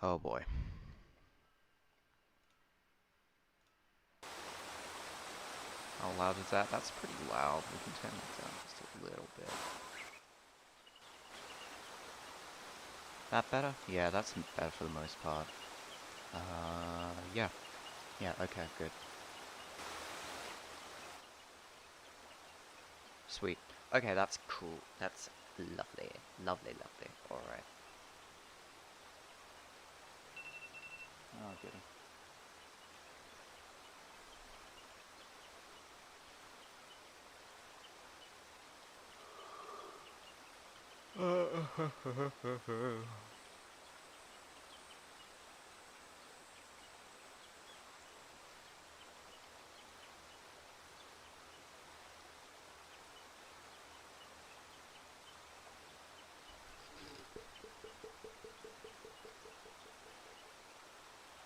Oh boy. How loud is that? That's pretty loud. We can turn it down just a little bit. That better? Yeah, that's better for the most part. Yeah. Yeah, okay, good. Sweet. Okay, that's cool. That's lovely. Lovely, lovely. Alright. Oh, goody.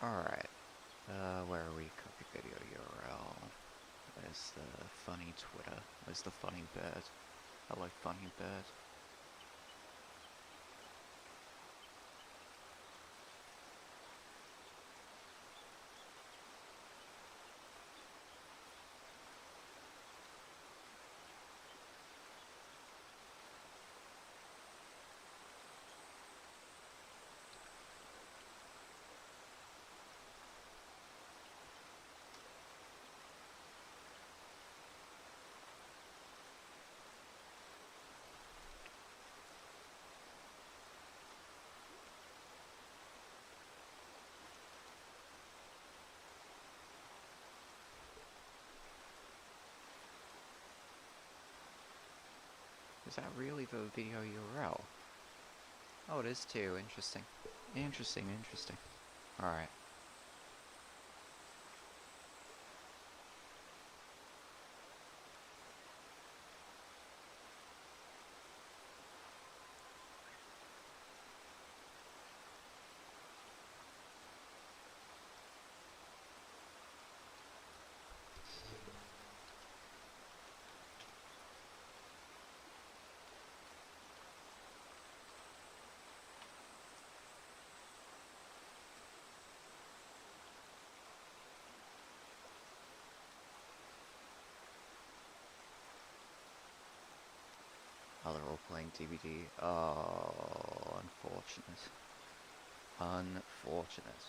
Alright. Where are we? Copy video URL. Where's the funny Twitter? Where's the funny bird? Hello, funny bird. Is that really the video URL? Oh, it is too. Interesting. Interesting, interesting. Alright. Oh, they're all playing DVD. Oh, unfortunate. Unfortunate.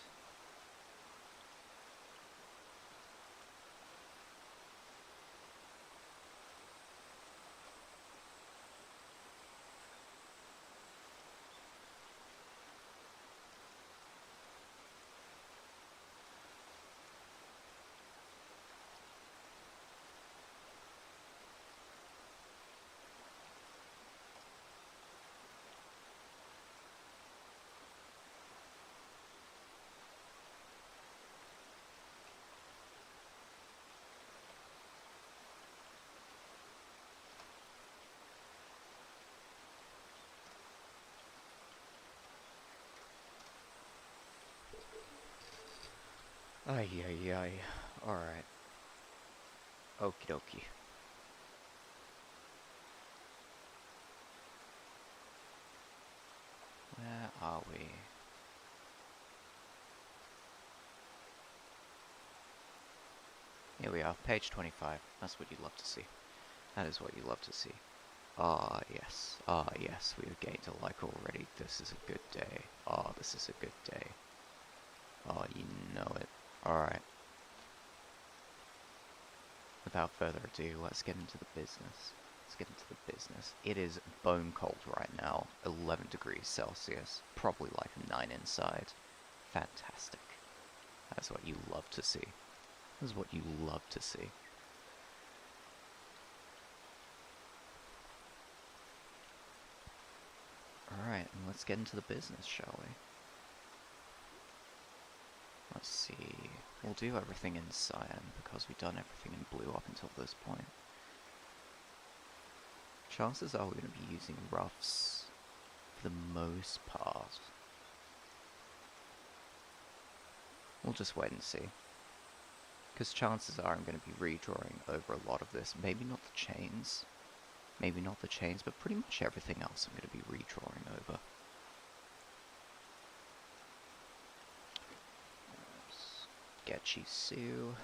Ay, ay, ay. Alright. Okie dokie. Where are we? Here we are, page 25. That's what you love to see. That is what you love to see. Ah, yes. Ah, yes. We have gained a like already. This is a good day. Ah, this is a good day. Oh, you know it. Alright. Without further ado, let's get into the business. Let's get into the business. It is bone cold right now. 11 degrees Celsius. Probably like 9 inside. Fantastic. That's what you love to see. This is what you love to see. Alright, and let's get into the business, shall we? Let's see. We'll do everything in cyan because we've done everything in blue up until this point. Chances are we're going to be using roughs for the most part. We'll just wait and see. Because chances are I'm going to be redrawing over a lot of this. Maybe not the chains. Maybe not the chains, but pretty much everything else I'm going to be redrawing over. Get you, Sue.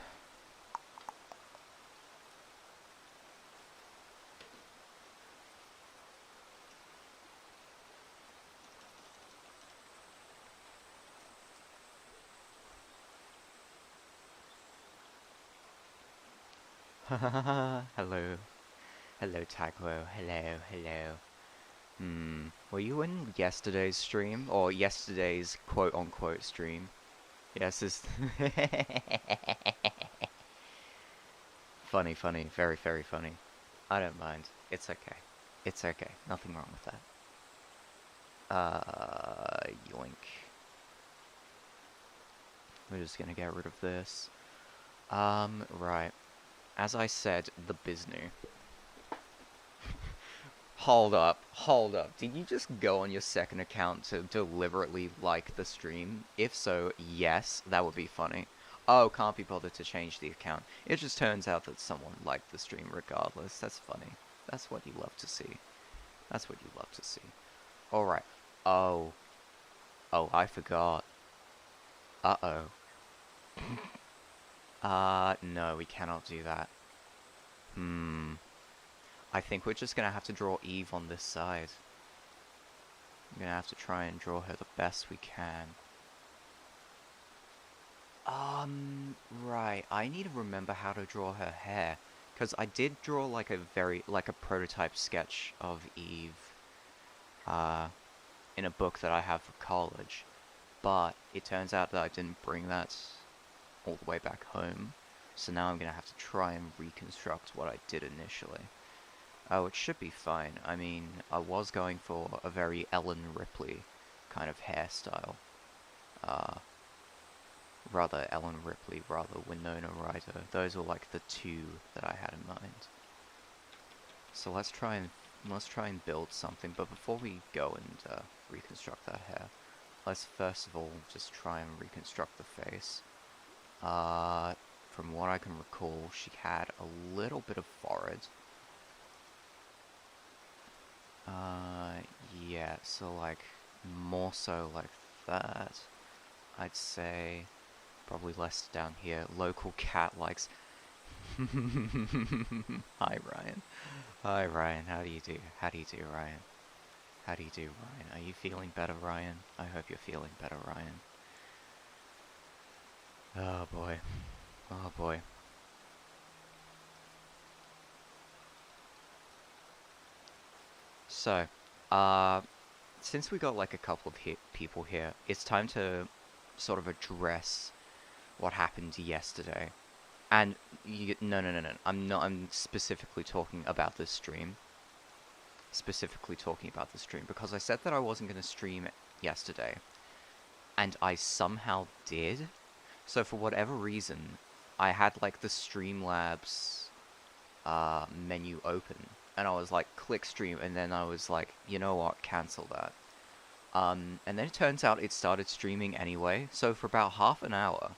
Hello. Hello, Taglo. Hello, hello. Were you in yesterday's stream? Or yesterday's quote-unquote stream? Yes, it's... Funny, funny. Very, very funny. I don't mind. It's okay. It's okay. Nothing wrong with that. Yoink. We're just gonna get rid of this. Right. As I said, the Biznu. Hold up, hold up. Did you just go on your second account to deliberately like the stream? If so, yes, that would be funny. Oh, can't be bothered to change the account. It just turns out that someone liked the stream regardless. That's funny. That's what you love to see. That's what you love to see. Alright. Oh. Oh, I forgot. Uh-oh. No, we cannot do that. I think we're just gonna have to draw Eve on this side. I'm gonna have to try and draw her the best we can. Right. I need to remember how to draw her hair. Because I did draw like a prototype sketch of Eve, in a book that I have for college. But it turns out that I didn't bring that all the way back home. So now I'm gonna have to try and reconstruct what I did initially. Oh, it should be fine. I mean, I was going for a very Ellen Ripley kind of hairstyle. Rather Ellen Ripley, rather Winona Ryder. Those were like the two that I had in mind. So let's try and build something. But before we go and reconstruct that hair, let's first of all just try and reconstruct the face. From what I can recall, she had a little bit of forehead. Yeah, so like, more so like that, I'd say. Probably less down here. Local cat likes... Hi, Ryan. Hi, Ryan. How do you do? How do you do, Ryan? How do you do, Ryan? Are you feeling better, Ryan? I hope you're feeling better, Ryan. Oh, boy. Oh, boy. So, since we got like a couple of people here, it's time to sort of address what happened yesterday. And no, I'm specifically talking about this stream. Specifically talking about the stream because I said that I wasn't going to stream yesterday, and I somehow did. So for whatever reason, I had like the Streamlabs menu open, and I was like, click stream, and then I was like, you know what, cancel that. And then it turns out it started streaming anyway. So for about half an hour,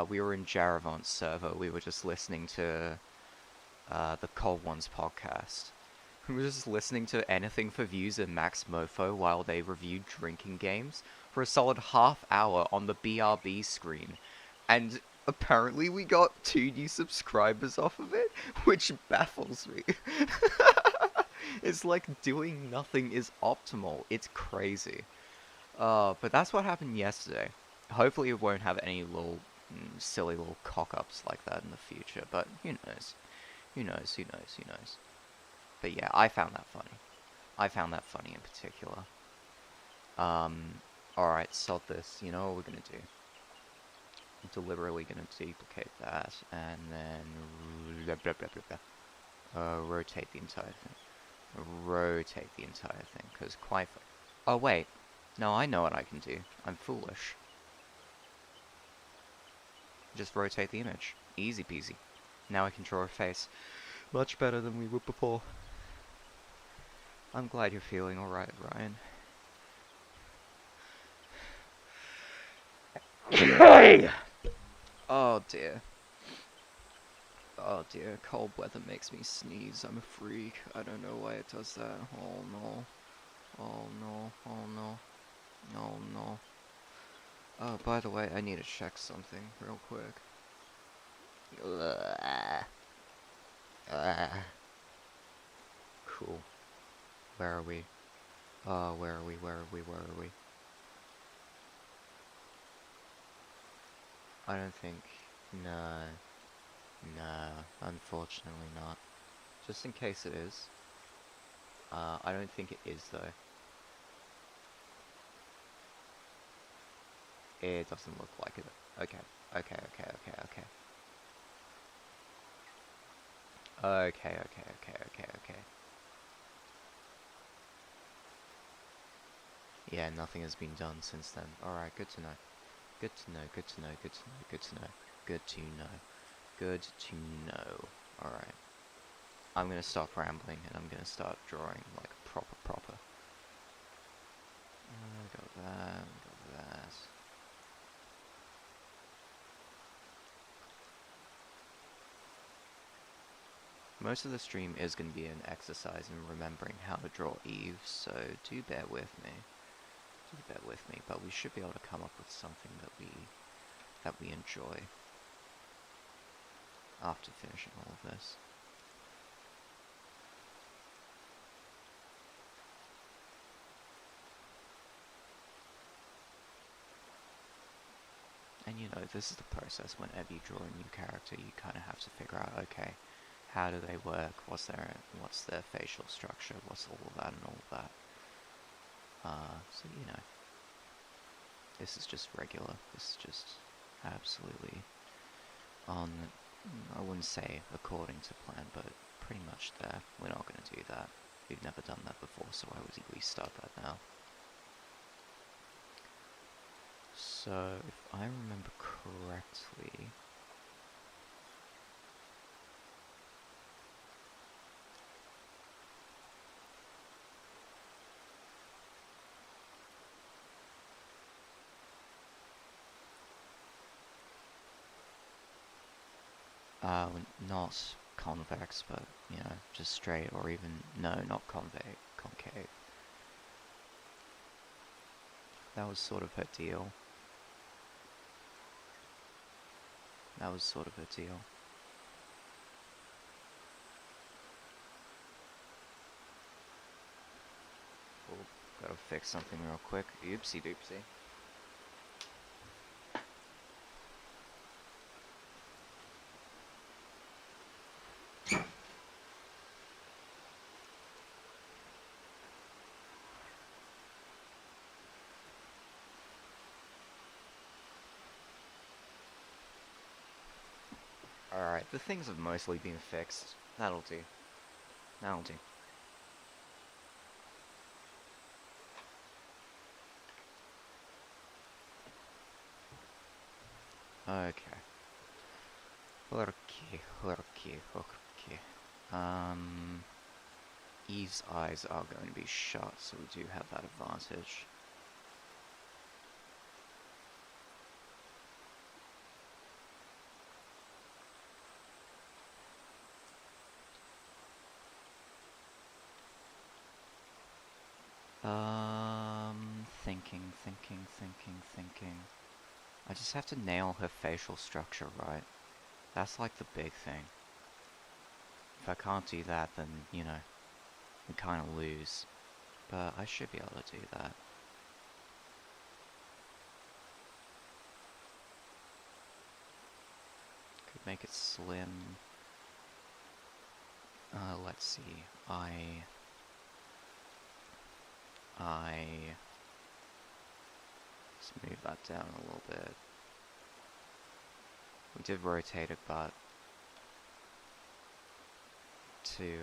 we were in Jaravant's server. We were just listening to the Cold Ones podcast. We were just listening to Anything for Views and Max Mofo while they reviewed drinking games for a solid half hour on the BRB screen. And apparently we got 2 new subscribers off of it, which baffles me. It's like doing nothing is optimal. It's crazy. But that's what happened yesterday. Hopefully it won't have any little silly little cock-ups like that in the future, but who knows? Who knows, who knows, who knows? But yeah, I found that funny. I found that funny in particular. Alright, sod this. You know what we're gonna do? I'm deliberately gonna duplicate that, and then... rotate the entire thing. Rotate the entire thing, because quite... Oh, wait. No, I know what I can do. I'm foolish. Just rotate the image. Easy peasy. Now I can draw a face. Much better than we would before. I'm glad you're feeling alright, Ryan. Oh dear. Oh dear, cold weather makes me sneeze. I'm a freak. I don't know why it does that. Oh no. Oh no. Oh no. Oh no. Oh, by the way, I need to check something real quick. Cool. Where are we? Oh, where are we? Where are we? Where are we? I don't think... No. No, unfortunately not. Just in case it is. I don't think it is, though. It doesn't look like it. Okay, okay, okay, okay, okay. Okay, okay, okay, okay, okay. Yeah, nothing has been done since then. Alright, good to know. Good to know, good to know, good to know, good to know. Good to know. Good to know. Alright. I'm gonna stop rambling and I'm gonna start drawing like proper. Got that, got that. Most of the stream is going to be an exercise in remembering how to draw Eve, so do bear with me. Do bear with me, but we should be able to come up with something that we enjoy after finishing all of this. And you know, this is the process. Whenever you draw a new character, you kind of have to figure out, okay, how do they work? What's their facial structure? What's all of that and all of that? So you know, this is just regular. This is just absolutely on. I wouldn't say according to plan, but pretty much there. We're not going to do that. We've never done that before, so why would we start that now? So, if I remember correctly... not convex, but, you know, just straight, or even, no, not concave. That was sort of her deal. That was sort of her deal. Oh, gotta fix something real quick. Oopsie doopsie. Alright, the things have mostly been fixed. That'll do. That'll do. Okay. Okay. Eve's eyes are going to be shut, so we do have that advantage. Thinking. I just have to nail her facial structure right. That's like the big thing. If I can't do that, then, you know, we kind of lose. But I should be able to do that. Could make it slim. Let's see. Let's move that down a little bit. We did rotate it, but to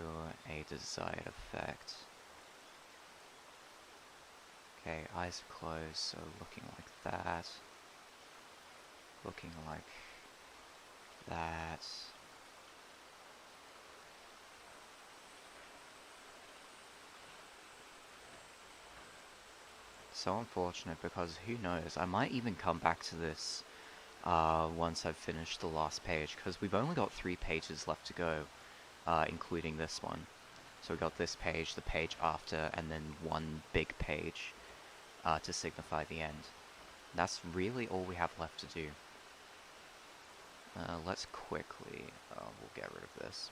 a desired effect. Okay, eyes are closed, so looking like that. Looking like that. So unfortunate, because who knows, I might even come back to this once I've finished the last page, because we've only got 3 pages left to go, including this one. So we got this page, the page after, and then one big page to signify the end. That's really all we have left to do. Let's quickly, we'll get rid of this,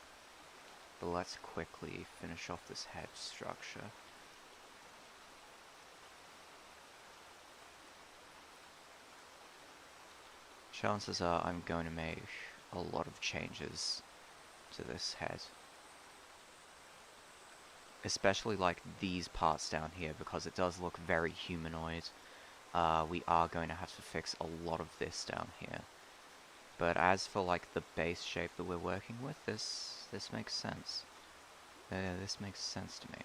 but let's quickly finish off this head structure. Chances are I'm going to make a lot of changes to this head. Especially like these parts down here, because it does look very humanoid. We are going to have to fix a lot of this down here. But as for like the base shape that we're working with, this makes sense. This makes sense to me.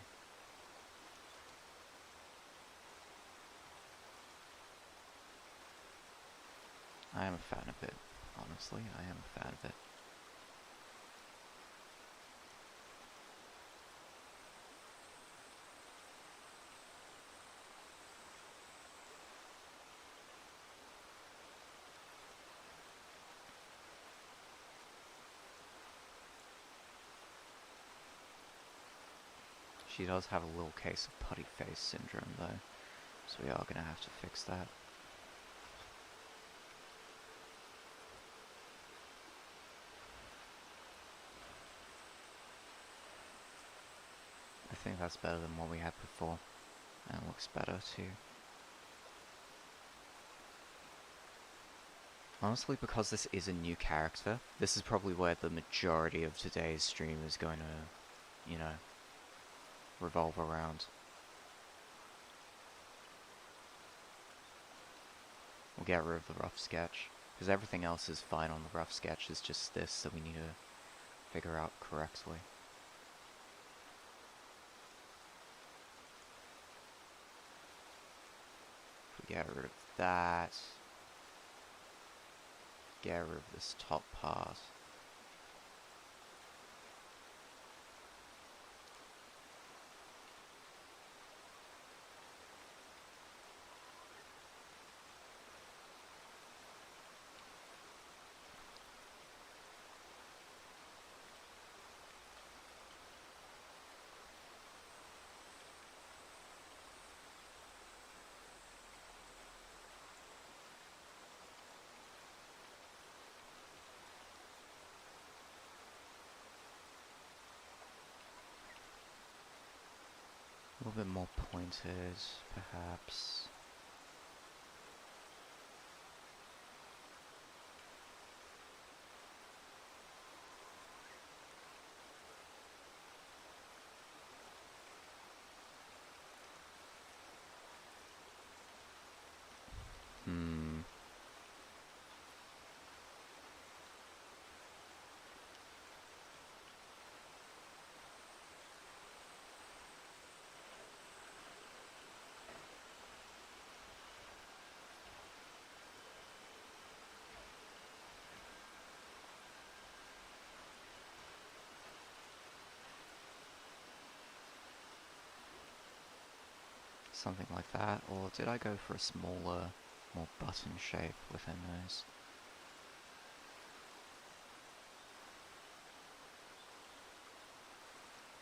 I am a fan of it, honestly. I am a fan of it. She does have a little case of putty face syndrome though, so we are going to have to fix that. I think that's better than what we had before, and it looks better too. Honestly, because this is a new character, this is probably where the majority of today's stream is going to, you know, revolve around. We'll get rid of the rough sketch, because everything else is fine on the rough sketch, it's just this that we need to figure out correctly. If we get rid of that, get rid of this top part. A little bit more pointed, perhaps. Something like that, or did I go for a smaller, more button shape within those?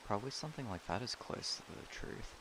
Probably something like that is close to the truth.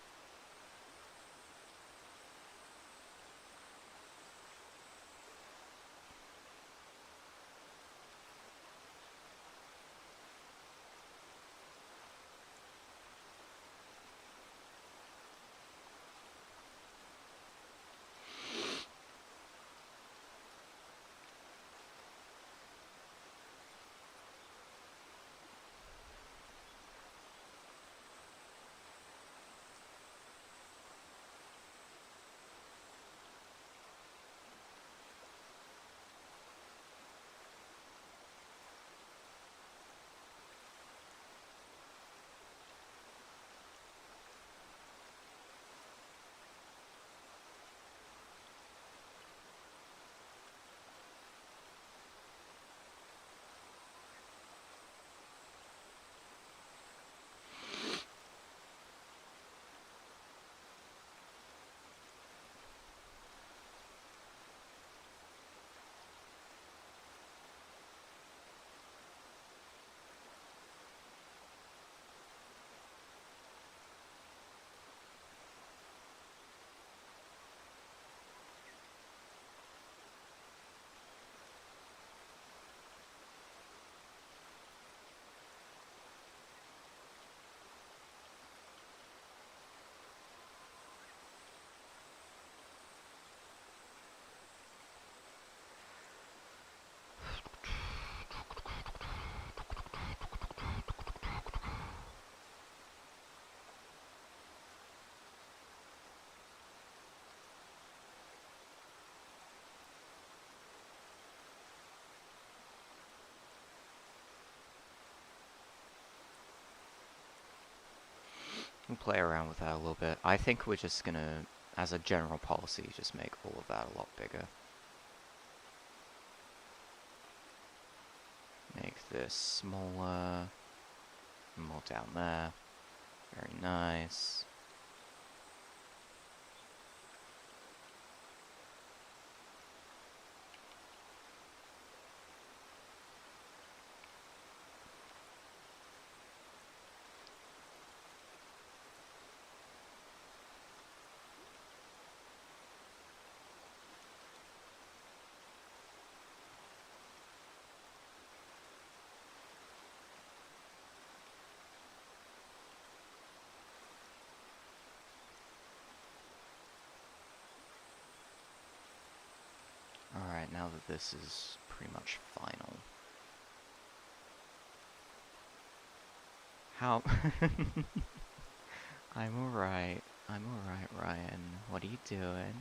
We'll play around with that a little bit. I think we're just gonna, as a general policy, just make all of that a lot bigger. Make this smaller, more down there. Very nice. Alright, now that this is pretty much final. How? I'm alright. I'm alright, Ryan. What are you doing?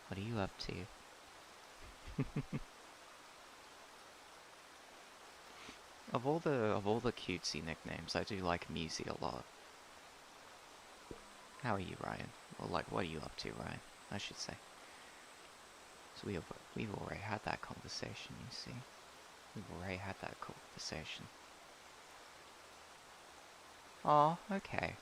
What are you up to? Of all the cutesy nicknames, I do like Mewzer a lot. How are you, Ryan? Or like, what are you up to, Ryan? I should say. So we've already had that conversation, you see. We've already had that conversation. Oh, okay.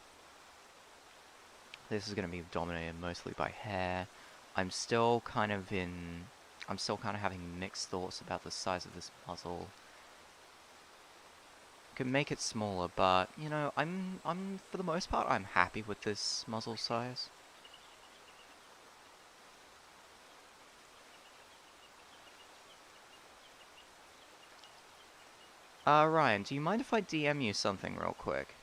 This is going to be dominated mostly by hair. I'm still kind of having mixed thoughts about the size of this muzzle. Could make it smaller, but you know, I'm for the most part I'm happy with this muzzle size. Ryan, do you mind if I DM you something real quick?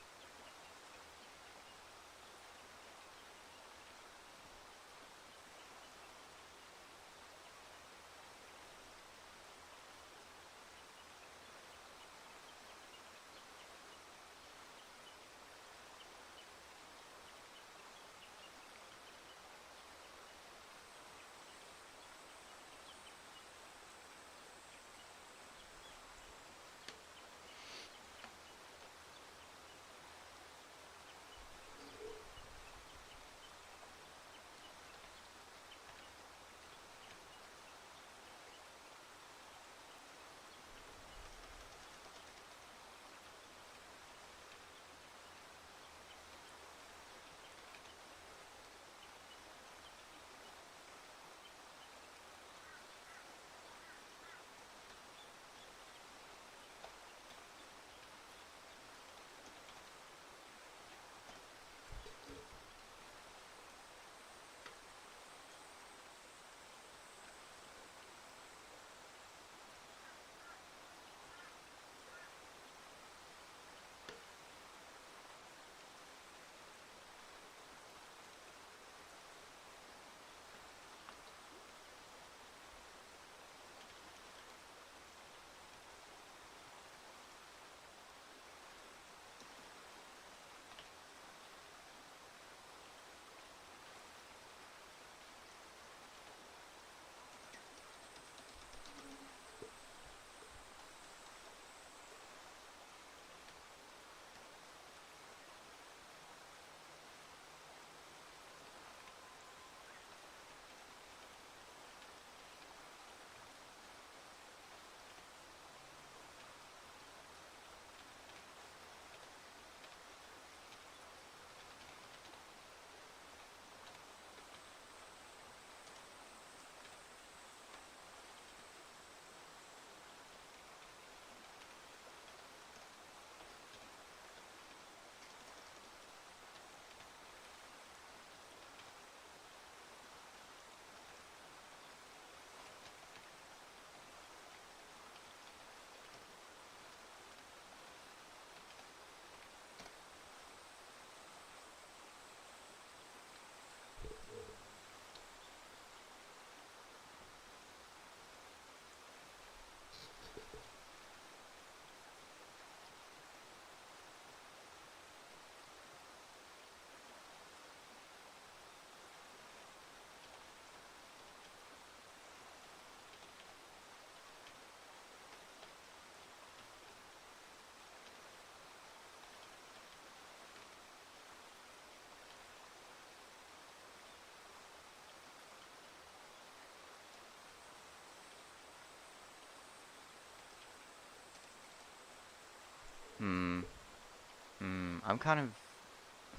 I'm kind of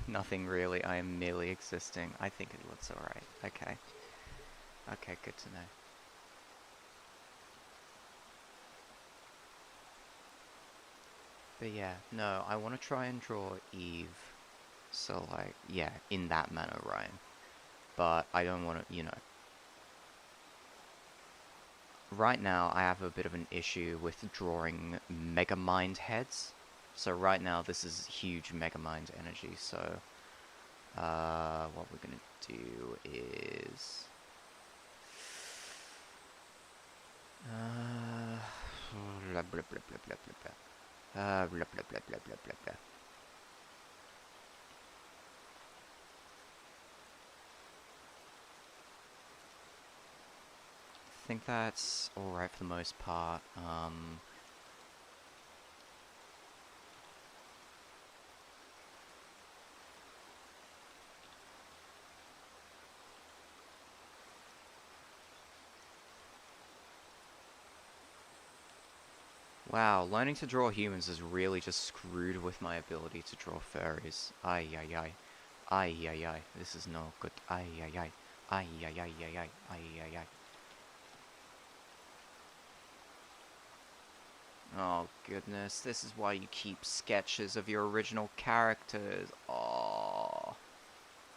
nothing really. I am merely existing. I think it looks alright. Okay. Okay, good to know. But yeah, no, I want to try and draw Eve. So, like, yeah, in that manner, Ryan. But I don't want to, you know. Right now, I have a bit of an issue with drawing Megamind heads. So right now, this is huge Megamind energy, so... what we're gonna do is... blah, blah, blah, blah, blah, blah, blah. Blah, blah, blah, blah, blah, blah, blah. I think that's alright for the most part. Wow, learning to draw humans is really just screwed with my ability to draw furries. Ay, ay, ay. Ay, ay, ay. This is no good. Ay, ay, ay. Ay, ay, ay, ay, ay. Ay, ay, ay. Oh, goodness. This is why you keep sketches of your original characters. Oh.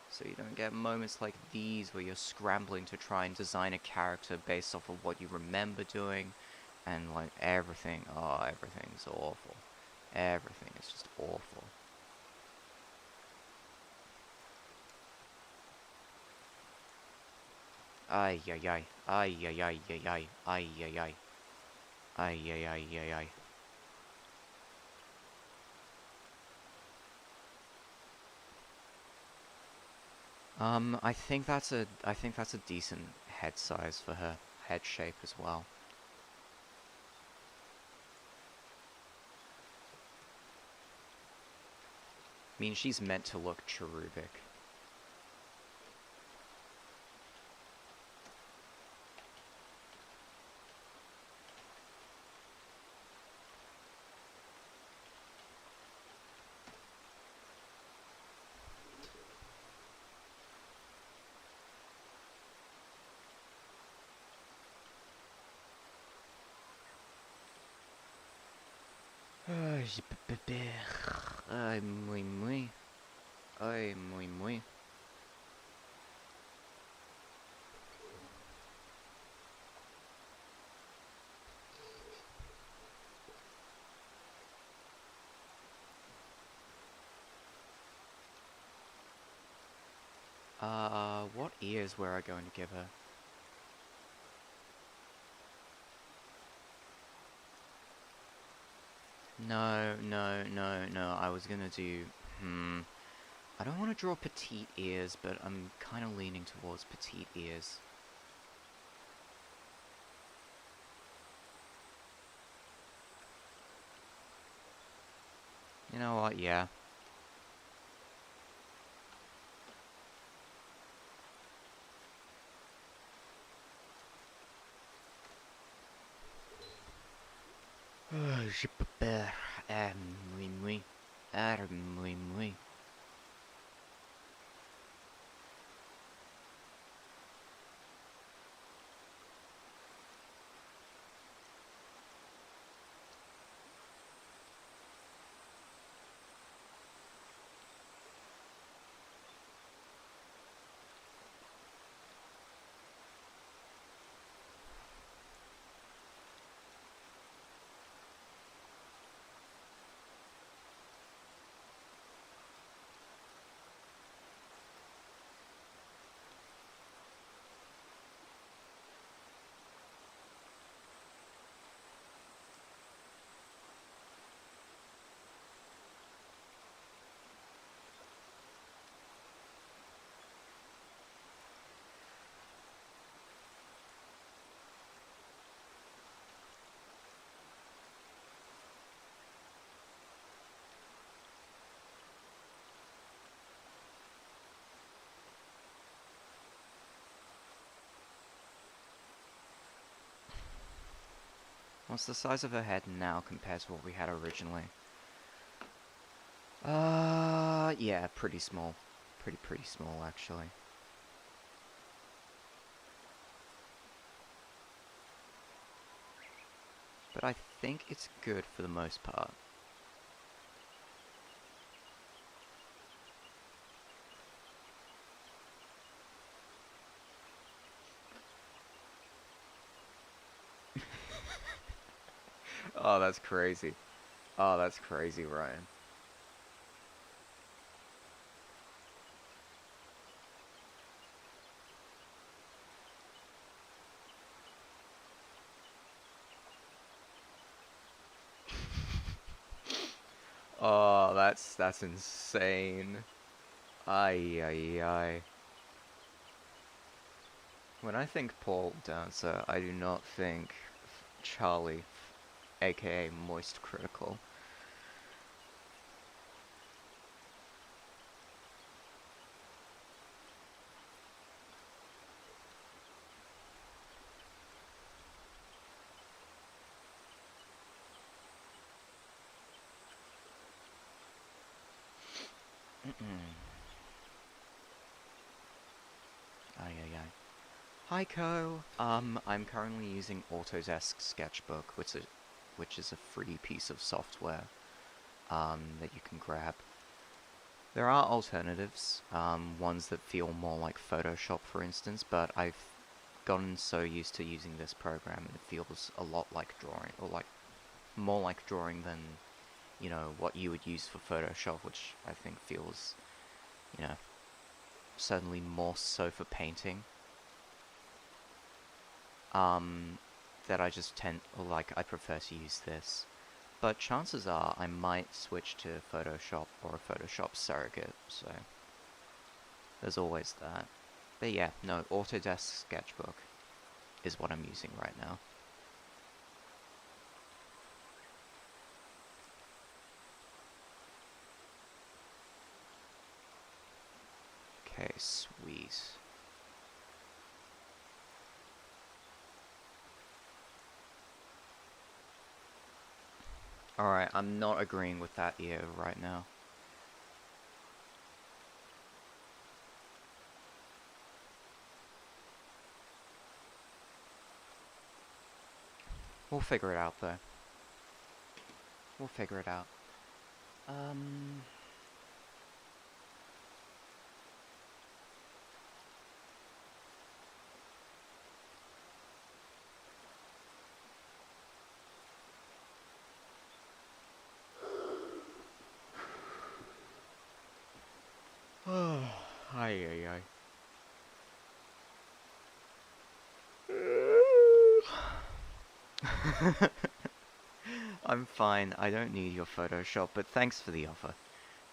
So you don't get moments like these where you're scrambling to try and design a character based off of what you remember doing. And, like, everything. Oh, everything's awful. Everything is just awful. Ay, ay, ay. Ay, ay, ay, ay, ay. Ay, ay, ay. Ay, ay, ay, ay, ay. I think that's a decent head size for her head shape as well. I mean, she's meant to look cherubic. Ay, muy, muy. Ay, muy, muy. What ears were I going to give her? No, no, no, no. I was gonna do... I don't want to draw petite ears, but I'm kind of leaning towards petite ears. You know what, yeah. Je peux faire... oui, oui. Oui, oui. What's the size of her head now compared to what we had originally? Yeah, pretty small. Pretty small, actually. But I think it's good for the most part. Oh, that's crazy. Oh, that's crazy, Ryan. Oh, that's insane. Ay, ay, ay. When I think pole dancer, I do not think Charlie, aka Moist Critical. Ay, ay, ay. Hi, Co. I'm currently using Autodesk Sketchbook, which is a free piece of software, that you can grab. There are alternatives, ones that feel more like Photoshop, for instance, but I've gotten so used to using this program, and it feels a lot like drawing, or like more like drawing than, what you would use for Photoshop, which I think feels, you know, certainly more so for painting. Um, that I just tend, or like, I prefer to use this. But chances are I might switch to Photoshop or a Photoshop surrogate, so there's always that. But yeah, no, Autodesk Sketchbook is what I'm using right now. Okay, sweet. Alright, I'm not agreeing with that EO right now. We'll figure it out, though. We'll figure it out. Um... Oh, ay, ay, ay. I'm fine. I don't need your Photoshop, but thanks for the offer.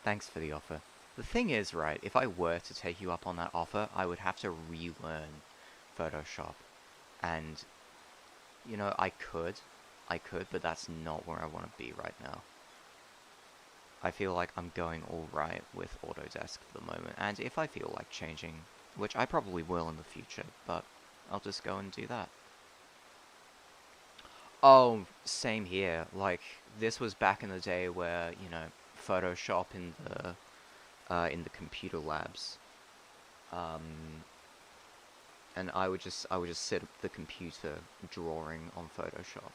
Thanks for the offer. The thing is, right, if I were to take you up on that offer, I would have to relearn Photoshop. And, I could, but that's not where I want to be right now. I feel like I'm going alright with Autodesk for the moment, and if I feel like changing, which I probably will in the future, but I'll just go and do that. Oh, same here. Like, this was back in the day where, Photoshop in the computer labs. Um, and I would just sit at the computer drawing on Photoshop.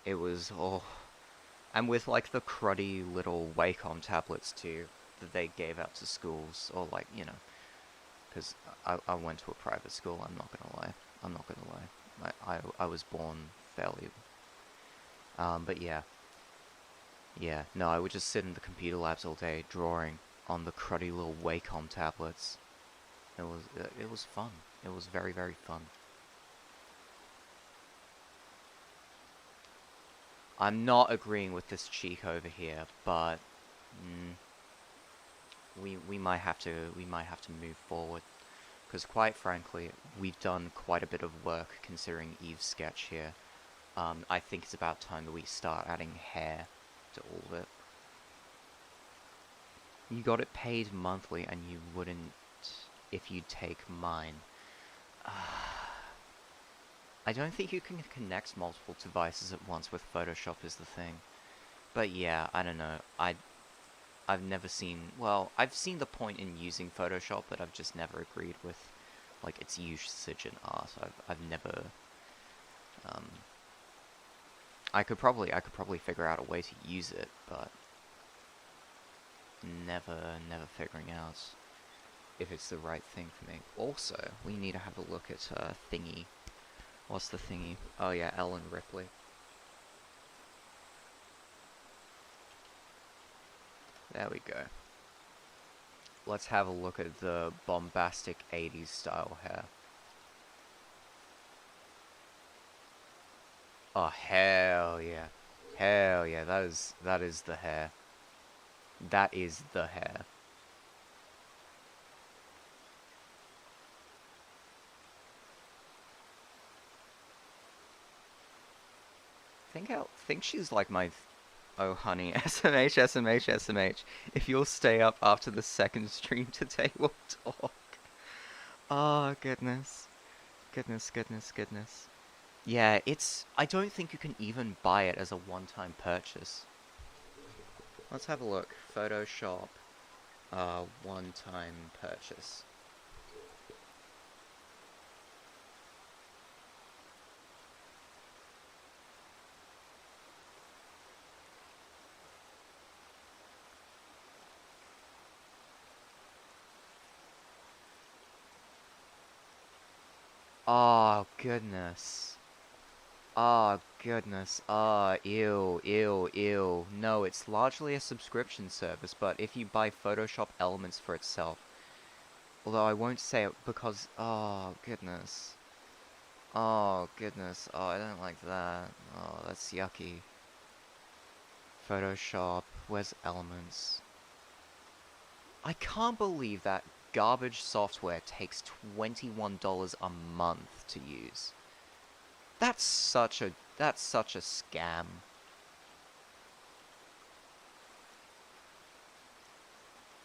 It was, oh, and with like the cruddy little Wacom tablets too that they gave out to schools, or like, because I went to a private school. I'm not gonna lie. I'm not gonna lie. I was born fairly. But yeah, yeah. No, I would just sit in the computer labs all day drawing on the cruddy little Wacom tablets. It was fun. It was very, very fun. I'm not agreeing with this cheek over here, but mm, we might have to move forward, because quite frankly, we've done quite a bit of work considering Eve's sketch here. I think it's about time that we start adding hair to all of it. You got it paid monthly, and you wouldn't if you take mine. I don't think you can connect multiple devices at once with Photoshop is the thing. But yeah, I don't know. I've never seen, well, I've seen the point in using Photoshop, but I've just never agreed with, like, its usage in art. I've never, um, I could probably figure out a way to use it, but never figuring out if it's the right thing for me. Also, we need to have a look at, thingy. What's the thingy? Oh yeah, Ellen Ripley. There we go. Let's have a look at the bombastic 80s style hair. Oh, hell yeah. Hell yeah, that is the hair. That is the hair. Think she's like my... Oh, honey, SMH, SMH, SMH. If you'll stay up after the second stream today, we'll talk. Oh, goodness. Goodness. Yeah, it's... I don't think you can even buy it as a one-time purchase. Let's have a look. Photoshop, one-time purchase. Oh, goodness. Oh, goodness. Oh, ew. No, it's largely a subscription service, but if you buy Photoshop elements for itself... Although I won't say it because... Oh, goodness. Oh, goodness. Oh, I don't like that. Oh, that's yucky. Photoshop. Where's elements? I can't believe that garbage software takes $21 a month to use. That's such a scam.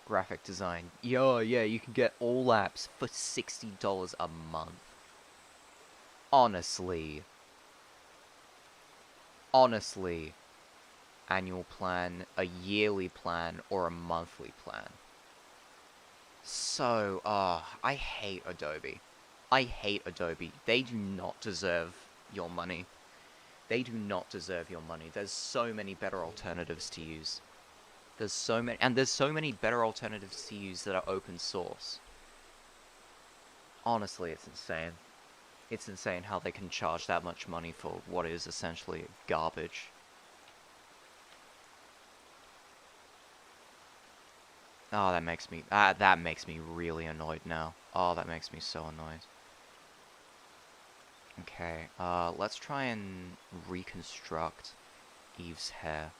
Graphic design. Yo, yeah, you can get all apps for $60 a month. Honestly. Annual plan, a yearly plan, or a monthly plan. So, I hate Adobe. They do not deserve your money. There's so many better alternatives to use. There's so many better alternatives to use that are open source. Honestly, it's insane. It's insane how they can charge that much money for what is essentially garbage. Oh, that makes me really annoyed now. Oh, that makes me so annoyed. Okay, let's try and reconstruct Eve's hair.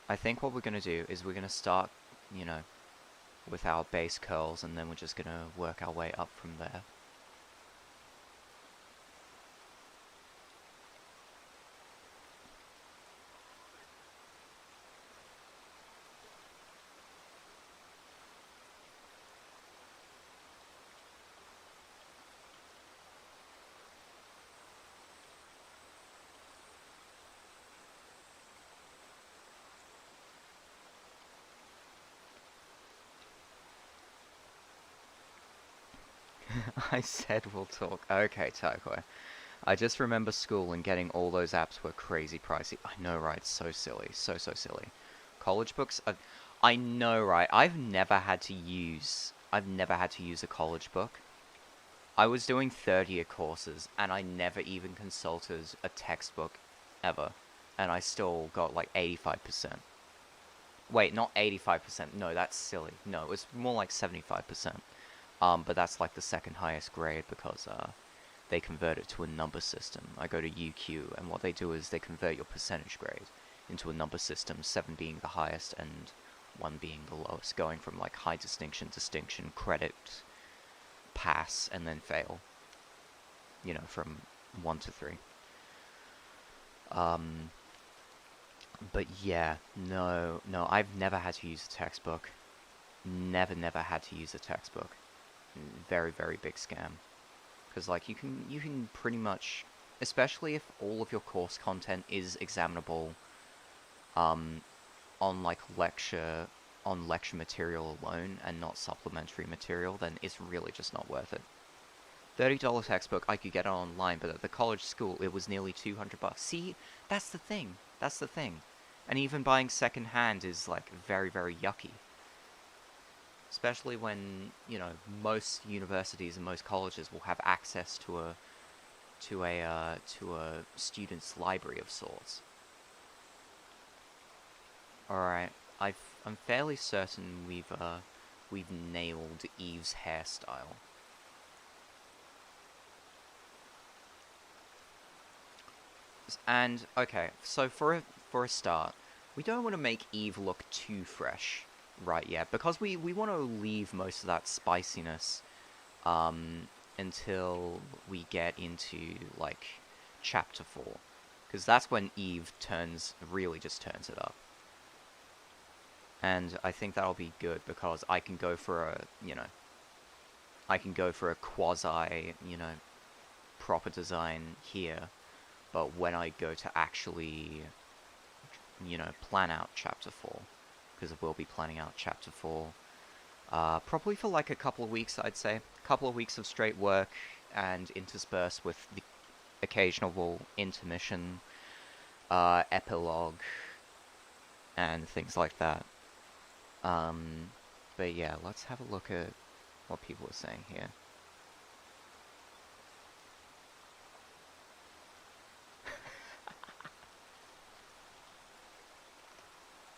I think what we're gonna do is we're gonna start, you know, with our base curls, and then we're just gonna work our way up from there. I said we'll talk. Okay, Taiko. I just remember school and getting all those apps were crazy pricey. I know, right? So silly. So silly. College books? I know, right? I've never had to use a college book. I was doing third-year courses, and I never even consulted a textbook, ever. And I still got, like, 85%. Wait, not 85%. No, that's silly. No, it was more like 75%. But that's, like, the second highest grade because, they convert it to a number system. I go to UQ, and what they do is they convert your percentage grade into a number system, 7 being the highest and 1 being the lowest, going from like high distinction, credit, pass, and then fail. You know, from 1 to 3. But yeah, no, I've never had to use a textbook. Never had to use a textbook. very, very big scam. Because, like, you can pretty much, especially if all of your course content is examinable, um, on, like, on lecture material alone and not supplementary material, then it's really just not worth it. $30 textbook, I could get it online, but at the college school, it was nearly $200. See, that's the thing. That's the thing. And even buying secondhand is, like, very, very yucky. Especially when, you know, most universities and most colleges will have access to a student's library of sorts. Alright, I'm fairly certain we've nailed Eve's hairstyle. And, okay, so for a start, we don't want to make Eve look too fresh right yet, because we want to leave most of that spiciness until we get into, like, Chapter 4. Because that's when Eve really just turns it up. And I think that'll be good, because I can go for a, you know, quasi, you know, proper design here. But when I go to actually, you know, plan out Chapter 4, because I will be planning out Chapter 4, probably for like a couple of weeks, I'd say. A couple of weeks of straight work, and interspersed with the occasional intermission, epilogue, and things like that. But yeah, let's have a look at what people are saying here.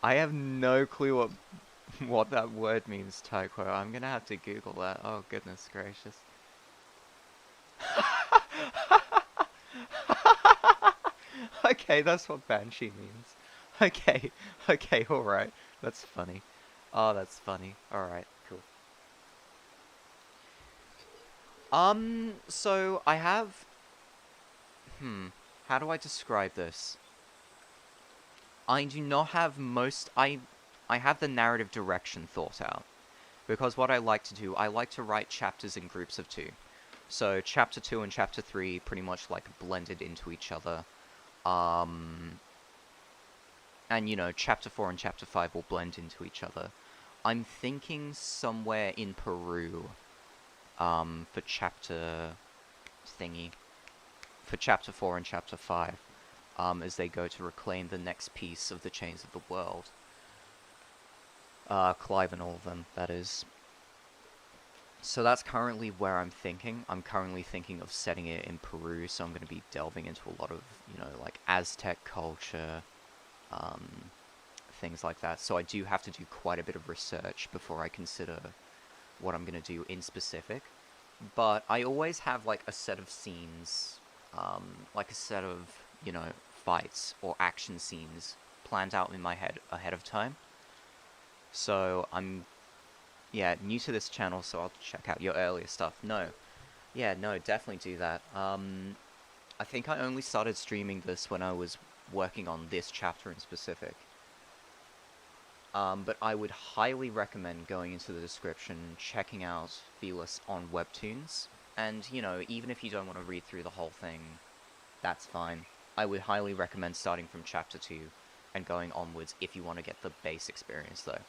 I have no clue what that word means, Tyquo. I'm gonna have to Google that. Oh, goodness gracious. Okay, that's what Banshee means. Okay, okay, alright. That's funny. Oh, that's funny. Alright, cool. So I have... how do I describe this? I do not have I have the narrative direction thought out. Because what I like to do, I like to write chapters in groups of 2. So Chapter 2 and Chapter 3 pretty much, like, blended into each other. And, you know, Chapter 4 and Chapter 5 will blend into each other. I'm thinking somewhere in Peru, for Chapter thingy. For Chapter 4 and Chapter 5. As they go to reclaim the next piece of the Chains of the World. Clive and all of them, that is. So that's currently where I'm thinking. I'm currently thinking of setting it in Peru, so I'm going to be delving into a lot of, you know, like, Aztec culture, things like that. So I do have to do quite a bit of research before I consider what I'm going to do in specific. But I always have, like, a set of scenes, like a set of, you know, fights or action scenes planned out in my head ahead of time. So I'm, yeah, new to this channel, so I'll check out your earlier stuff. No, yeah, no, definitely do that. I think I only started streaming this when I was working on this chapter in specific. But I would highly recommend going into the description, checking out Felis on Webtoons, and, you know, even if you don't want to read through the whole thing, that's fine. I would highly recommend starting from Chapter 2 and going onwards if you want to get the base experience, though.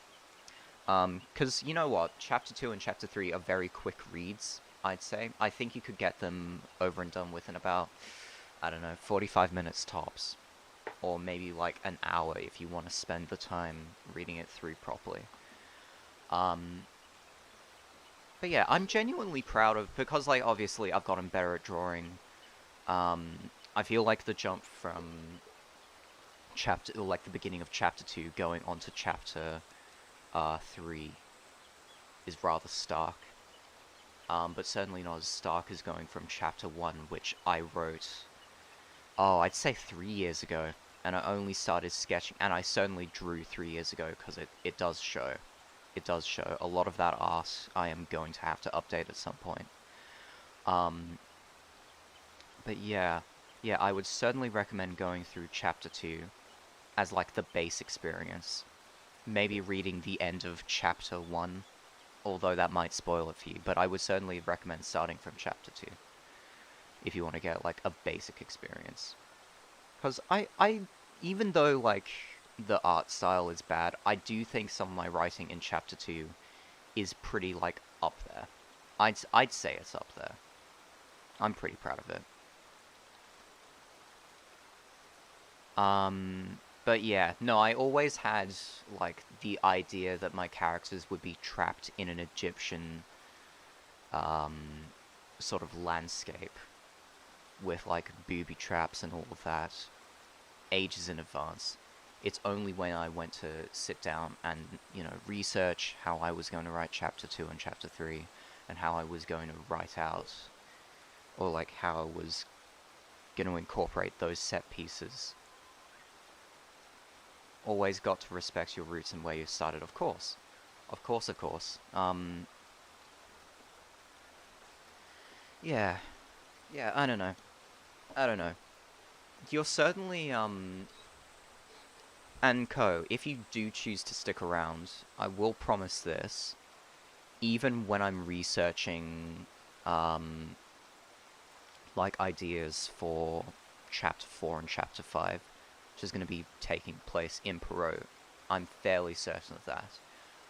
Because, you know what, Chapter 2 and Chapter 3 are very quick reads, I'd say. I think you could get them over and done with in about, I don't know, 45 minutes tops. Or maybe like an hour if you want to spend the time reading it through properly. But yeah, I'm genuinely proud of, because, like, obviously I've gotten better at drawing. I feel like the jump from the beginning of Chapter 2 going on to Chapter 3 is rather stark. But certainly not as stark as going from Chapter 1, which I wrote, I'd say 3 years ago. And I only started sketching, and I certainly drew 3 years ago, because it does show. It does show. A lot of that art I am going to have to update at some point. But yeah, I would certainly recommend going through Chapter 2 as, like, the base experience. Maybe reading the end of Chapter 1 although that might spoil it for you, but I would certainly recommend starting from chapter 2 if you want to get like a basic experience. Because even though like the art style is bad, I do think some of my writing in chapter 2 is pretty like up there. I'd say it's up there. I'm pretty proud of it. But yeah, no, I always had like the idea that my characters would be trapped in an Egyptian sort of landscape with like booby traps and all of that ages in advance. It's only when I went to sit down and, you know, research how I was going to write chapter 2 and chapter 3 and how I was going to write out, or like how I was going to incorporate those set pieces. Always got to respect your roots and where you started, of course. Of course, of course. Yeah. Yeah, I don't know. I don't know. You're certainly, and if you do choose to stick around, I will promise this, even when I'm researching, like, ideas for Chapter 4 and Chapter 5, which is going to be taking place in Peru, I'm fairly certain of that.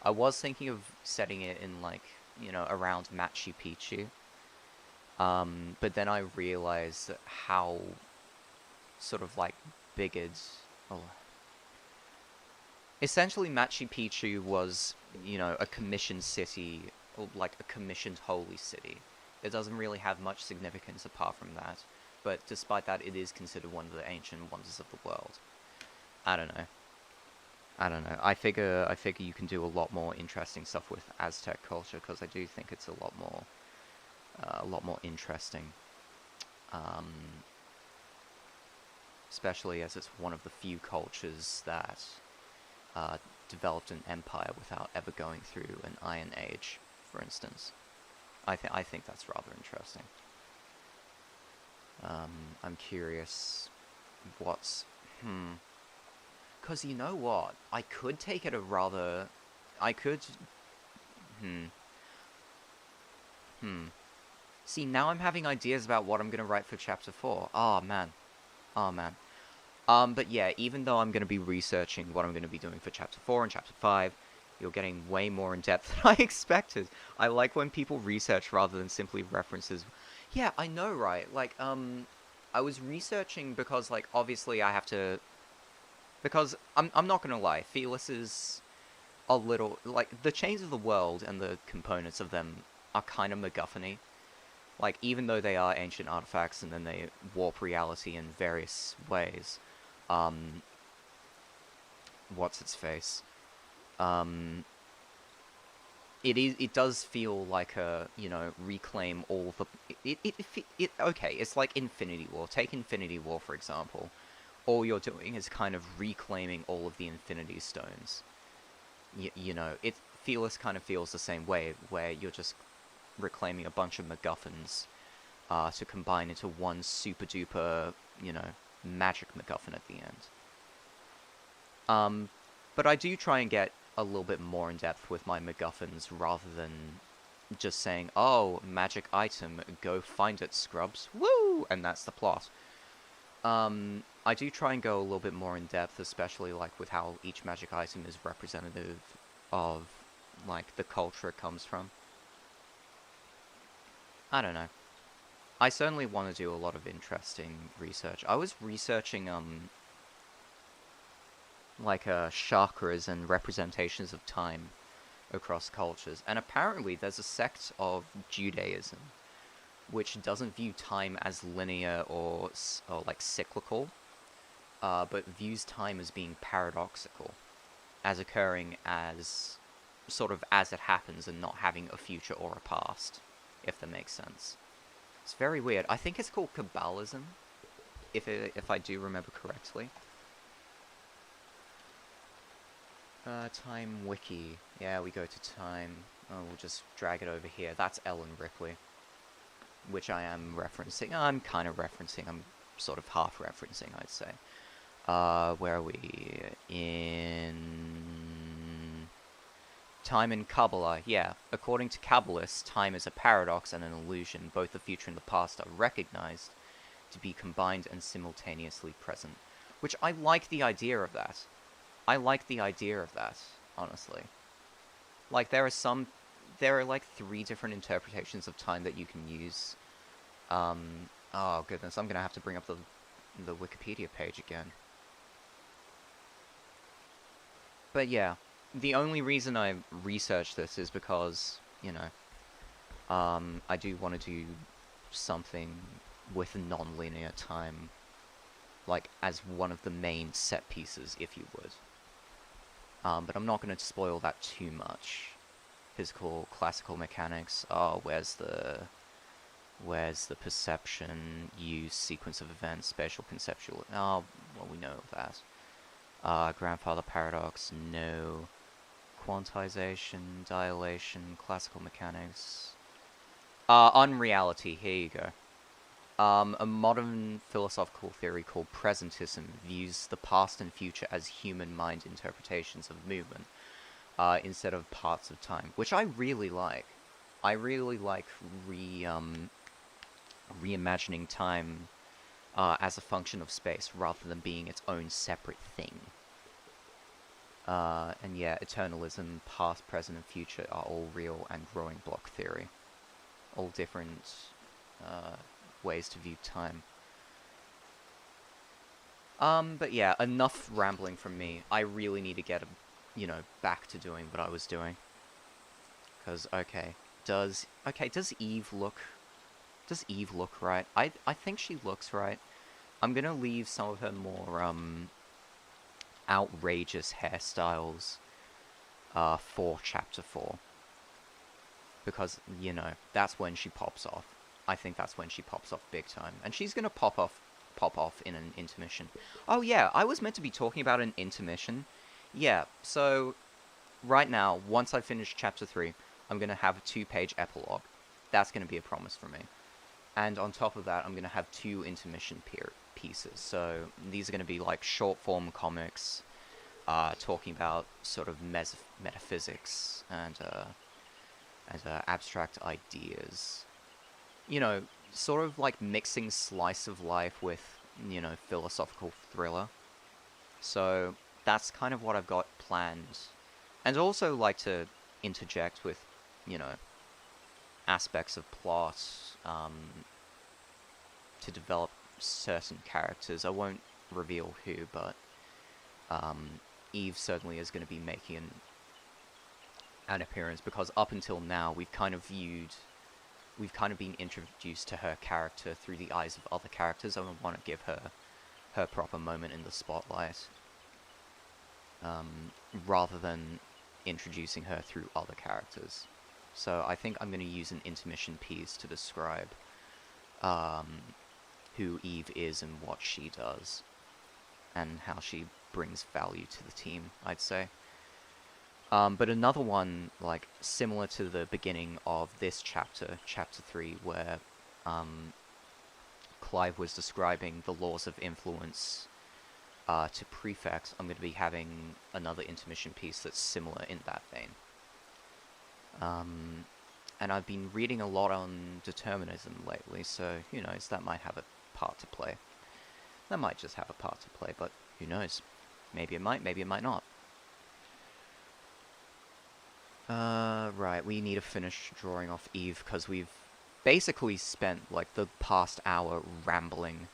I was thinking of setting it in, like, you know, around Machu Picchu, but then I realized how sort of, like, bigoted... Oh, essentially, Machu Picchu was, you know, a commissioned city, or like a commissioned holy city. It doesn't really have much significance apart from that, but despite that, it is considered one of the ancient wonders of the world. I don't know. I don't know. I figure you can do a lot more interesting stuff with Aztec culture, because I do think it's a lot more interesting. Especially as it's one of the few cultures that developed an empire without ever going through an Iron Age, for instance. I think that's rather interesting. I'm curious what's... Because you know what? I could take it a rather... I could... See, now I'm having ideas about what I'm going to write for Chapter 4. Oh, man. Oh, man. But yeah, even though I'm going to be researching what I'm going to be doing for Chapter 4 and Chapter 5, you're getting way more in depth than I expected. I like when people research rather than simply references. Yeah, I know, right? Like, I was researching because, like, obviously I have to... Because, I'm not going to lie, Felis is a little... Like, the chains of the world and the components of them are kind of MacGuffin-y. Like, even though they are ancient artifacts and then they warp reality in various ways, what's its face? It does feel like a, you know, reclaim all the... Okay, it's like Infinity War. Take Infinity War, for example. All you're doing is kind of reclaiming all of the Infinity Stones. You know, Felis kind of feels the same way, where you're just reclaiming a bunch of MacGuffins to combine into one super duper, you know, magic MacGuffin at the end. But I do try and get a little bit more in depth with my MacGuffins rather than just saying, oh, magic item, go find it, scrubs, woo, and that's the plot. I do try and go a little bit more in depth, especially like with how each magic item is representative of like the culture it comes from. I don't know. I certainly want to do a lot of interesting research. I was researching, like, chakras and representations of time across cultures, and apparently there's a sect of Judaism which doesn't view time as linear or like, cyclical, but views time as being paradoxical, as occurring as, sort of, as it happens and not having a future or a past, if that makes sense. It's very weird. I think it's called Kabbalism, if I do remember correctly. Time wiki. Yeah, we go to time. Oh, we'll just drag it over here. That's Ellen Ripley, which I am referencing. I'm kind of referencing. I'm sort of half referencing, I'd say. Where are we? In Time in Kabbalah, yeah. According to Kabbalists, time is a paradox and an illusion. Both the future and the past are recognized to be combined and simultaneously present. Which I like the idea of that. I like the idea of that, honestly. Like, there are like 3 different interpretations of time that you can use. Oh goodness, I'm gonna have to bring up the Wikipedia page again. But yeah, the only reason I researched this is because, you know, I do want to do something with non-linear time, like, as one of the main set pieces, if you would. But I'm not going to spoil that too much. Physical, classical mechanics. Oh, where's the perception, use, sequence of events, spatial, conceptual. Oh, well, we know that. Grandfather paradox, no. Quantization, dilation, classical mechanics. Unreality, here you go. A modern philosophical theory called presentism views the past and future as human mind interpretations of movement, instead of parts of time, which I really like. I really like reimagining time as a function of space rather than being its own separate thing. And yeah, eternalism, past, present, and future are all real and growing block theory. All different ways to view time. But yeah, enough rambling from me. I really need to get, back to doing what I was doing. Because, okay, does Eve look right? I think she looks right. I'm gonna leave some of her more, outrageous hairstyles, for Chapter 4. Because, that's when she pops off. I think that's when she pops off big time. And she's gonna pop off in an intermission. Oh yeah, I was meant to be talking about an intermission. Yeah, so right now, once I finish Chapter 3, I'm gonna have a 2-page epilogue. That's gonna be a promise from me. And on top of that, I'm gonna have 2 intermission pieces. So these are gonna be like short-form comics, talking about sort of metaphysics and abstract ideas. Sort of like mixing slice of life with, philosophical thriller. So that's kind of what I've got planned. And also like to interject with, aspects of plot, to develop certain characters. I won't reveal who, but Eve certainly is going to be making an appearance, because up until now we've kind of been introduced to her character through the eyes of other characters. I want to give her proper moment in the spotlight, rather than introducing her through other characters. So I think I'm going to use an intermission piece to describe who Eve is and what she does, and how she brings value to the team, I'd say. But another one, like, similar to the beginning of this chapter, Chapter 3, where Clive was describing the laws of influence to Prefect, I'm going to be having another intermission piece that's similar in that vein. And I've been reading a lot on determinism lately, so who knows, that might have a part to play. That might just have a part to play, but who knows. Maybe it might not. Right, we need to finish drawing off Eve, because we've basically spent, like, the past hour rambling,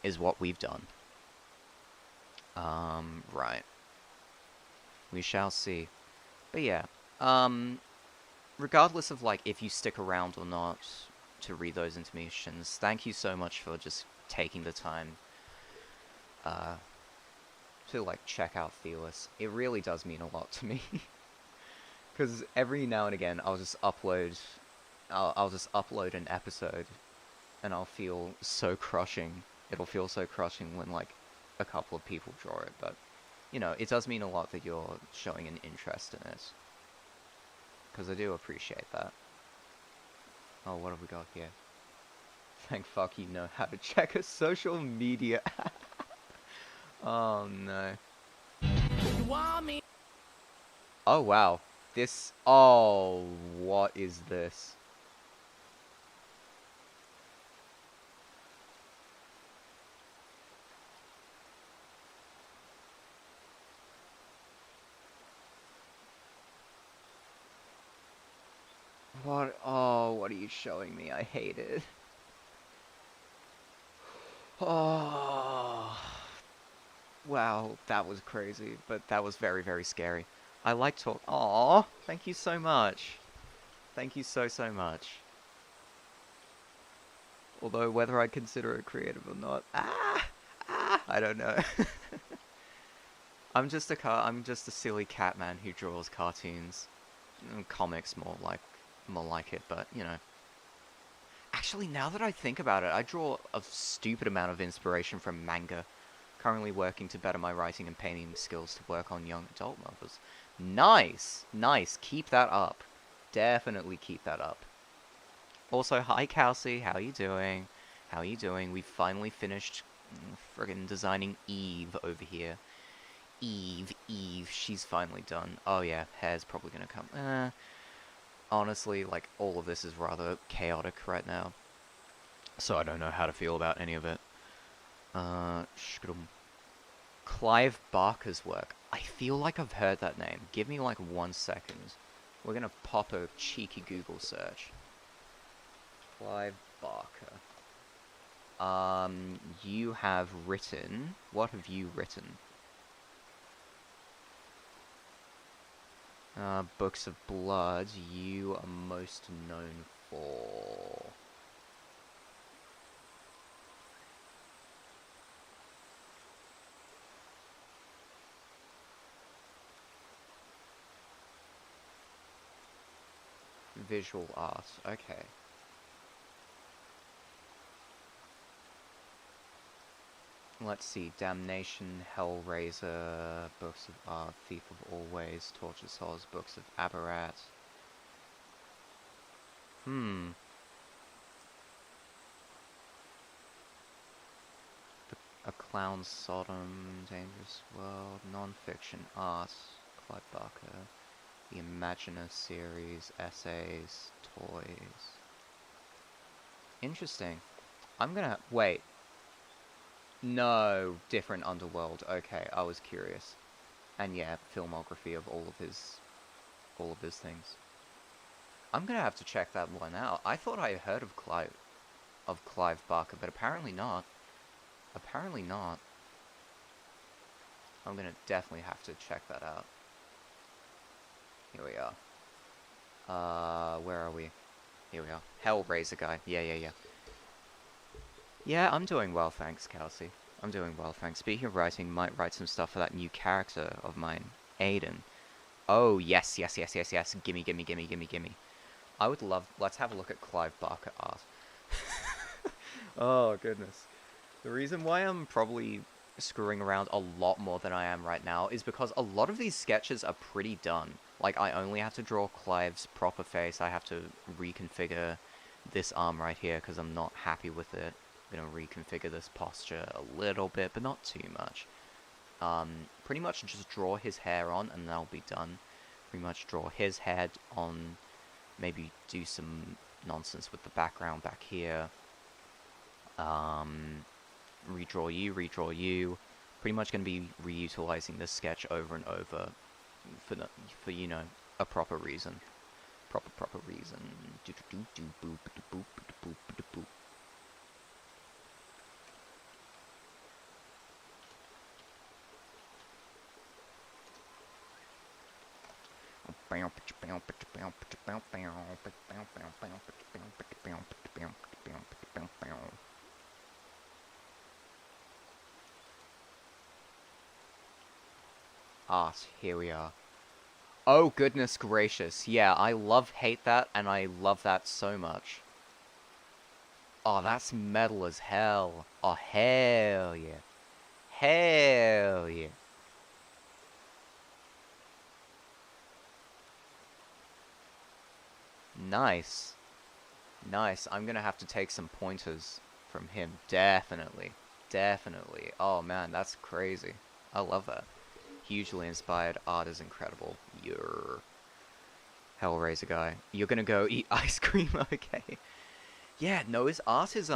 is what we've done. Right. We shall see. But yeah, regardless of, like, if you stick around or not to read those intermissions, thank you so much for just taking the time, to, like, check out Felis. It really does mean a lot to me. Because every now and again, I'll just upload an episode, and I'll feel so crushing. It'll feel so crushing when, like, a couple of people draw it, but, it does mean a lot that you're showing an interest in it. Because I do appreciate that. Oh, what have we got here? Thank fuck you know how to check a social media. Oh, no. Oh, wow. This... Oh, what is this? What? Oh, what are you showing me? I hate it. Oh... Wow, that was crazy, but that was very, very scary. I like talk... Aw, thank you so much. Thank you so, so much. Although, whether I consider it creative or not... I don't know. I'm just a silly cat man who draws cartoons. Comics more like it, but, you know. Actually, now that I think about it, I draw a stupid amount of inspiration from manga. Currently working to better my writing and painting skills to work on young adult novels. Nice! Nice, keep that up. Definitely keep that up. Also, hi Kelsey, how you doing? How you doing? We've finally finished friggin' designing Eve over here. Eve, she's finally done. Oh yeah, hair's probably gonna come. Honestly, like, all of this is rather chaotic right now. So I don't know how to feel about any of it. Clive Barker's work. I feel like I've heard that name. Give me like 1 second. We're gonna pop a cheeky Google search. Clive Barker. You have written... What have you written? Books of Blood, you are most known for... Visual art, okay. Let's see, Damnation, Hellraiser, Books of Art, Thief of Always, Torture Souls, Books of Aberrat. A Clown's Sodom, Dangerous World, Non-Fiction Art, Clive Barker, The Imaginer series, Essays, Toys. Interesting. I'm gonna... Wait. No, different Underworld. Okay, I was curious. And yeah, filmography of all of his things. I'm gonna have to check that one out. I thought I heard of Clive Barker, but apparently not. Apparently not. I'm gonna definitely have to check that out. Here we are. Where are we? Here we are. Hellraiser guy. Yeah. Yeah, I'm doing well, thanks, Kelsey. I'm doing well, thanks. Speaking of writing, might write some stuff for that new character of mine, Aiden. Oh, yes. Gimme. I would love... Let's have a look at Clive Barker art. Oh, goodness. The reason why I'm probably screwing around a lot more than I am right now is because a lot of these sketches are pretty done. Like, I only have to draw Clive's proper face. I have to reconfigure this arm right here because I'm not happy with it. I'm going to reconfigure this posture a little bit, but not too much. Pretty much just draw his hair on and that'll be done. Pretty much draw his head on, maybe do some nonsense with the background back here. Redraw you. Pretty much going to be reutilizing this sketch over and over for you know, a proper reason. Proper reason. Art, here we are. Oh, goodness gracious. Yeah, I hate that, and I love that so much. Oh, that's metal as hell. Oh, hell yeah. Hell yeah. Nice. Nice. I'm gonna have to take some pointers from him. Definitely. Definitely. Oh, man, that's crazy. I love that. Hugely inspired. Art is incredible. Yer. Hellraiser guy. You're gonna go eat ice cream, okay? Yeah, no, his art is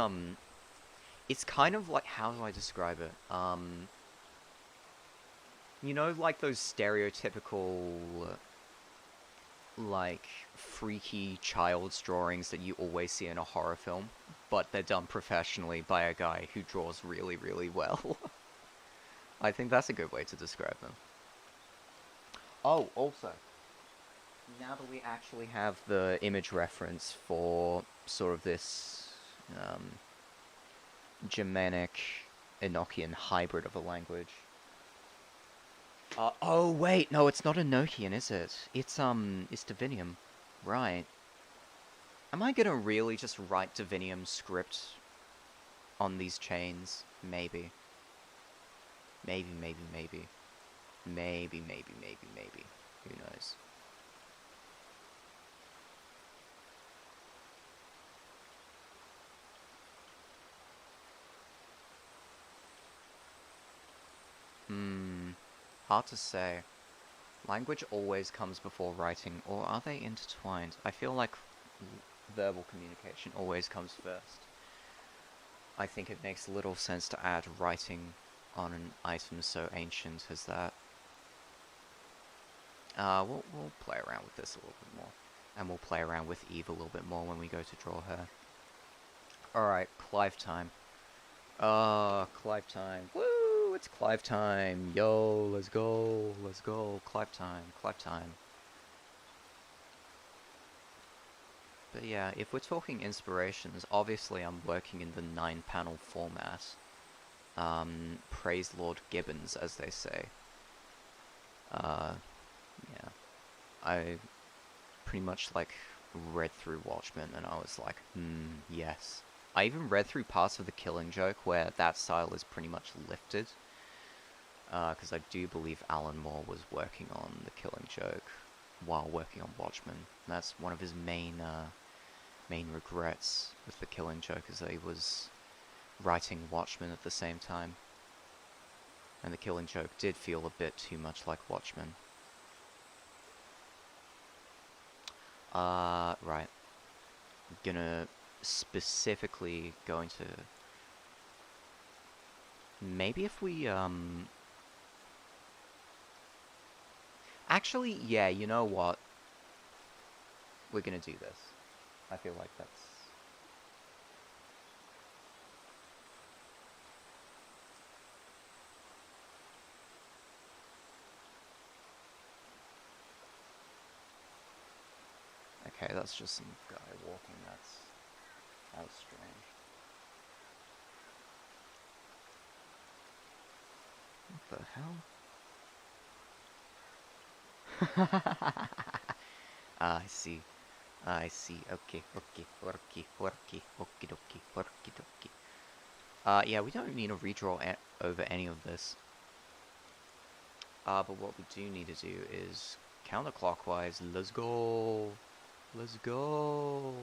it's kind of like, how do I describe it? You know, like those stereotypical, like freaky child's drawings that you always see in a horror film, but they're done professionally by a guy who draws really, really well. I think that's a good way to describe them. Oh, also, now that we actually have the image reference for sort of this Germanic Enochian hybrid of a language. Oh wait, no, it's not Enochian, is it? It's Divinium, right? Am I gonna really just write Divinium script on these chains? Maybe. Maybe, maybe, maybe. Maybe, maybe, maybe, maybe. Who knows? Hard to say. Language always comes before writing, or are they intertwined? I feel like verbal communication always comes first. I think it makes little sense to add writing on an item so ancient as that. We'll play around with this a little bit more. And we'll play around with Eve a little bit more when we go to draw her. Alright, Clive time. Clive time. Woo! It's Clive time. Yo, let's go. Let's go. Clive time. Clive time. But yeah, if we're talking inspirations, obviously I'm working in the 9-panel format. Praise Lord Gibbons, as they say. Yeah. I pretty much, like, read through Watchmen and I was like, yes. I even read through parts of The Killing Joke where that style is pretty much lifted. Because I do believe Alan Moore was working on The Killing Joke while working on Watchmen. And that's one of his main regrets with The Killing Joke, is that he was writing Watchmen at the same time. And The Killing Joke did feel a bit too much like Watchmen. Right. I'm gonna specifically go into... Maybe if we, Actually, yeah, you know what? We're gonna do this. I feel like that's... Okay, that's just some guy walking, that was strange. What the hell? I see. I see. Okay, okay, okay, okay, okie dokie, okie dokie. Yeah, we don't need to redraw over any of this. But what we do need to do is counterclockwise. Let's go. Let's go.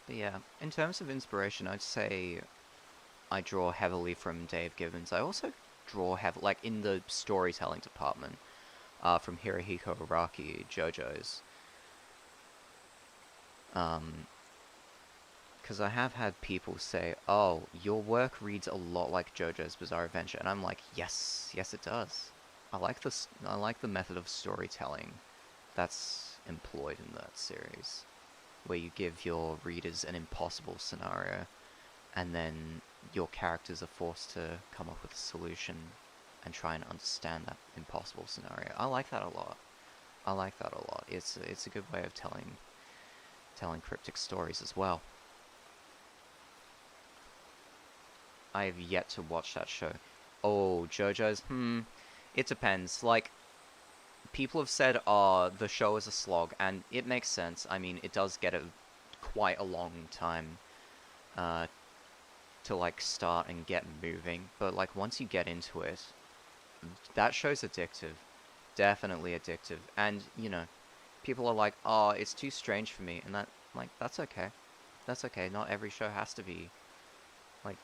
But yeah, in terms of inspiration, I'd say I draw heavily from Dave Gibbons. I also draw heavily, like, in the storytelling department, from Hirohiko Araki, JoJo's. Because I have had people say, oh, your work reads a lot like JoJo's Bizarre Adventure, and I'm like, yes, yes it does. I like the method of storytelling that's employed in that series, where you give your readers an impossible scenario, and then your characters are forced to come up with a solution and try and understand that impossible scenario. I like that a lot. I like that a lot. It's a good way of telling cryptic stories as well. I have yet to watch that show. Oh, JoJo's? It depends. Like, people have said, the show is a slog, and it makes sense. I mean, it does get quite a long time to, like, start and get moving. But, like, once you get into it, that show's addictive. Definitely addictive. And, you know, people are like, oh, it's too strange for me. And that, like, that's okay. That's okay. Not every show has to be, like,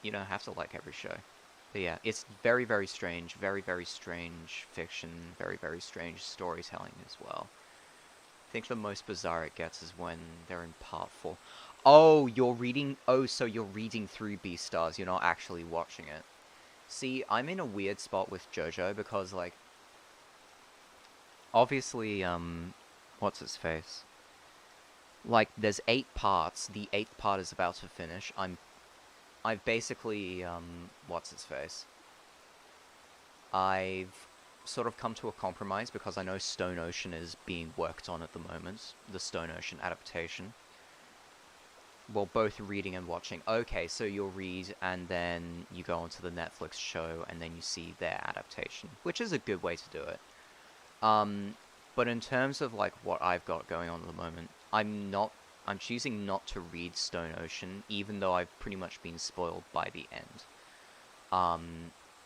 you don't have to like every show. But yeah, it's very, very strange, very strange fiction, very strange storytelling as well. I think the most bizarre it gets is when they're in part 4. Oh, you're reading... Oh, so you're reading through Beastars, you're not actually watching it. See, I'm in a weird spot with JoJo because, like... Obviously, what's his face? Like, there's 8 parts, the 8th part is about to finish. I've basically, what's his face? I've sort of come to a compromise because I know Stone Ocean is being worked on at the moment, the Stone Ocean adaptation. Well, both reading and watching. Okay, so you'll read and then you go onto the Netflix show and then you see their adaptation, which is a good way to do it. But in terms of like what I've got going on at the moment, I'm choosing not to read Stone Ocean, even though I've pretty much been spoiled by the end.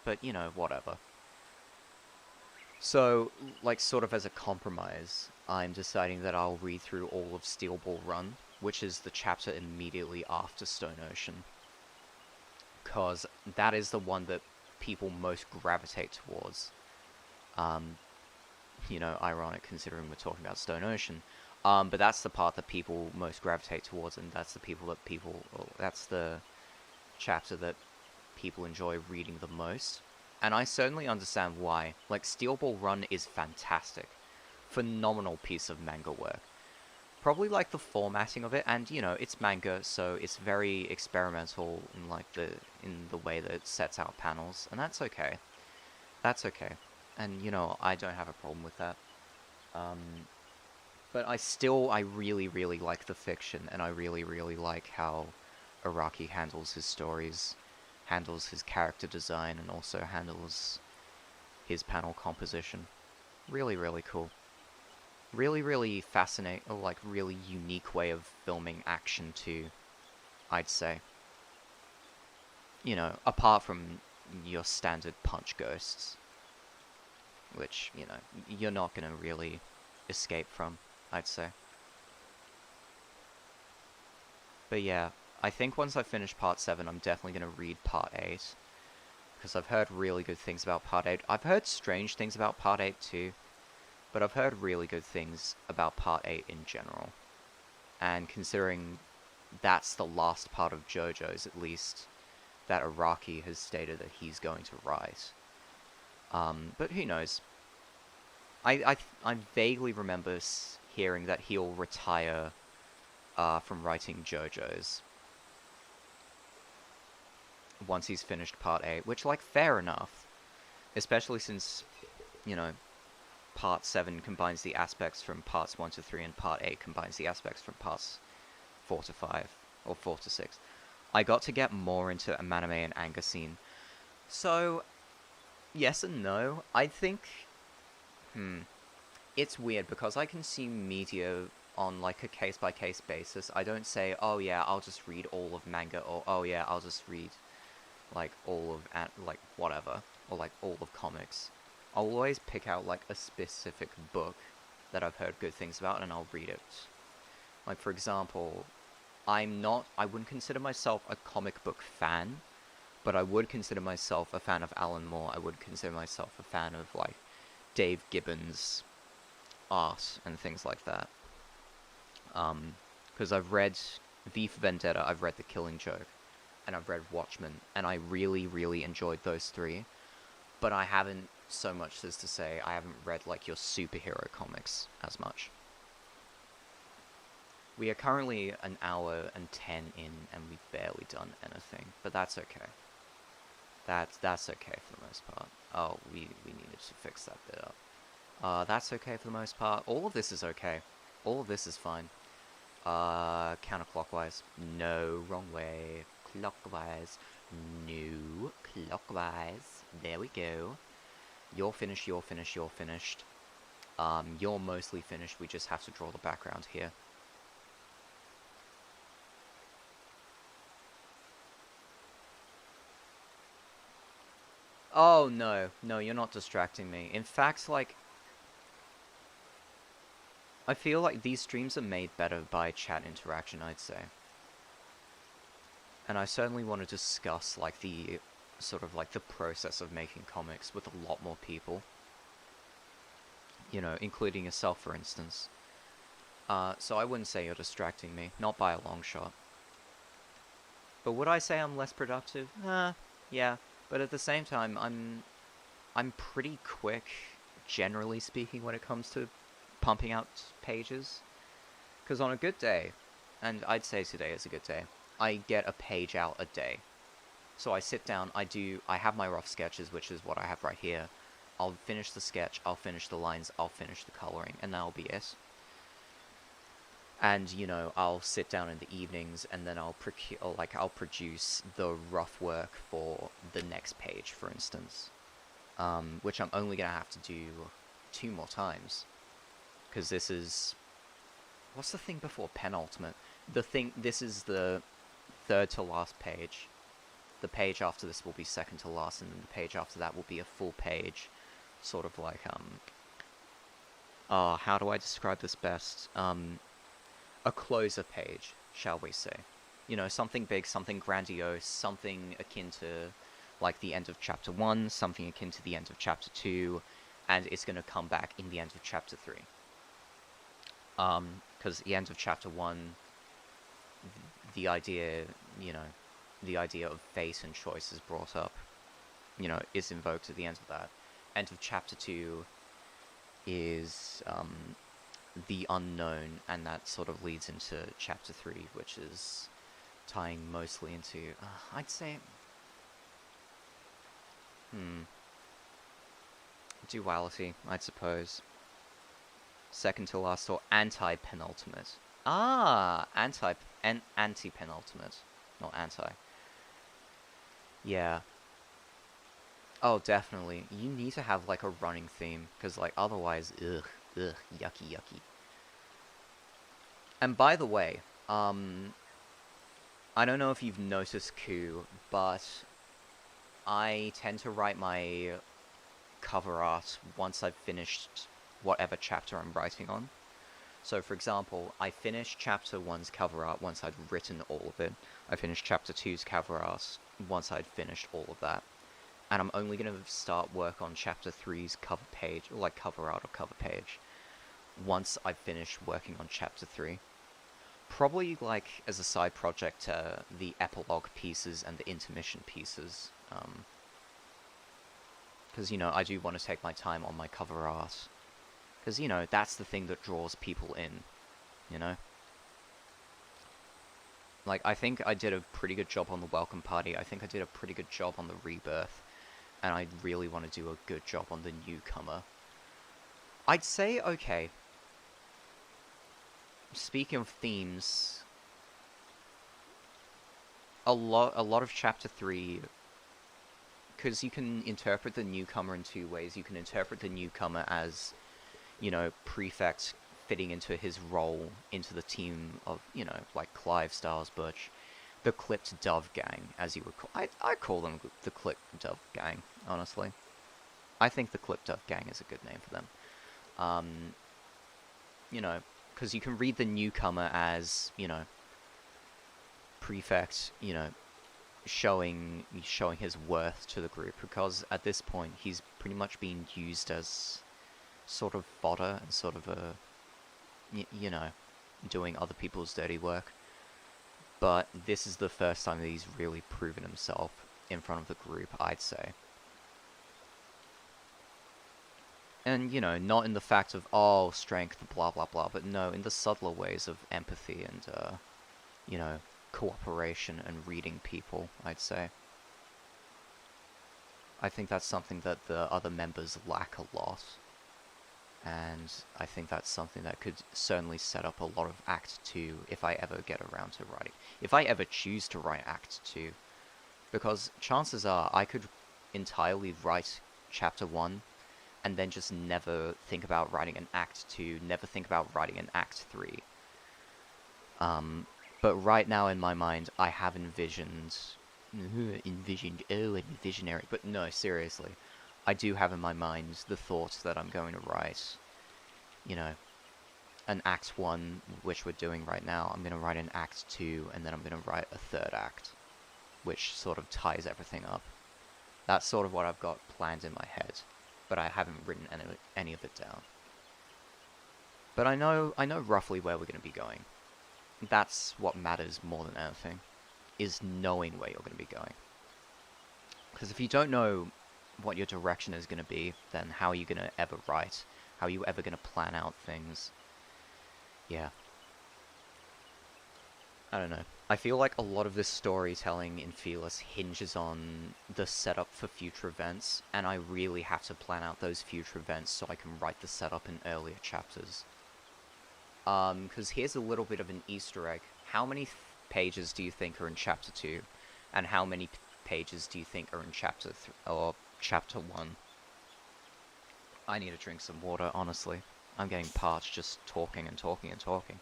But you know, whatever. So, like, sort of as a compromise, I'm deciding that I'll read through all of Steel Ball Run, which is the chapter immediately after Stone Ocean. Because that is the one that people most gravitate towards. You know, ironic considering we're talking about Stone Ocean. But that's the part that people most gravitate towards, and that's that's the chapter that people enjoy reading the most. And I certainly understand why. Like, Steel Ball Run is fantastic. Phenomenal piece of manga work. Probably like the formatting of it, and you know, it's manga, so it's very experimental in like in the way that it sets out panels, and that's okay. That's okay. And you know, I don't have a problem with that. But I really like the fiction, and I really like how Araki handles his stories, handles his character design, and also handles his panel composition. Really cool. Really fascinating, or like really unique way of filming action too, I'd say. You know, apart from your standard punch ghosts, which, you know, you're not gonna really escape from, I'd say. But yeah, I think once I finish part 7, I'm definitely gonna read part 8. Because I've heard really good things about part 8. I've heard strange things about part 8 too. But I've heard really good things about part 8 in general. And considering that's the last part of JoJo's, at least, that Araki has stated that he's going to write. But who knows? I vaguely remember hearing that he'll retire from writing JoJo's once he's finished part 8, which, like, fair enough. Especially since, you know, part 7 combines the aspects from parts 1 to 3, and part 8 combines the aspects from parts 4 to 5, or 4 to 6. I got to get more into a anime and manga scene. So, yes and no. I think, it's weird because I consume media on like a case-by-case basis. I don't say, oh yeah, I'll just read all of manga, or oh yeah, I'll just read like all of like whatever, or like all of comics. I'll always pick out like a specific book that I've heard good things about, and I'll read it. Like, for example, I wouldn't consider myself a comic book fan, but I would consider myself a fan of Alan Moore. I would consider myself a fan of like Dave Gibbons' art and things like that. Because I've read V for Vendetta, I've read The Killing Joke, and I've read Watchmen, and I really enjoyed those 3. But I haven't, so much as to say, I haven't read like your superhero comics as much. We are currently an hour and 10 in, and we've barely done anything, but that's okay. That's okay for the most part. Oh, we needed to fix that bit up. That's okay for the most part. All of this is okay. All of this is fine. Counterclockwise. No, wrong way. Clockwise. No, clockwise. There we go. You're finished, you're finished, you're finished. You're mostly finished. We just have to draw the background here. Oh, no. No, you're not distracting me. In fact, like... I feel like these streams are made better by chat interaction, I'd say. And I certainly want to discuss, like, the sort of, like, the process of making comics with a lot more people. You know, including yourself, for instance. So I wouldn't say you're distracting me, not by a long shot. But would I say I'm less productive? Yeah. But at the same time, I'm pretty quick, generally speaking, when it comes to pumping out pages. Because on a good day, and I'd say today is a good day, I get a page out a day. So I sit down, I have my rough sketches, which is what I have right here. I'll finish the sketch, I'll finish the lines, I'll finish the coloring, and that'll be it. And, you know, I'll sit down in the evenings, and then I'll produce the rough work for the next page, for instance. Which I'm only gonna have to do 2 more times. Because this is... What's the thing before penultimate? This is the 3rd to last page. The page after this will be 2nd to last, and then the page after that will be a full page. Sort of like, how do I describe this best? A closer page, shall we say. You know, something big, something grandiose, something akin to, like, the end of Chapter 1, something akin to the end of Chapter 2, and it's gonna come back in the end of Chapter 3. Because the end of Chapter 1, the idea, you know, the idea of fate and choice is brought up, you know, is invoked at the end of that. End of Chapter 2 is, the unknown, and that sort of leads into Chapter 3, which is tying mostly into, I'd say, duality, I suppose. 2nd to last, or anti-penultimate. Anti-penultimate, not anti. Yeah. Oh, definitely. You need to have, like, a running theme, because, like, otherwise, ugh, yucky. And by the way, I don't know if you've noticed, Koo, but I tend to write my cover art once I've finished whatever chapter I'm writing on. So, for example, I finished Chapter 1's cover art once I'd written all of it. I finished Chapter 2's cover art once I'd finished all of that. And I'm only going to start work on Chapter 3's cover page, or like cover art or cover page, once I've finished working on Chapter 3. Probably, like, as a side project to the epilogue pieces and the intermission pieces. Because, you know, I do want to take my time on my cover art. Because, you know, that's the thing that draws people in, you know? Like, I think I did a pretty good job on the welcome party. I think I did a pretty good job on the rebirth. And I really want to do a good job on the newcomer. I'd say, okay. Speaking of themes, a lot of Chapter 3, because you can interpret the newcomer in 2 ways. You can interpret the newcomer as, you know, Prefect fitting into his role, into the team of, you know, like Clive, Styles, Butch. The Clipped Dove Gang, as you would call... I call them the Clipped Dove Gang, honestly. I think the Clipped Dove Gang is a good name for them. You know, because you can read the newcomer as, you know, Prefect, you know, showing his worth to the group, because at this point he's pretty much being used as sort of fodder and sort of a, you know, doing other people's dirty work. But this is the first time that he's really proven himself in front of the group, I'd say. And, you know, not in the fact of, oh, strength, blah, blah, blah, but no, in the subtler ways of empathy and, you know, cooperation and reading people, I'd say. I think that's something that the other members lack a lot. And I think that's something that could certainly set up a lot of Act 2 if I ever get around to writing. If I ever choose to write Act 2. Because chances are I could entirely write Chapter 1 and then just never think about writing an Act 2, never think about writing an Act 3. But right now in my mind, I have envisioned, visionary, but no, seriously. I do have in my mind the thoughts that I'm going to write, you know, an Act 1, which we're doing right now. I'm going to write an Act 2, and then I'm going to write a third act, which sort of ties everything up. That's sort of what I've got planned in my head, but I haven't written any of it down. But I know roughly where we're going to be going. That's what matters more than anything, is knowing where you're going to be going. Because if you don't know what your direction is going to be, then how are you going to ever write? How are you ever going to plan out things? Yeah. I don't know. I feel like a lot of this storytelling in Felis hinges on the setup for future events, and I really have to plan out those future events so I can write the setup in earlier chapters. Because here's a little bit of an Easter egg. How many pages do you think are in Chapter 2? And how many pages do you think are in Chapter 1? I need to drink some water, honestly. I'm getting parched just talking and talking and talking.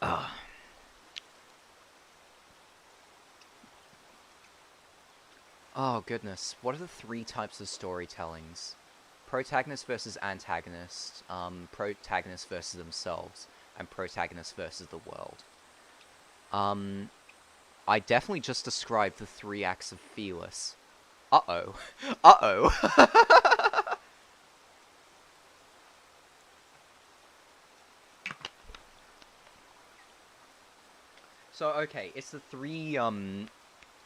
Ugh. Oh, goodness. What are the 3 types of storytellings? Protagonist versus antagonist, protagonist versus themselves, and protagonist versus the world. I definitely just described the 3 acts of Felis. Uh-oh. Uh-oh. So, okay, it's the 3,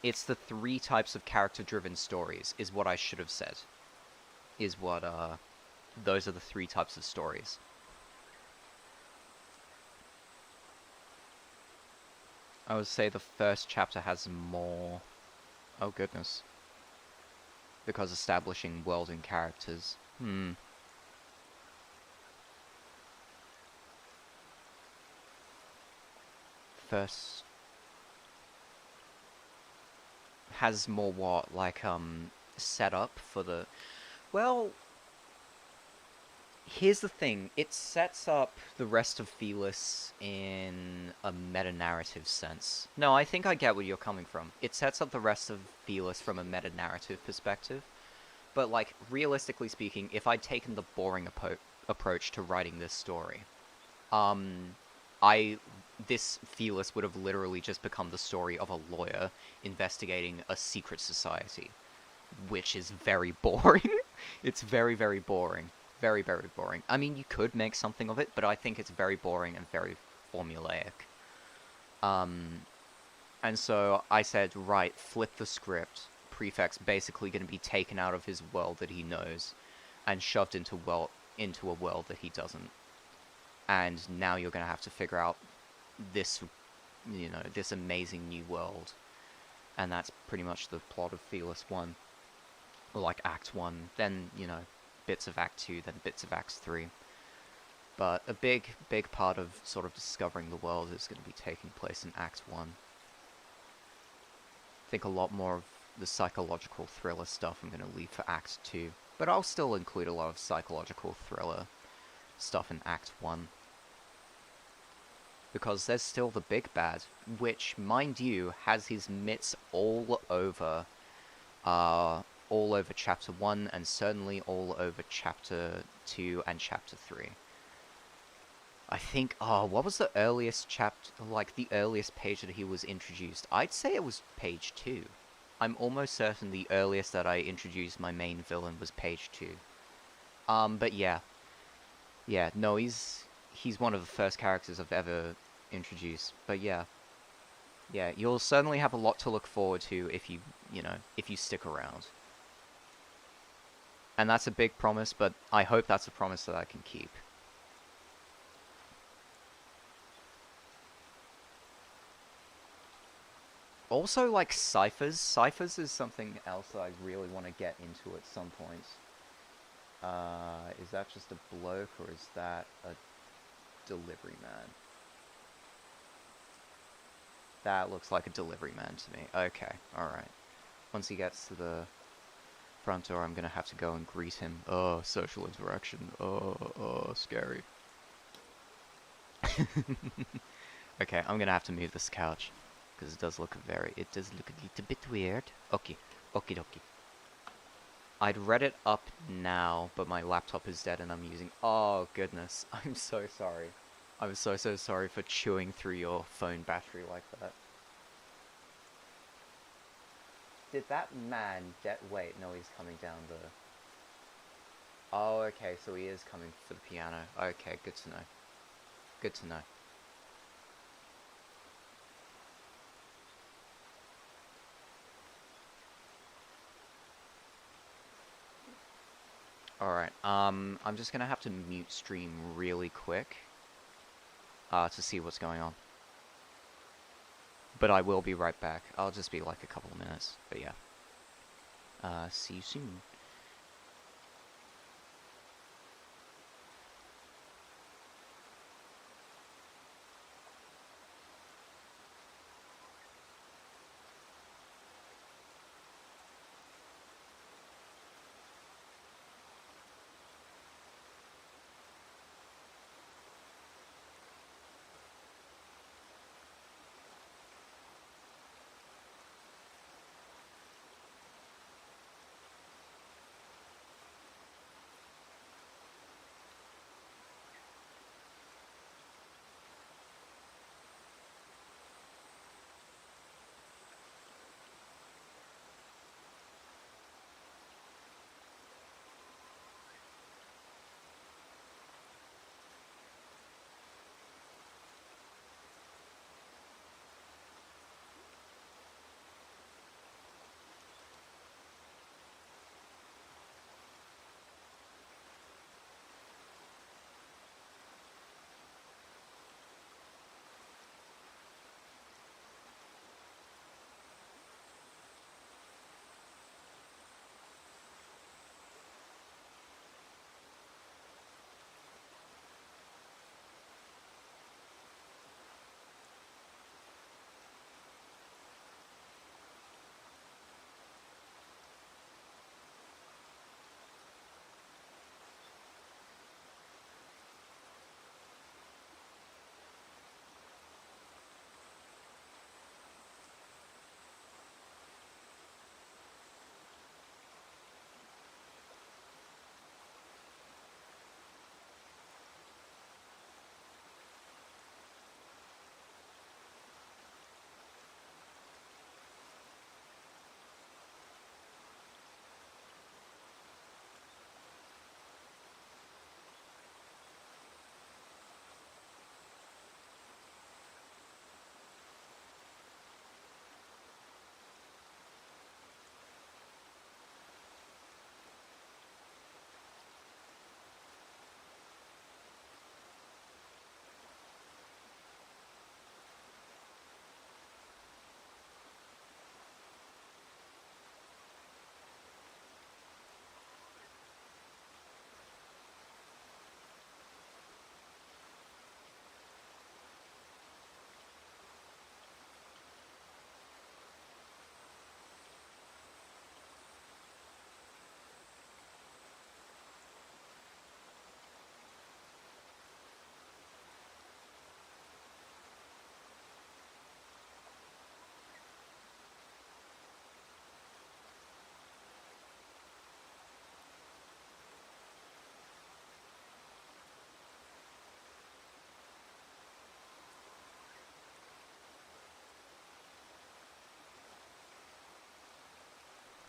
it's the 3 types of character-driven stories, is what I should have said. Is what, those are the 3 types of stories. I would say the first chapter has more... Oh, goodness. Because establishing world and characters. First... has more what? Like, setup for the... Well... Here's the thing, it sets up the rest of Felis in a meta-narrative sense. No, I think I get where you're coming from. It sets up the rest of Felis from a meta-narrative perspective. But, like, realistically speaking, if I'd taken the boring approach to writing this story, this Felis would have literally just become the story of a lawyer investigating a secret society. Which is very boring. It's very, very boring. Very, very boring. I mean, you could make something of it, but I think it's very boring and very formulaic. And so I said, right, flip the script. Prefect's basically going to be taken out of his world that he knows and shoved into a world that he doesn't. And now you're going to have to figure out this, you know, this amazing new world. And that's pretty much the plot of Felis 1. Or like Act 1, then, you know, bits of Act 2, then bits of Act 3. But a big part of sort of discovering the world is going to be taking place in Act 1. I think a lot more of the psychological thriller stuff I'm going to leave for Act 2. But I'll still include a lot of psychological thriller stuff in Act 1. Because there's still the big bad, which, mind you, has his mitts all over Chapter 1, and certainly all over Chapter 2 and Chapter 3. I think, what was the earliest chapter, like, the earliest page that he was introduced? I'd say it was page 2. I'm almost certain the earliest that I introduced my main villain was page 2. But yeah. Yeah, no, he's one of the first characters I've ever introduced, but yeah. Yeah, you'll certainly have a lot to look forward to if you stick around. And that's a big promise, but I hope that's a promise that I can keep. Also, like, ciphers. Ciphers is something else that I really want to get into at some point. Is that just a bloke, or is that a delivery man? That looks like a delivery man to me. Okay, alright. Once he gets to the front door, I'm gonna have to go and greet him. Oh, social interaction. Oh, scary. Okay, I'm gonna have to move this couch, because it does look a little bit weird. Okay, okie dokie. I'd read it up now, but my laptop is dead and I'm using... Oh, goodness. I'm so sorry. I'm so sorry for chewing through your phone battery like that. Did that man... Wait, no, he's coming down the... Oh, okay, so he is coming for the piano. Okay, good to know. Good to know. Alright, I'm just gonna have to mute stream really quick to see what's going on. But I will be right back. I'll just be like a couple of minutes, but yeah. See you soon.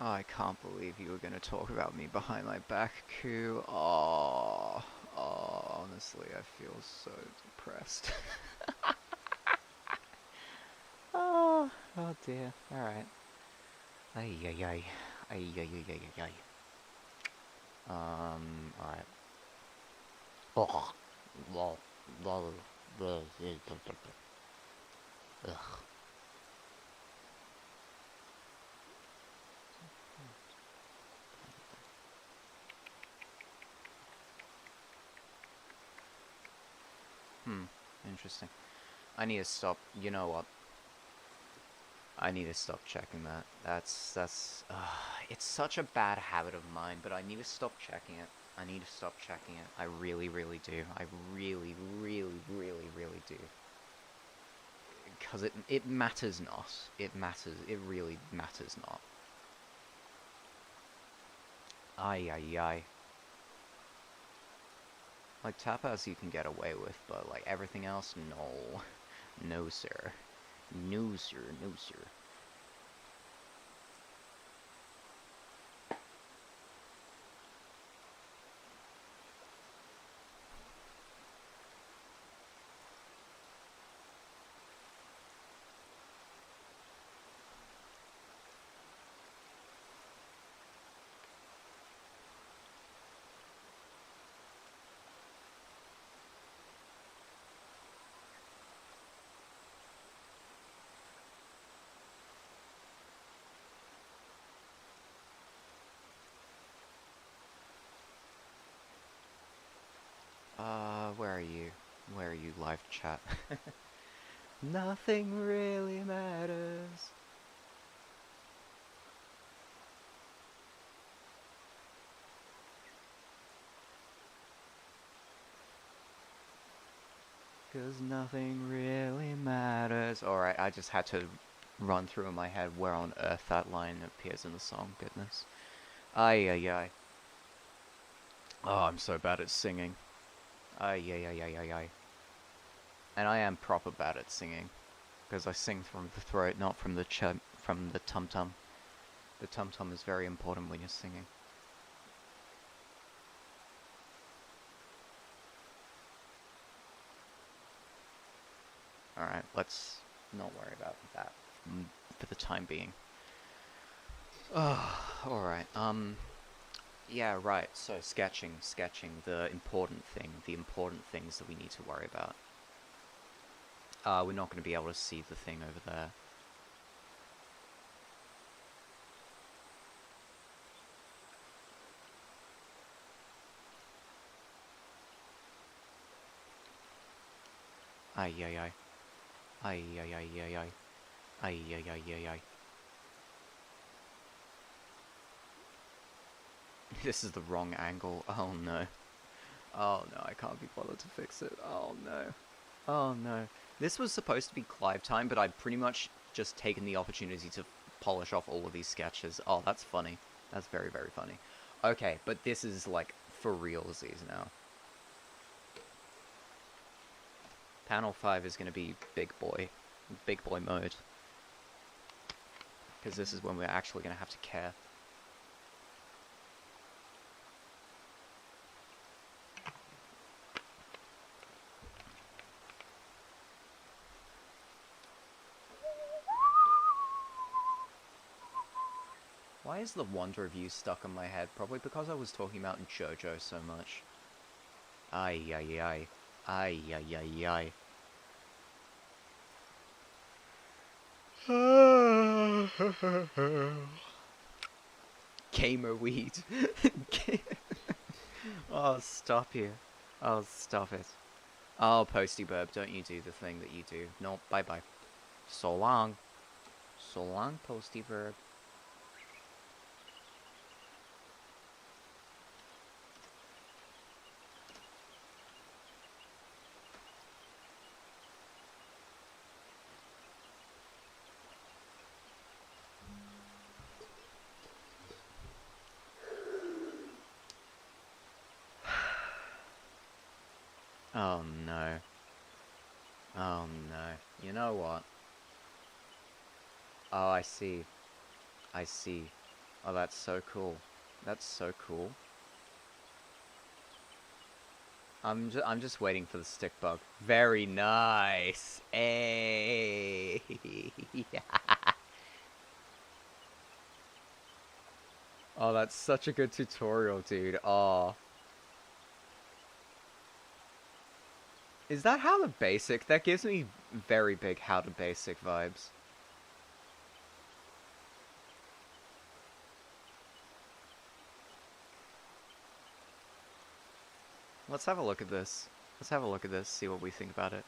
Oh, I can't believe you were going to talk about me behind my back, Koo. Oh, honestly, I feel so depressed. Oh dear. Alright. Ay, ay, ay. Ay, ay, ay, ay, ay, ay. Alright. Ugh. Interesting. I need to stop. You know what? I need to stop checking that. It's such a bad habit of mine, but I need to stop checking it. I need to stop checking it. I really, really do. I really, really, really, really do. Because it matters not. It matters. It really matters not. Ay, ay, ay. Like, tapas you can get away with, but, like, everything else, no. No, sir. No, sir. No, sir. Where are you? Where are you, live chat? Nothing really matters. Cause nothing really matters. Alright, I just had to run through in my head where on earth that line appears in the song. Goodness. Ay, ay, ay. Oh, I'm so bad at singing. Ay, ay, ay, ay, ay, ay. And I am proper bad at singing. Because I sing from the throat, not from the from the tum-tum. The tum-tum is very important when you're singing. Alright, let's not worry about that for the time being. Alright, yeah, right, so sketching, the important things that we need to worry about. We're not going to be able to see the thing over there. Ay, ay, ay. Ay, ay, ay, ay, ay. Ay, ay, ay, ay, ay. This is the wrong angle. Oh no. Oh no, I can't be bothered to fix it. Oh no. Oh no. This was supposed to be Clive time, but I've pretty much just taken the opportunity to polish off all of these sketches. Oh, that's funny. That's very, very funny. Okay, but this is like for realsies now. Panel 5 is going to be big boy mode. Because this is when we're actually going to have to care. Why is the Wonder of You stuck in my head? Probably because I was talking about JoJo so much. Ay, ay, ay. Ay, ay, ay, ay. Gamer weed. Oh, stop you. Oh, stop it. Oh, Posty Burb, don't you do the thing that you do. No, bye-bye. So long. So long, Posty Burb. Oh no. Oh no. You know what? Oh, I see. I see. Oh, that's so cool. That's so cool. I'm just waiting for the stick bug. Very nice. Hey. Oh, that's such a good tutorial, dude. Oh. Is that How to Basic? That gives me very big How to Basic vibes. Let's have a look at this. Let's have a look at this, see what we think about it.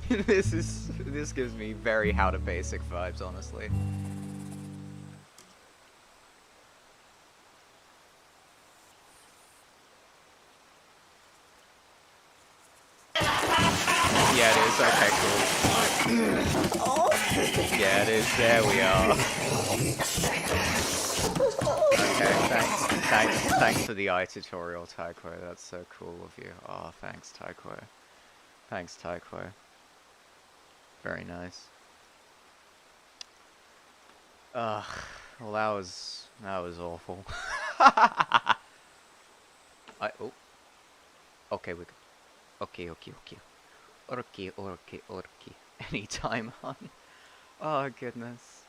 This gives me very How to Basic vibes, honestly. Yeah, it is. Okay, cool. Yeah, it is. There we are. Okay, thanks for the eye tutorial, Taiko. That's so cool of you. Oh, thanks, Taiko. Thanks, Taiko. Very nice. Ugh, well that was awful. Oh. Okay, we okay. Okay. Anytime, hon. Oh goodness.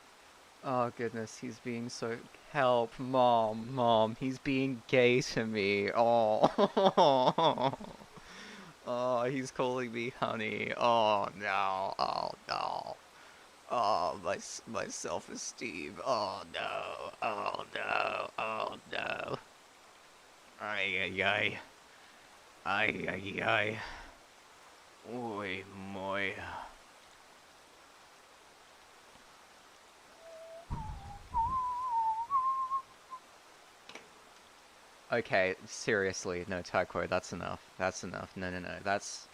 Oh goodness, he's being so... Help, Mom, he's being gay to me. Oh. Oh, he's calling me honey. Oh no, oh no. Oh, my self-esteem. Oh no, oh no, oh no. Ay. Oy, moy. Okay, seriously, no, Taiko, that's enough. That's enough. No. That's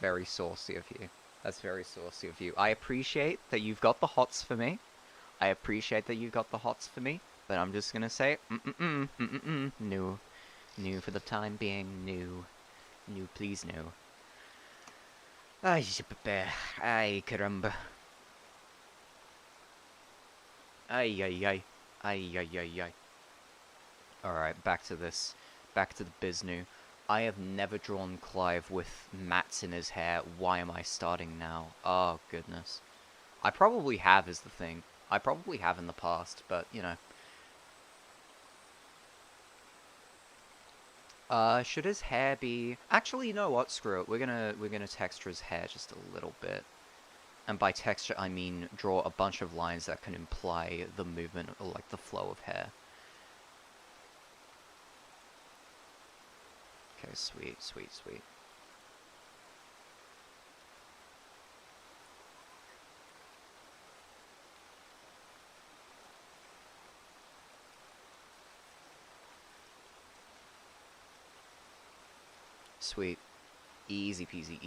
very saucy of you. That's very saucy of you. I appreciate that you've got the hots for me. But I'm just gonna say, no. No for the time being, no. No, please, no. Ay, caramba. Ay. Alright, back to the Biznu. I have never drawn Clive with mats in his hair. Why am I starting now? Oh, goodness. I probably have, is the thing. I probably have in the past, but, you know. Should his hair be... Actually, you know what? Screw it. We're gonna texture his hair just a little bit. And by texture, I mean draw a bunch of lines that can imply the movement, or like the flow of hair. Okay, sweet. Sweet. Easy peasy.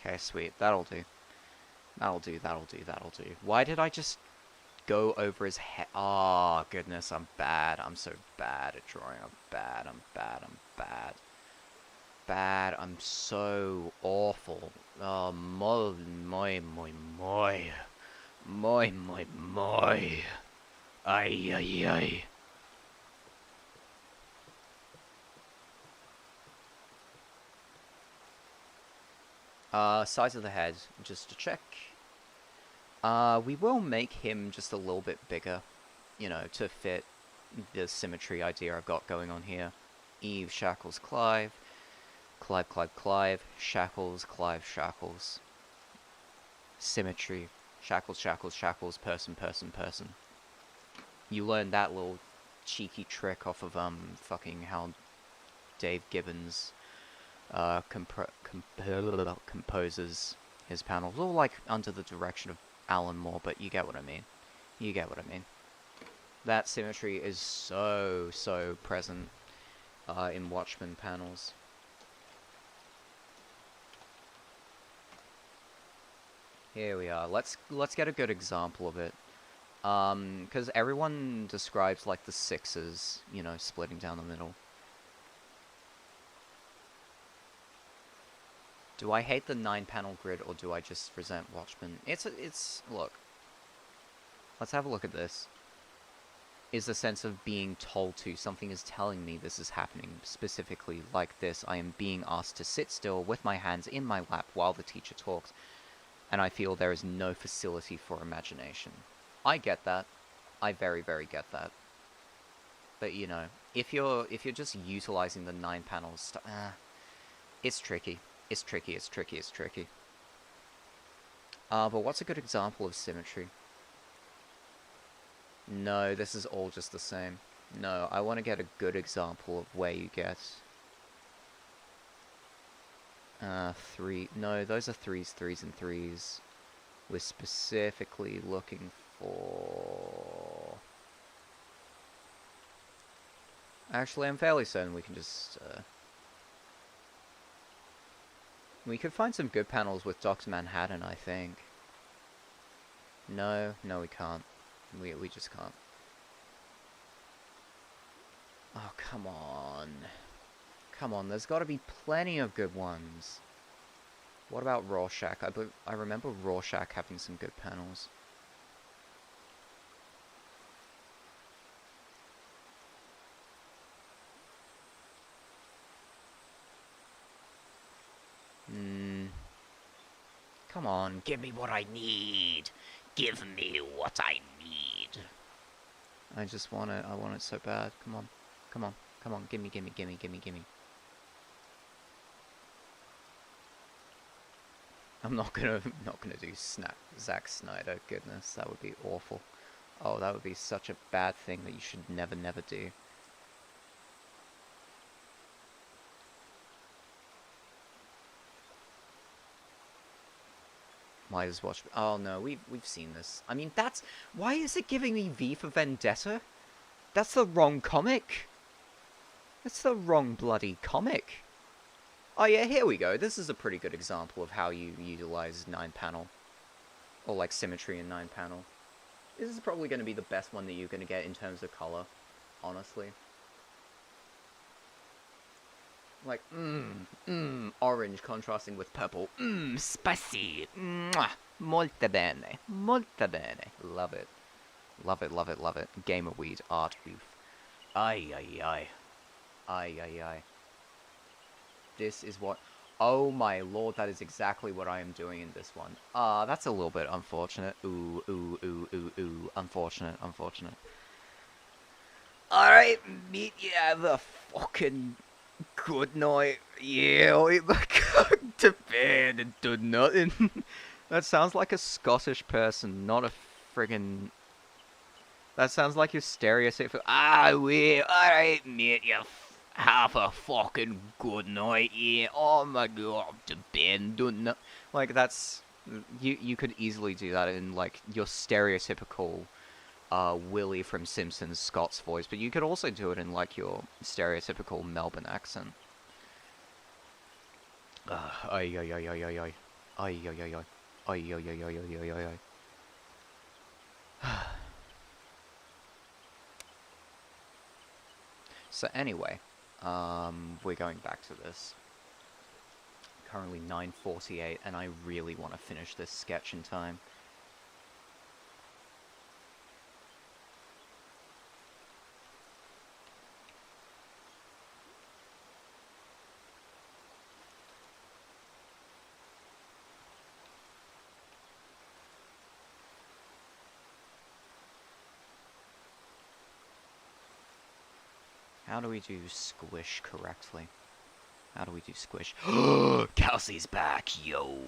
Okay, sweet. That'll do. Why did I just go over his head? Oh, goodness, I'm bad. I'm so bad at drawing. I'm bad. I'm so awful. Oh, moi. Ay. Size of the head, just to check. We will make him just a little bit bigger, you know, to fit the symmetry idea I've got going on here. Eve, Shackles, Clive. Clive. Shackles, Clive, Shackles. Symmetry. Shackles, person. You learned that little cheeky trick off of, fucking how Dave Gibbons composes his panels, all like under the direction of Alan Moore, but you get what I mean. That symmetry is so present in Watchmen panels. Here we are. Let's get a good example of it. Because everyone describes like the sixes, you know, splitting down the middle. Do I hate the 9-panel grid, or do I just resent Watchmen? Look. Let's have a look at this. Is the sense of being told to. Something is telling me this is happening. Specifically, like this, I am being asked to sit still with my hands in my lap while the teacher talks, and I feel there is no facility for imagination. I get that. I very, very get that. But, you know, if you're just utilizing the 9 panels, it's tricky. It's tricky. But what's a good example of symmetry? No, this is all just the same. No, I want to get a good example of where you get... three... No, those are threes, and threes. We're specifically looking for... Actually, I'm fairly certain we can just... We could find some good panels with Doc's Manhattan, I think. No, we can't. We just can't. Oh, come on. Come on, there's got to be plenty of good ones. What about Rorschach? I remember Rorschach having some good panels. Come on, give me what I need. Give me what I need. I just want it. I want it so bad. Come on. Come on. Come on. Gimme. I'm not gonna do Zack Snyder. Goodness, that would be awful. Oh, that would be such a bad thing that you should never do. Might as well. Oh no, we've seen this. I mean, that's... Why is it giving me V for Vendetta? That's the wrong comic. That's the wrong bloody comic. Oh yeah, here we go. This is a pretty good example of how you utilize 9-panel. Or like symmetry in 9-panel. This is probably going to be the best one that you're going to get in terms of color. Honestly. Like, orange contrasting with purple. Spicy. Molto bene. Love it. Love it. Gamer weed art oof. Ay. This is what... Oh my lord, that is exactly what I am doing in this one. That's a little bit unfortunate. Ooh. Unfortunate. Alright, meet you. Have a fucking... good night. Yeah, I go to bed and do nothing. That sounds like a Scottish person, not a friggin'... That sounds like your stereotypical... Well, alright, mate, you have a fucking good night, yeah. Oh my god, to bed and do nothing. Like, that's... You could easily do that in, like, your stereotypical... Willie from Simpsons Scott's voice, but you could also do it in, like, your stereotypical Melbourne accent. Ay. So anyway, we're going back to this. Currently 9:48, and I really want to finish this sketch in time. How do we do squish correctly? How do we do squish? Kelsey's back! Yo.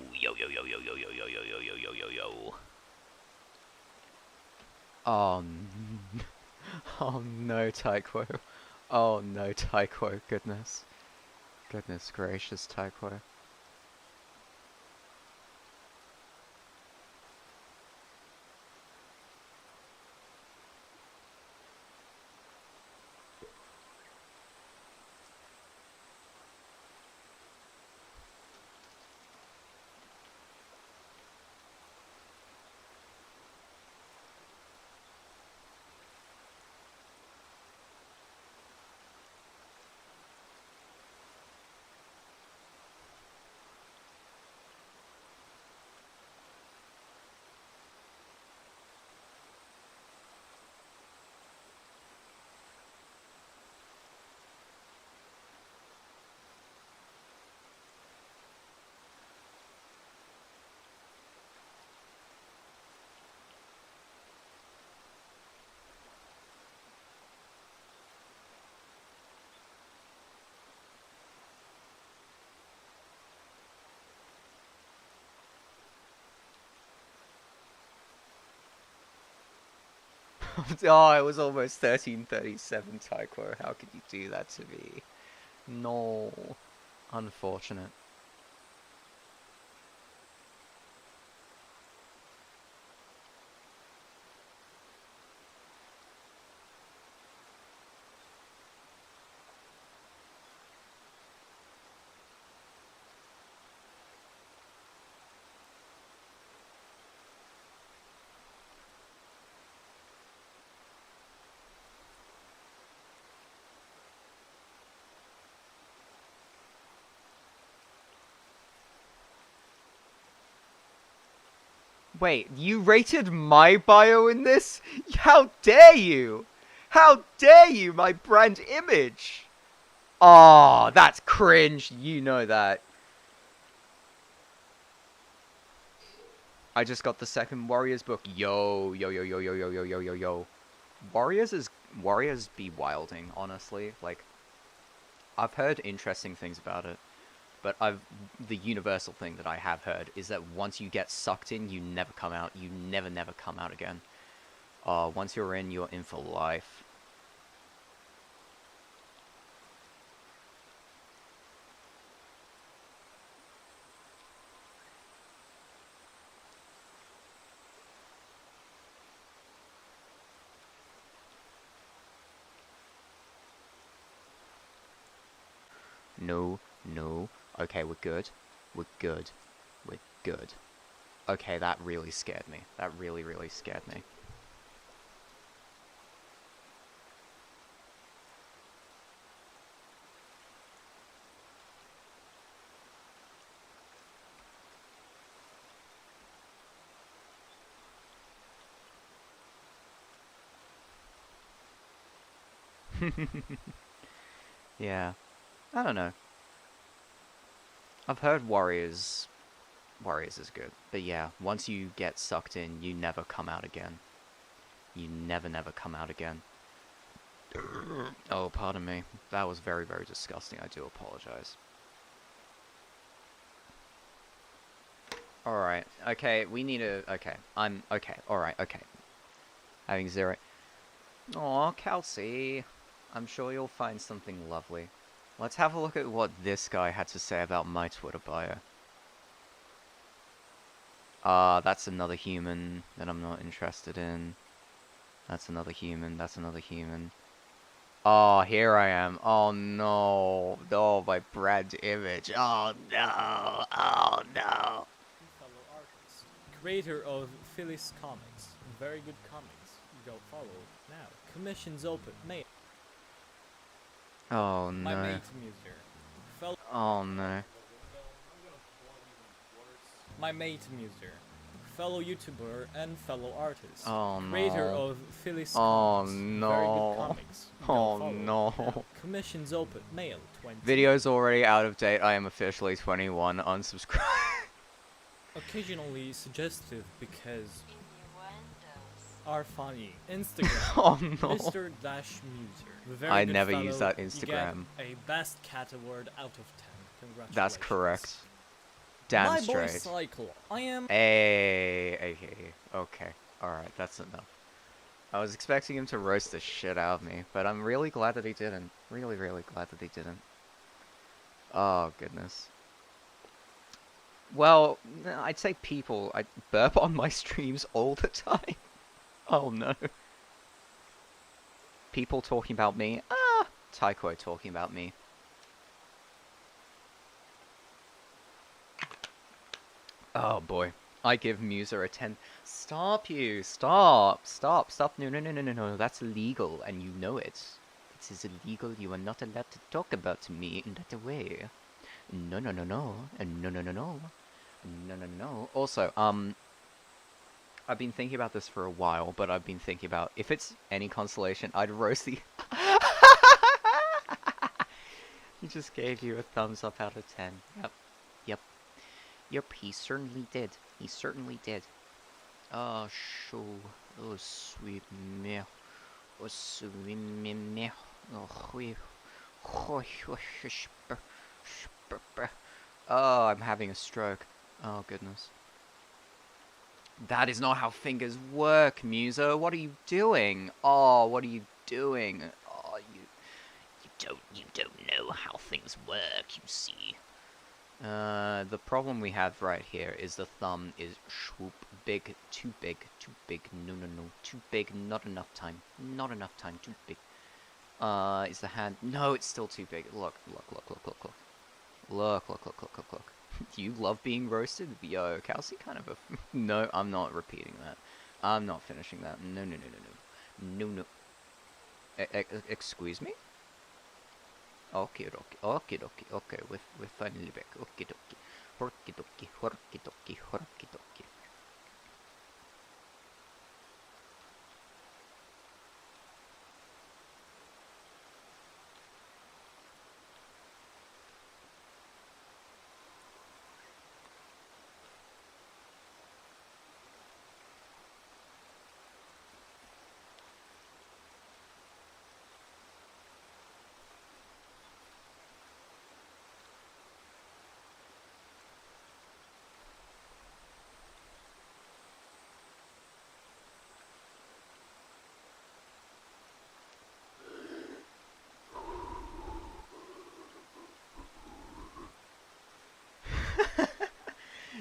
Oh no, Taekwo. Oh no, Taekwo. Goodness gracious, Taekwo. Oh, it was almost 1337, Tycho. How could you do that to me? No. Unfortunate. Wait, you rated my bio in this? How dare you? How dare you, my brand image? Oh, that's cringe. You know that. I just got the second Warriors book. Yo, yo, yo, yo, yo, yo, yo, yo, yo, yo. Warriors be wilding, honestly. Like, I've heard interesting things about it, but the universal thing that I have heard is that once you get sucked in, you never come out. You never come out again. Once you're in for life. No, no. Okay, we're good. We're good. We're good. Okay, that really scared me. That really, really scared me. Yeah. I don't know. I've heard Warriors is good. But yeah, once you get sucked in, you never come out again. You never come out again. Oh, pardon me. That was very, very disgusting. I do apologize. Alright. Okay, we need a... Okay. Okay. Alright, okay. Having zero... Aw, Kelsey. I'm sure you'll find something lovely. Let's have a look at what this guy had to say about my Twitter bio. That's another human that I'm not interested in. That's another human. That's another human. Oh, here I am. Oh no. Oh, my brand image. Oh no. Oh no. Fellow artist, creator of Felis comics, very good comics. Go follow now. Commissions open. Mail. Oh My no. mate Mewzer. Fellow. Oh no. My mate Mewzer. Fellow YouTuber and fellow artist. Oh Creator no. of Felis Oh comics. no. Very good comics. Go Oh follow no. now. Commissions open. Mail 20. Video's already out of date. I am officially 21. Unsubscribe. Occasionally suggestive because are funny. Instagram. Oh no. Mr. Mewzer. Very I good never fellow. use that You Instagram. get a best cat award out of 10. Congratulations. That's correct. Damn My straight. boy Cycle. I am. Hey. Okay. Alright, that's enough. I was expecting him to roast the shit out of me, but I'm really glad that he didn't. Really, really glad that he didn't. Oh, goodness. Well, I'd say I burp on my streams all the time. Oh no. People talking about me. Taiko talking about me. Oh boy. I give Mewzer a 10. Stop you. Stop. No. That's illegal and you know it. It is illegal. You are not allowed to talk about me in that way. No. No. Also, I've been thinking about this for a while, but I've been thinking about if it's any consolation, I'd roast the... He just gave you a thumbs up out of 10. Yep, he certainly did. He certainly did. Oh, sure. Oh, sweet me. Oh, sweet me. Oh, I'm having a stroke. Oh, goodness. That is not how fingers work, Mewzer. What are you doing? Oh, what are you doing? Oh, you don't know how things work, you see. The problem we have right here is the thumb is swoop big, too big, no, too big, not enough time, too big. Is the hand, no, it's still too big. Look. You love being roasted? Yo, Kelsey kind of a, no, I'm not repeating that. I'm not finishing that. No. Excuse me? Okay, we're finally back. Okay.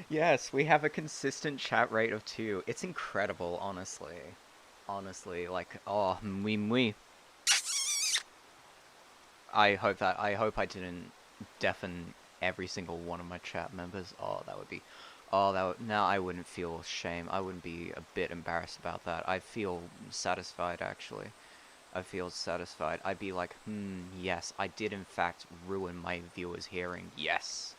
Yes, we have a consistent chat rate of 2. It's incredible, honestly. Honestly, like, oh, mui. I hope I didn't deafen every single one of my chat members. Oh, that would be, now I wouldn't feel shame. I wouldn't be a bit embarrassed about that. I feel satisfied, actually. I feel satisfied. I'd be like, yes, I did in fact ruin my viewers' hearing. Yes.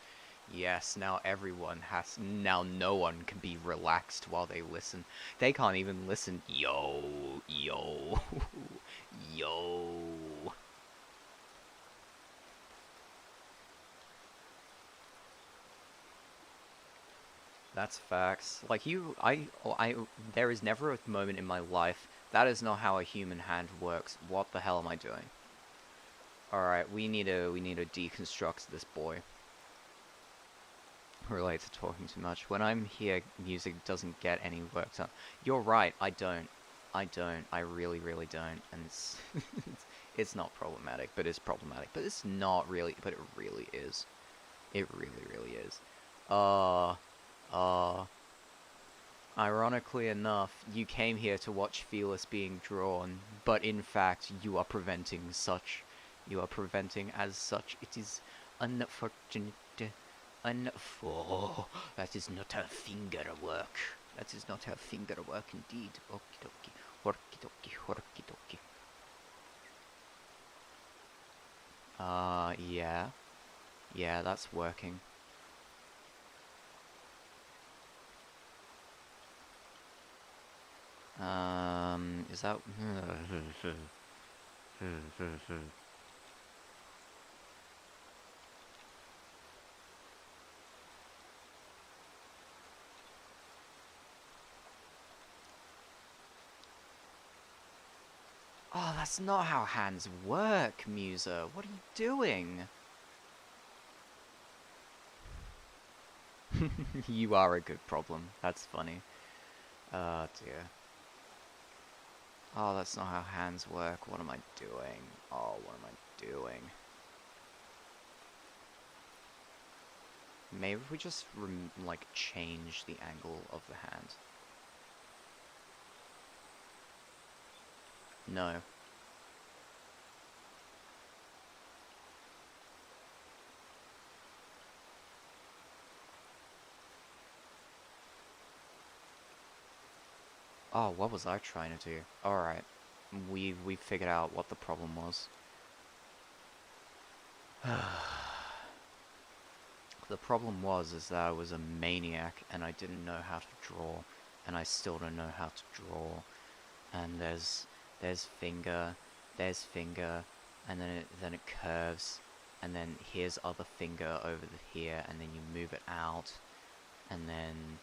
Yes, now now no one can be relaxed while they listen. They can't even listen. Yo. That's facts. Like there is never a moment in my life that is not how a human hand works. What the hell am I doing? Alright, we need to deconstruct this boy. Relate to talking too much. When I'm here, music doesn't get any work done. You're right, I don't. I really, really don't. And it's, it's not problematic, but it's problematic. But it's not really, but it really is. It really, really is. Ironically enough, you came here to watch Felis being drawn, but in fact, you are preventing such. You are preventing as such. It is unfortunate. That is not her finger work. That is not her finger work indeed. Okie dokie. Horky dokie. Horky dokie. Yeah. Yeah, that's working. Is that... Oh, that's not how hands work, Mewzer. What are you doing? You are a good problem. That's funny. Oh, dear. Oh, that's not how hands work. What am I doing? Oh, what am I doing? Maybe if we just, like, change the angle of the hand. No. Oh, what was I trying to do? Alright. We figured out what the problem was. The problem is that I was a maniac and I didn't know how to draw, and I still don't know how to draw. And there's finger, and then it curves, and then here's other finger over here, and then you move it out, and then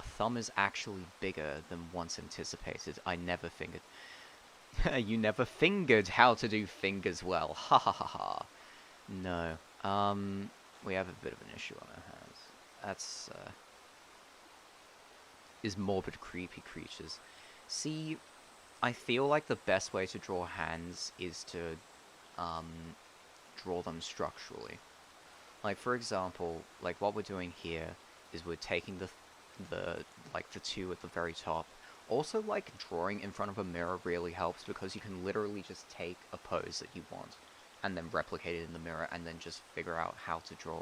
thumb is actually bigger than once anticipated. I never fingered. You never fingered how to do fingers well. Ha ha ha ha. No. We have a bit of an issue on our hands. That's is morbid, creepy creatures. See, I feel like the best way to draw hands is to draw them structurally. Like, for example, like what we're doing here is we're taking the two at the very top. Also, like, drawing in front of a mirror really helps because you can literally just take a pose that you want and then replicate it in the mirror and then just figure out how to draw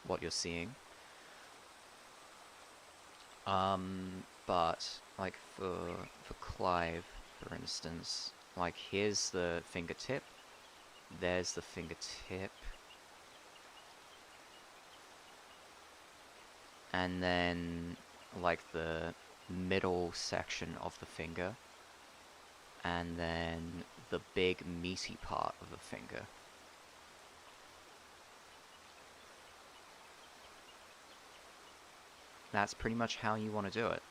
what you're seeing. But like for Clive, for instance, like here's the fingertip, there's the fingertip, and then like the middle section of the finger, and then the big meaty part of the finger. That's pretty much how you want to do it.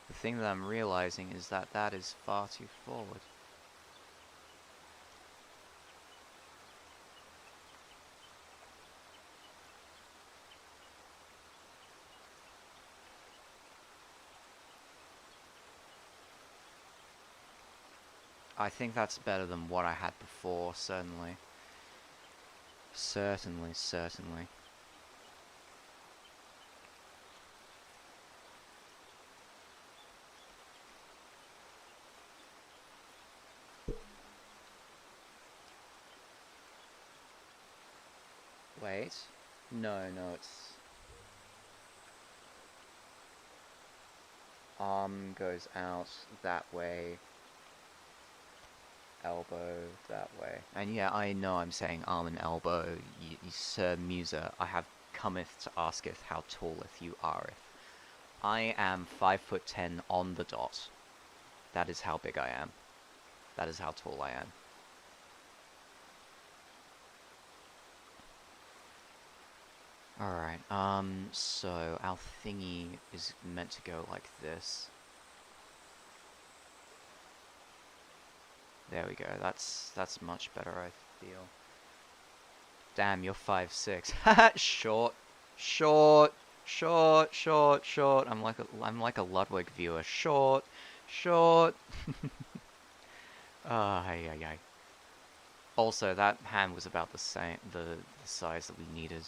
The thing that I'm realizing is that that is far too forward. I think that's better than what I had before, certainly. Certainly, certainly. Wait. No, it's... Arm goes out that way. Elbow that way. And yeah, I know I'm saying arm and elbow. Sir Mewzer, I have cometh to asketh how talleth you areth. I am 5'10" on the dot. That is how big I am. That is how tall I am. Alright, so our thingy is meant to go like this. There we go, that's much better, I feel. Damn, you're 5'6". Haha, short. I'm like a Ludwig viewer. Short. Ay. Also, that hand was about the same, the size that we needed.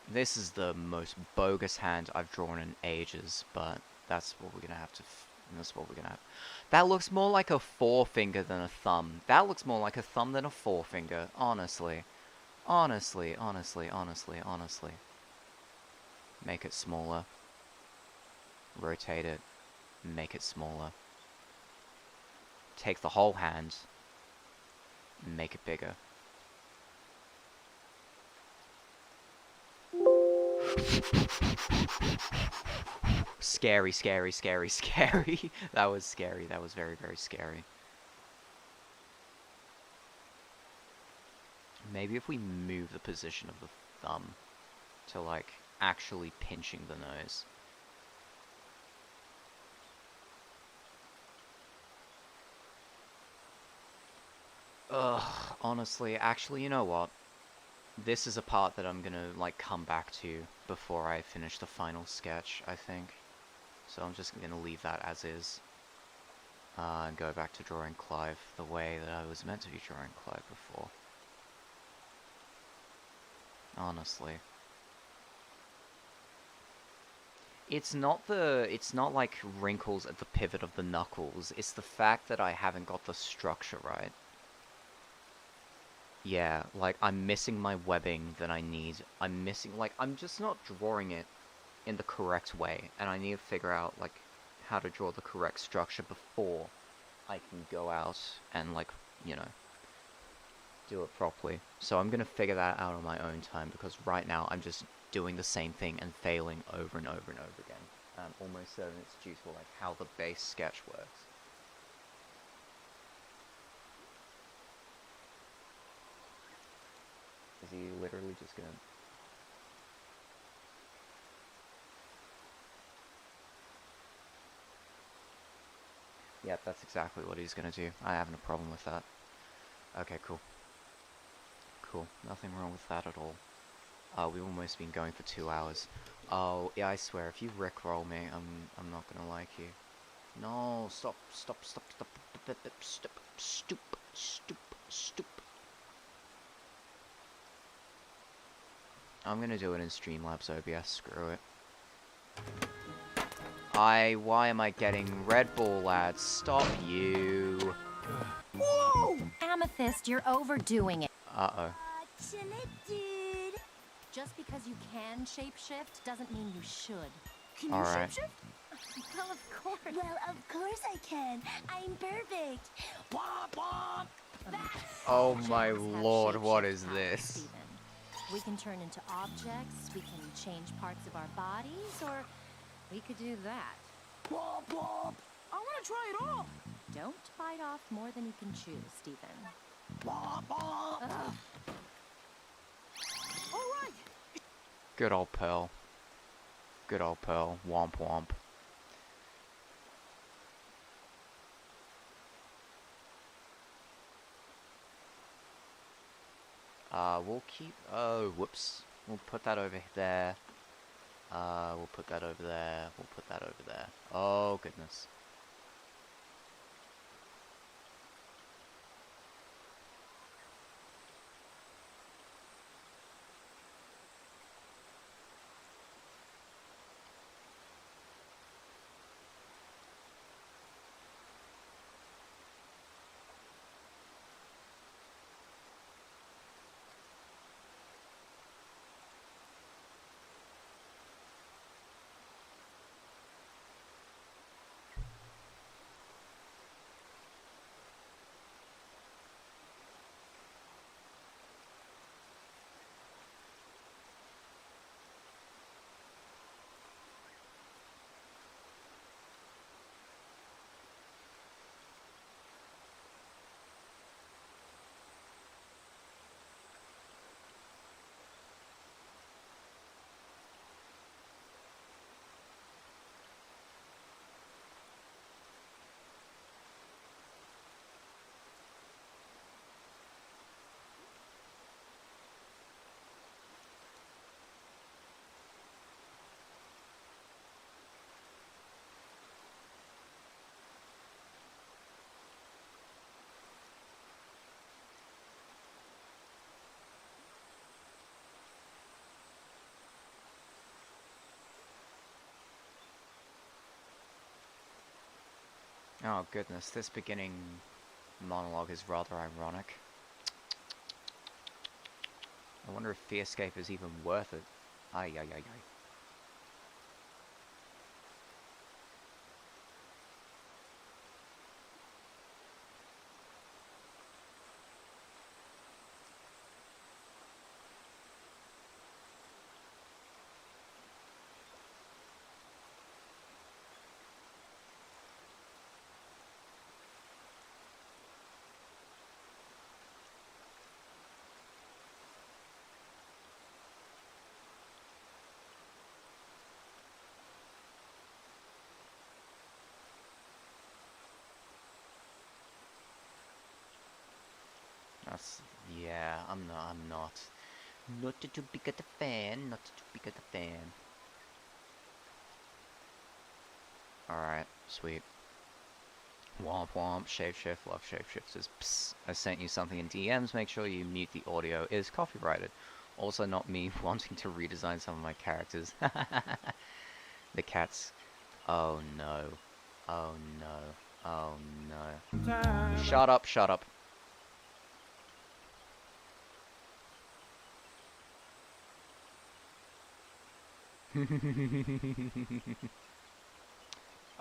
This is the most bogus hand I've drawn in ages, but that's what we're gonna have to. That's what we're gonna have. That looks more like a forefinger than a thumb. That looks more like a thumb than a forefinger. Honestly. Make it smaller. Rotate it. Make it smaller. Take the whole hand. Make it bigger. Scary. That was scary. That was very, very scary. Maybe if we move the position of the thumb to, like, actually pinching the nose. Ugh, honestly, actually, you know what? This is a part that I'm gonna, like, come back to before I finish the final sketch, I think. So I'm just gonna leave that as is. And go back to drawing Clive the way that I was meant to be drawing Clive before. Honestly. It's not like wrinkles at the pivot of the knuckles, it's the fact that I haven't got the structure right. Yeah, like, I'm missing my webbing that I need. I'm just not drawing it in the correct way, and I need to figure out, like, how to draw the correct structure before I can go out and, like, you know, do it properly. So I'm gonna figure that out on my own time, because right now I'm just doing the same thing and failing over and over and over again. I'm almost certain it's due to, like, how the base sketch works. Is he literally just gonna... Yeah, that's exactly what he's gonna do. I have no problem with that. Okay, cool. Cool. Nothing wrong with that at all. We've almost been going for 2 hours. Oh, yeah, I swear, if you rickroll me, I'm not gonna like you. No, stop, stop, stop, stop, stop, stoop, stoop, stoop. I'm gonna do it in Streamlabs OBS, screw it. Why am I getting Red Bull, lads? Stop you. Whoa! Amethyst, you're overdoing it. Uh-oh. Chill it, dude. Just because you can shapeshift doesn't mean you should. Can All you right. shapeshift? Well, of course. Well, of course I can. I'm perfect. Womp womp. Oh All my gems have lord, what shapeshift is powers, this? Steven. We can turn into objects, we can change parts of our bodies, or we could do that. Womp womp. I want to try it all. Don't bite off more than you can chew, Steven. Womp womp. Ugh. All right. Good old Pearl. Good old Pearl. Womp womp. We'll keep... Oh, whoops. We'll put that over there. We'll put that over there. We'll put that over there. Oh, goodness. Oh, goodness. This beginning monologue is rather ironic. I wonder if the escape is even worth it. Ay, ay, ay, ay. That's... yeah, I'm not. Not too big at the fan, not too big at the fan. Alright, sweet. Womp womp, shapeshift, love shapeshifters. Psst, I sent you something in DMs, make sure you mute the audio. It is copyrighted. Also not me wanting to redesign some of my characters. The cats. Oh no. Oh no. Oh no. Shut up, shut up.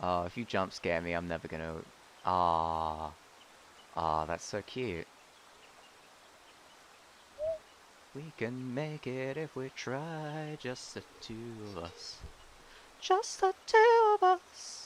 Oh, if you jump scare me, I'm never gonna... Ah. Ah, that's so cute. We can make it if we try, just the two of us. Just the two of us.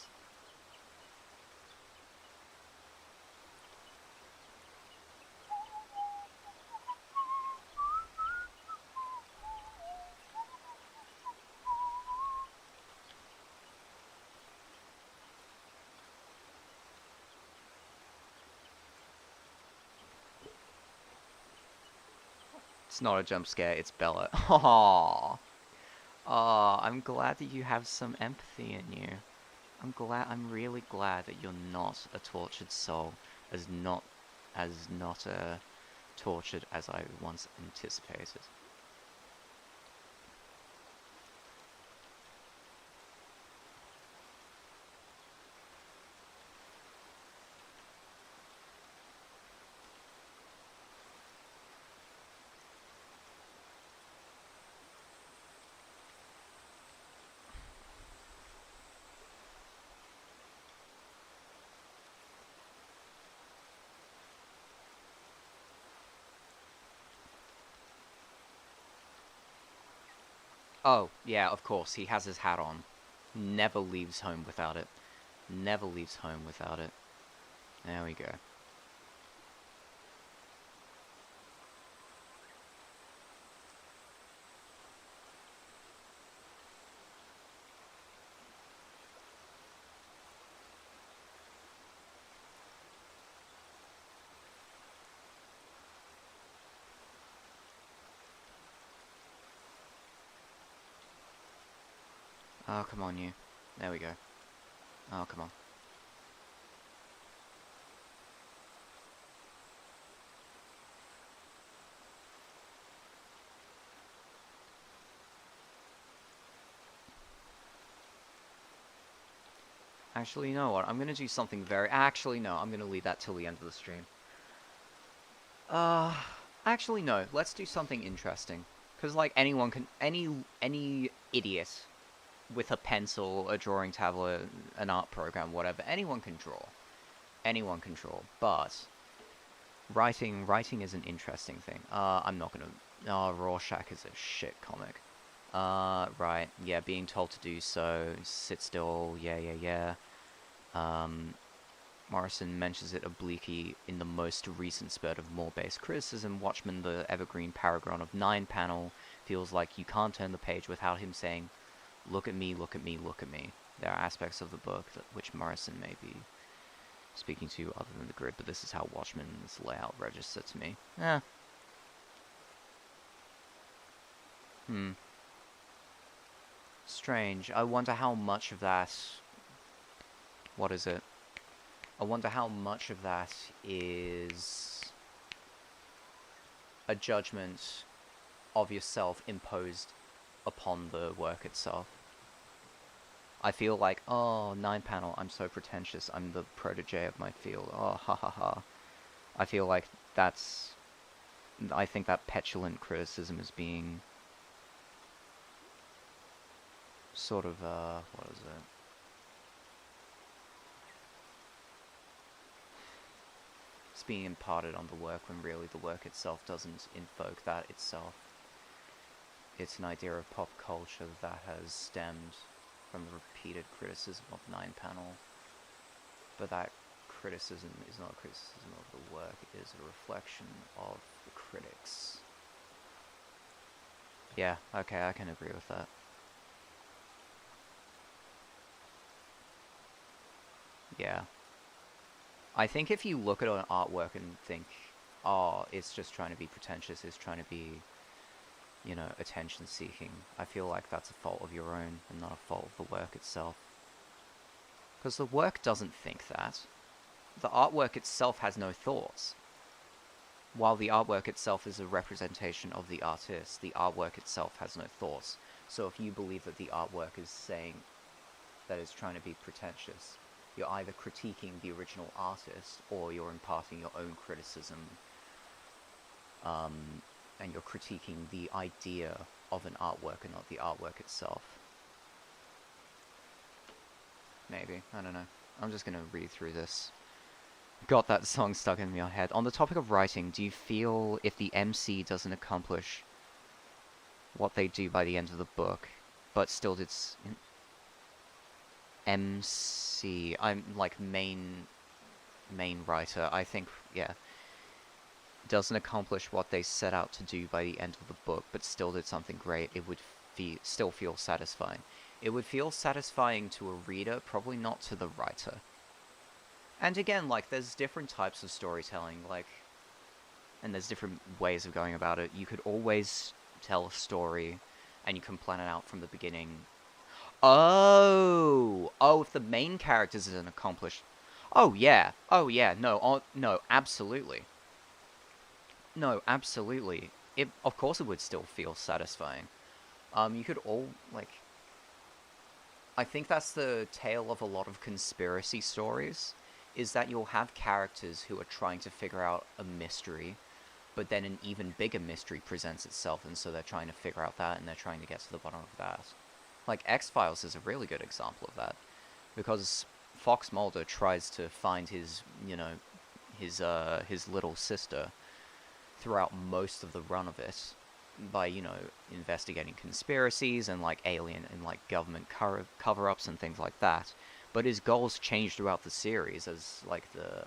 It's not a jump scare, it's Bella. Aww. Aw, I'm glad that you have some empathy in you. I'm really glad that you're not a tortured soul, as not tortured as I once anticipated. Oh, yeah, of course, he has his hat on. Never leaves home without it. Never leaves home without it. There we go. Oh, come on, you. There we go. Oh, come on. Actually, you know what? I'm gonna do something very... Actually, no. I'm gonna leave that till the end of the stream. Actually, no. Let's do something interesting. Because, like, anyone can... Any idiot with a pencil, a drawing tablet, an art program, whatever, anyone can draw. Anyone can draw. But... Writing is an interesting thing. I'm not gonna... Rorschach is a shit comic. Right. Yeah, being told to do so. Sit still. Yeah. Morrison mentions it obliquely in the most recent spurt of more-based criticism. Watchmen, the evergreen paragon of 9-panel, feels like you can't turn the page without him saying, "Look at me, look at me, look at me." There are aspects of the book which Morrison may be speaking to other than the grid, but this is how Watchmen's layout registered to me. Strange. I wonder how much of that... What is it? I wonder how much of that is a judgment of yourself imposed upon the work itself. I feel like, oh, 9-panel, I'm so pretentious, I'm the protege of my field, oh, ha ha ha. I feel like that's... I think that petulant criticism is being... sort of, what is it? It's being imparted on the work when really the work itself doesn't invoke that itself. It's an idea of pop culture that has stemmed from the repeated criticism of 9-panel. But that criticism is not a criticism of the work, it is a reflection of the critics. Yeah, okay, I can agree with that. Yeah. I think if you look at an artwork and think, oh, it's just trying to be pretentious, it's trying to be, you know, attention-seeking, I feel like that's a fault of your own and not a fault of the work itself. Because the work doesn't think that. The artwork itself has no thoughts. While the artwork itself is a representation of the artist, the artwork itself has no thoughts. So if you believe that the artwork is saying that it's trying to be pretentious, you're either critiquing the original artist, or you're imparting your own criticism, and you're critiquing the idea of an artwork and not the artwork itself. Maybe, I don't know. I'm just gonna read through this. Got that song stuck in my head. On the topic of writing, do you feel if the MC doesn't accomplish what they do by the end of the book, but still did... MC, I'm like main writer, I think, yeah, doesn't accomplish what they set out to do by the end of the book, but still did something great, it would still feel satisfying. It would feel satisfying to a reader, probably not to the writer. And again, like, there's different types of storytelling, like, and there's different ways of going about it. You could always tell a story, and you can plan it out from the beginning. Oh, if the main character is an accomplished. Oh yeah, no, absolutely. No, absolutely. Of course, it would still feel satisfying. You could I think that's the tale of a lot of conspiracy stories, is that you'll have characters who are trying to figure out a mystery, but then an even bigger mystery presents itself, and so they're trying to figure out that, and they're trying to get to the bottom of that. Like, X-Files is a really good example of that, because Fox Mulder tries to find his little sister throughout most of the run of it, by, investigating conspiracies and, like, alien and, like, government cover-ups and things like that. But his goals change throughout the series as, like, the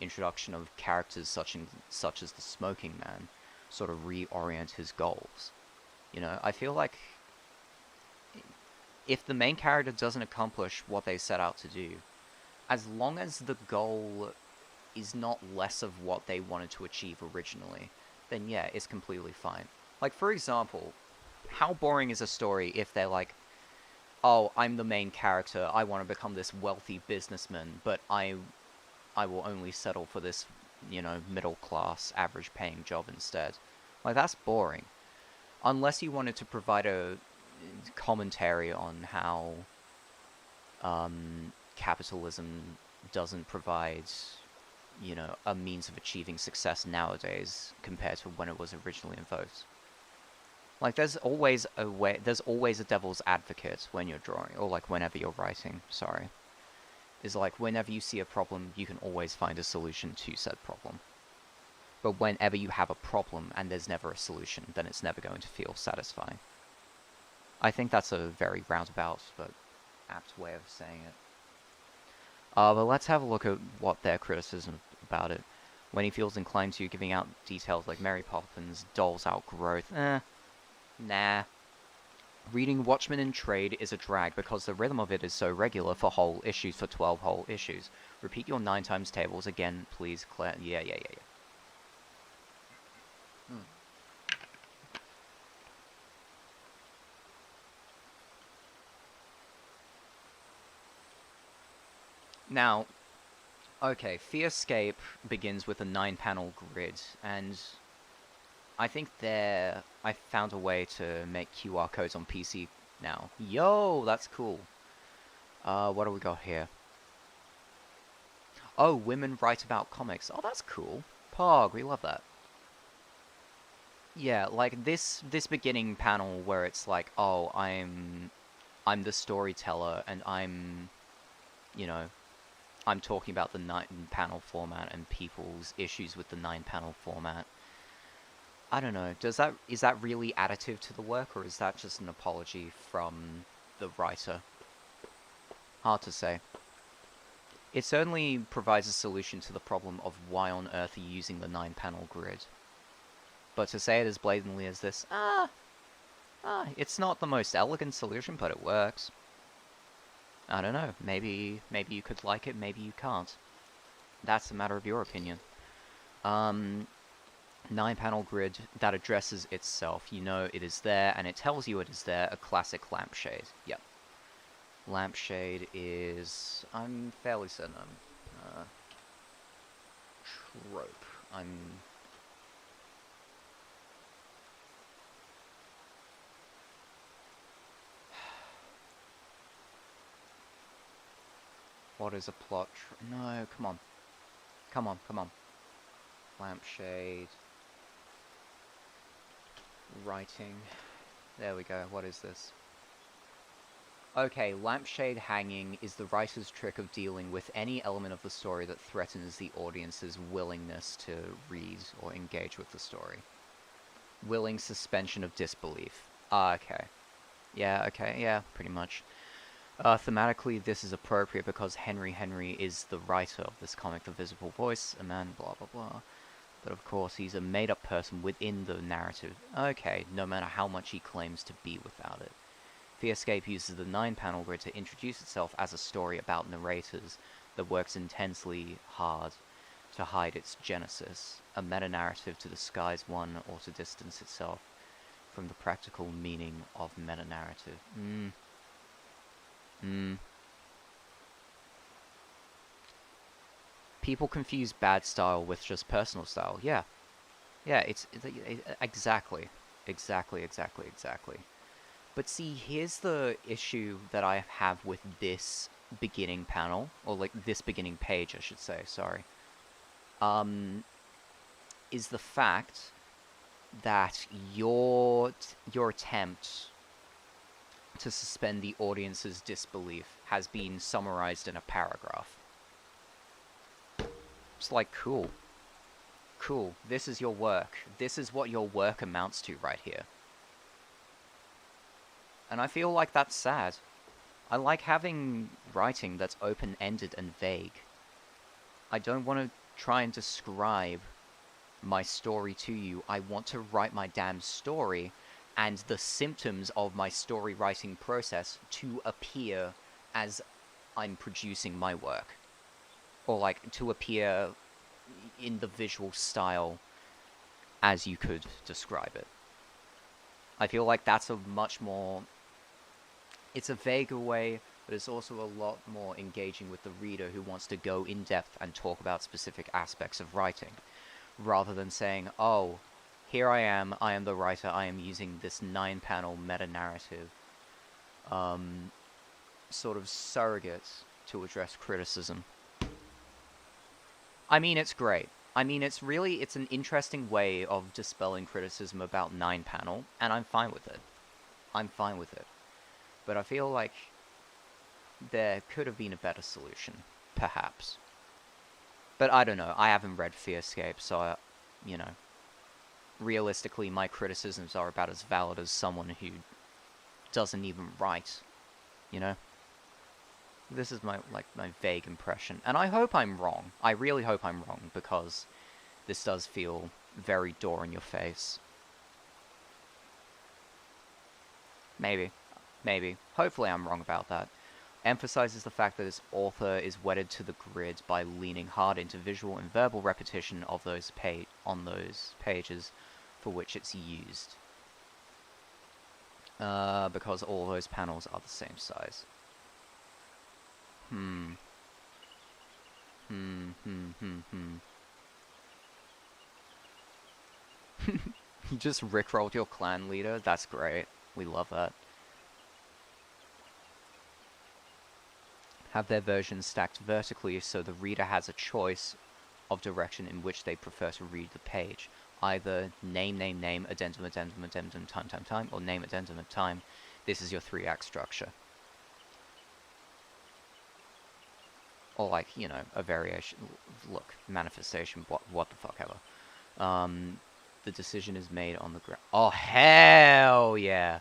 introduction of characters such as the Smoking Man sort of reorient his goals. I feel like if the main character doesn't accomplish what they set out to do, as long as the goal is not less of what they wanted to achieve originally, then yeah, it's completely fine. Like, for example, how boring is a story if they're like, oh, I'm the main character, I want to become this wealthy businessman, but I will only settle for this, middle-class, average-paying job instead. Like, that's boring. Unless you wanted to provide a commentary on how capitalism doesn't provide, a means of achieving success nowadays compared to when it was originally invoked. Like, there's always a devil's advocate when you're drawing, or, like, whenever you're writing, sorry. Is like, whenever you see a problem, you can always find a solution to said problem. But whenever you have a problem and there's never a solution, then it's never going to feel satisfying. I think that's a very roundabout but apt way of saying it. But let's have a look at what their criticism about it. When he feels inclined to, giving out details like Mary Poppins, dolls outgrowth, nah. Reading Watchmen in trade is a drag because the rhythm of it is so regular for whole issues, for 12 whole issues. Repeat your 9 times tables again, please, Claire. Yeah. Now, okay, Fearscape begins with a 9-panel grid, and I think I found a way to make QR codes on PC now. Yo, that's cool. What do we got here? Oh, women write about comics. Oh, that's cool. Pog, we love that. Yeah, like this beginning panel where it's like, oh, I'm the storyteller, and I'm talking about the 9-panel format and people's issues with the 9-panel format. I don't know. Is that really additive to the work, or is that just an apology from the writer? Hard to say. It certainly provides a solution to the problem of why on earth are you using the 9-panel grid. But to say it as blatantly as this, it's not the most elegant solution, but it works. I don't know. Maybe you could like it, maybe you can't. That's a matter of your opinion. 9-panel grid that addresses itself. You know it is there, and it tells you it is there. A classic lampshade. Yep. Lampshade is... I'm fairly certain trope. What is a plot? No, come on. Come on. Lampshade. Writing. There we go. What is this? Okay, lampshade hanging is the writer's trick of dealing with any element of the story that threatens the audience's willingness to read or engage with the story. Willing suspension of disbelief. Okay. Yeah, pretty much. Thematically, this is appropriate because Henry is the writer of this comic, The Visible Voice, a man, blah blah blah. But of course, he's a made-up person within the narrative. Okay, no matter how much he claims to be without it. Fearscape uses the 9-panel grid to introduce itself as a story about narrators that works intensely hard to hide its genesis, a meta-narrative to disguise one or to distance itself from the practical meaning of meta-narrative. People confuse bad style with just personal style. Yeah. Yeah, exactly. Exactly. But see, here's the issue that I have with this beginning panel, or like this beginning page, I should say, sorry. Is the fact that your attempt to suspend the audience's disbelief has been summarized in a paragraph. It's like, cool. Cool, this is your work. This is what your work amounts to right here. And I feel like that's sad. I like having writing that's open-ended and vague. I don't want to try and describe my story to you. I want to write my damn story and the symptoms of my story writing process to appear as I'm producing my work. Or like, to appear in the visual style as you could describe it. I feel like that's a much more... It's a vaguer way, but it's also a lot more engaging with the reader who wants to go in depth and talk about specific aspects of writing, rather than saying, oh, here I am the writer, I am using this 9-panel meta-narrative sort of surrogate to address criticism. I mean, it's great. I mean, it's an interesting way of dispelling criticism about 9-panel, and I'm fine with it. I'm fine with it. But I feel like there could have been a better solution, perhaps. But I don't know, I haven't read Fearscape, so, you know, realistically, my criticisms are about as valid as someone who doesn't even write, you know? This is my vague impression, and I hope I'm wrong. I really hope I'm wrong, because this does feel very door in your face. Maybe. Hopefully I'm wrong about that. Emphasizes the fact that its author is wedded to the grid by leaning hard into visual and verbal repetition of those on those pages for which it's used. Because all those panels are the same size. You just rickrolled your clan leader? That's great. We love that. Have their versions stacked vertically so the reader has a choice of direction in which they prefer to read the page. Either name, addendum, time, or name, addendum, time. This is your 3-act structure. Or like, you know, a variation. Look, manifestation, what the fuck ever. The decision is made on the ground. Oh, hell yeah.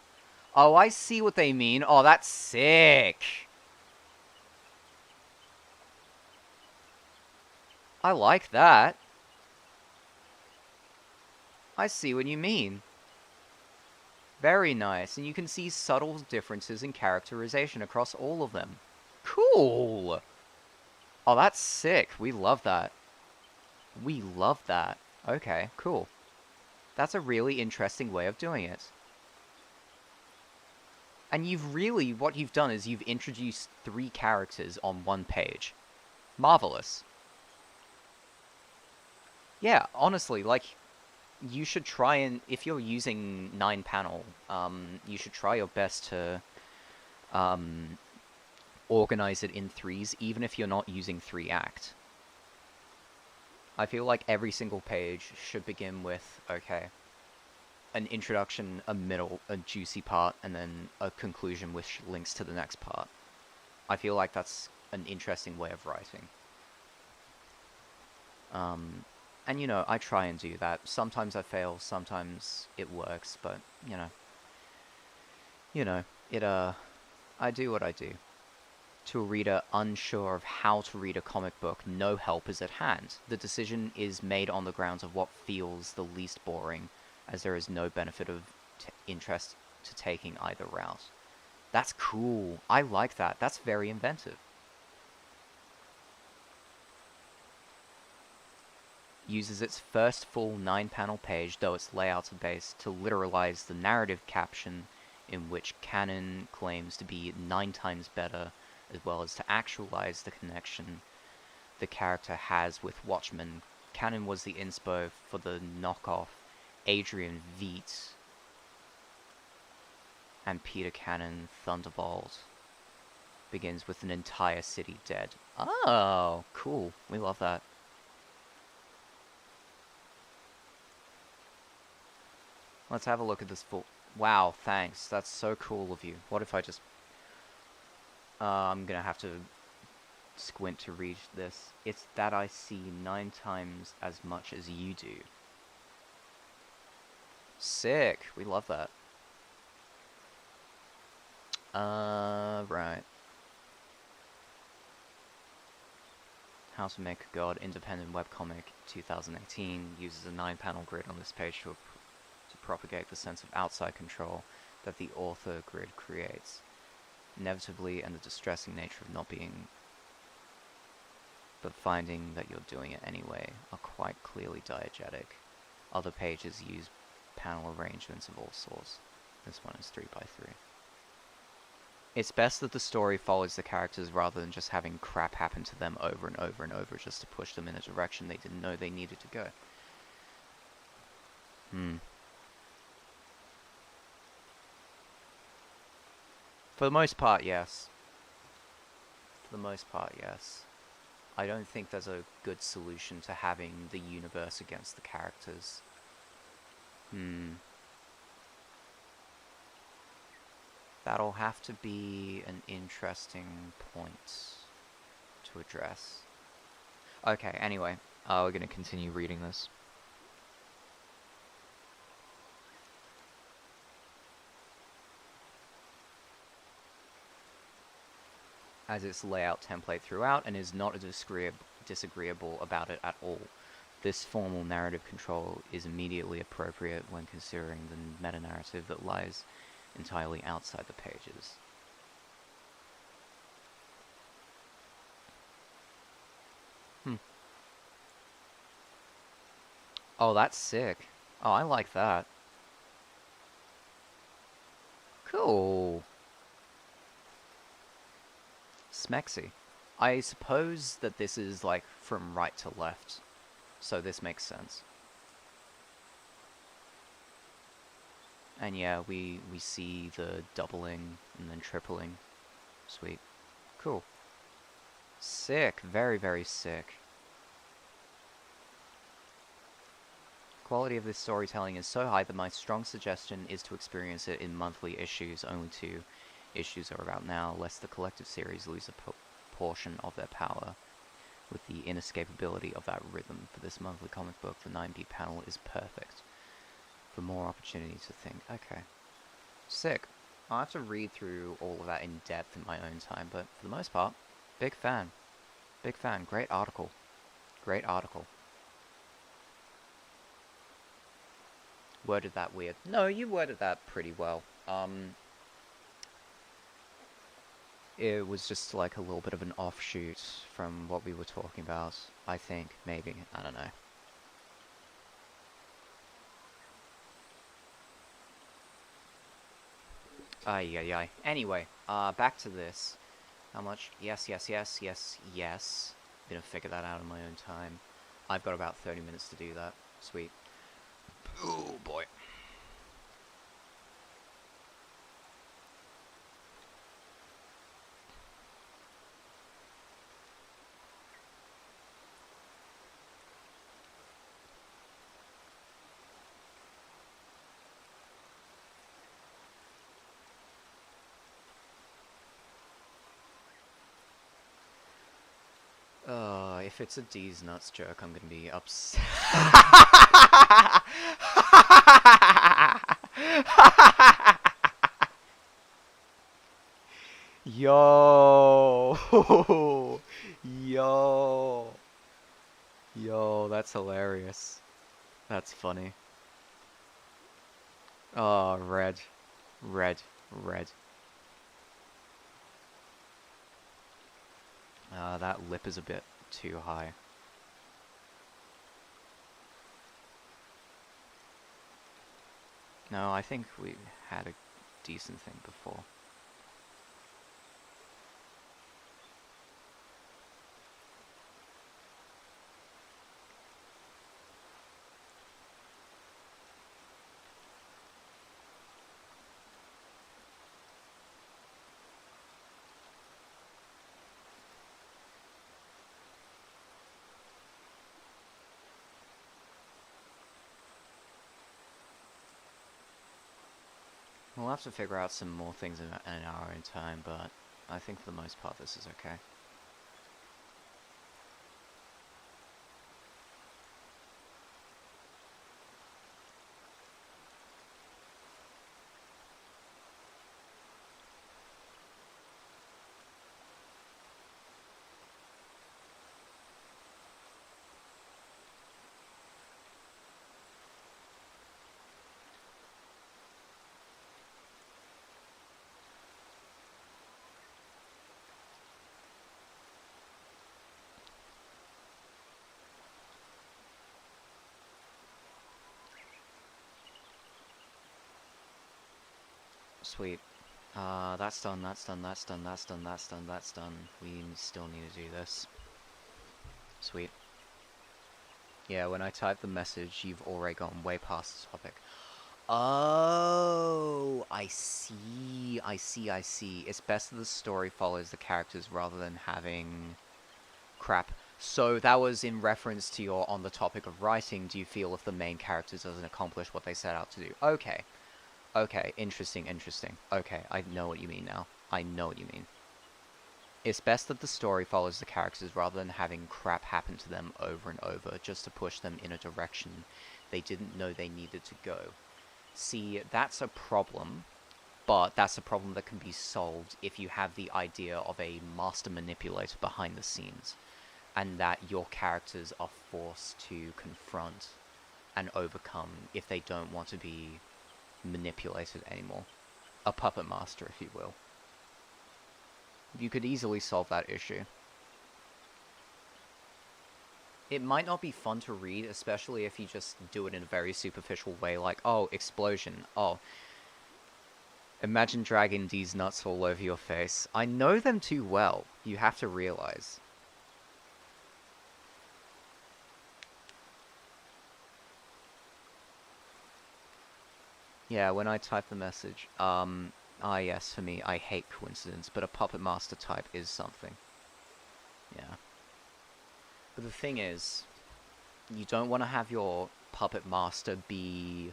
Oh, I see what they mean. Oh, that's sick. I like that. I see what you mean. Very nice, and you can see subtle differences in characterization across all of them. Cool! Oh, that's sick. We love that. We love that. Okay, cool. That's a really interesting way of doing it. And what you've done is you've introduced 3 characters on 1 page. Marvelous. Yeah, honestly, like, you should try and, if you're using 9-panel, you should try your best to organize it in 3s, even if you're not using 3-act. I feel like every single page should begin with, okay, an introduction, a middle, a juicy part, and then a conclusion which links to the next part. I feel like that's an interesting way of writing. And, you know, I try and do that. Sometimes I fail, sometimes it works, but, you know, I do what I do. To a reader unsure of how to read a comic book, no help is at hand. The decision is made on the grounds of what feels the least boring, as there is no benefit of interest to taking either route. That's cool. I like that. That's very inventive. uses its first full 9-panel page, though its layouts are based, to literalize the narrative caption, in which canon claims to be 9 times better, as well as to actualize the connection the character has with Watchmen. Canon was the inspo for the knockoff Adrian Veidt and Peter Cannon Thunderbolt. Begins with an entire city dead. Oh, cool. We love that. Let's have a look at this full... Wow, thanks. That's so cool of you. What if I just... I'm gonna have to squint to read this. It's that I see 9 times as much as you do. Sick. We love that. Right. How to Make a God independent webcomic 2018 uses a 9-panel grid on this page to propagate the sense of outside control that the author grid creates. Inevitably, and the distressing nature of not being, but finding that you're doing it anyway, are quite clearly diegetic. Other pages use panel arrangements of all sorts. This one is 3x3. It's best that the story follows the characters rather than just having crap happen to them over and over and over just to push them in a direction they didn't know they needed to go. For the most part, yes. For the most part, yes. I don't think there's a good solution to having the universe against the characters. That'll have to be an interesting point to address. Okay, anyway, we're going to continue reading this. As its layout template throughout, and is not disagreeable about it at all. This formal narrative control is immediately appropriate when considering the meta-narrative that lies entirely outside the pages. Oh, that's sick. Oh, I like that. Cool. Smexy. I suppose that this is like from right to left, so this makes sense. And yeah, we see the doubling and then tripling. Sweet. Cool. Sick. Very, very sick. Quality of this storytelling is so high that my strong suggestion is to experience it in monthly issues. Only 2 issues are about now, lest the collective series lose a portion of their power. With the inescapability of that rhythm for this monthly comic book, the 9B panel is perfect. For more opportunity to think. Okay. Sick. I'll have to read through all of that in depth in my own time, but for the most part, big fan. Big fan. Great article. Great article. Worded that weird. No, you worded that pretty well. It was just like a little bit of an offshoot from what we were talking about, I think, maybe. I don't know. Ay. Anyway, back to this. How much? Yes. Gonna figure that out in my own time. I've got about 30 minutes to do that. Sweet. Oh boy. If it's a D's nuts joke, I'm gonna be upset. Yo! Yo, that's hilarious. That's funny. Oh, red. That lip is a bit too high. No, I think we had a decent thing before. We'll have to figure out some more things in our own time, but I think for the most part this is okay. Sweet. That's done, that's done, that's done, that's done, that's done, that's done. We still need to do this. Sweet. Yeah, when I type the message, you've already gone way past the topic. Oh, I see, I see, I see. It's best that the story follows the characters rather than having... Crap. So that was in reference to your on the topic of writing, do you feel if the main character doesn't accomplish what they set out to do? Okay. Okay, interesting, interesting. Okay, I know what you mean now. I know what you mean. It's best that the story follows the characters rather than having crap happen to them over and over just to push them in a direction they didn't know they needed to go. See, that's a problem, but that's a problem that can be solved if you have the idea of a master manipulator behind the scenes, and that your characters are forced to confront and overcome if they don't want to be manipulated anymore. A puppet master, if you will. You could easily solve that issue. It might not be fun to read, especially if you just do it in a very superficial way, like, oh, explosion, oh, imagine dragging these nuts all over your face. I know them too well, you have to realize. Yeah, when I type the message, yes, for me, I hate coincidence, but a puppet master type is something. Yeah. But the thing is, you don't want to have your puppet master be,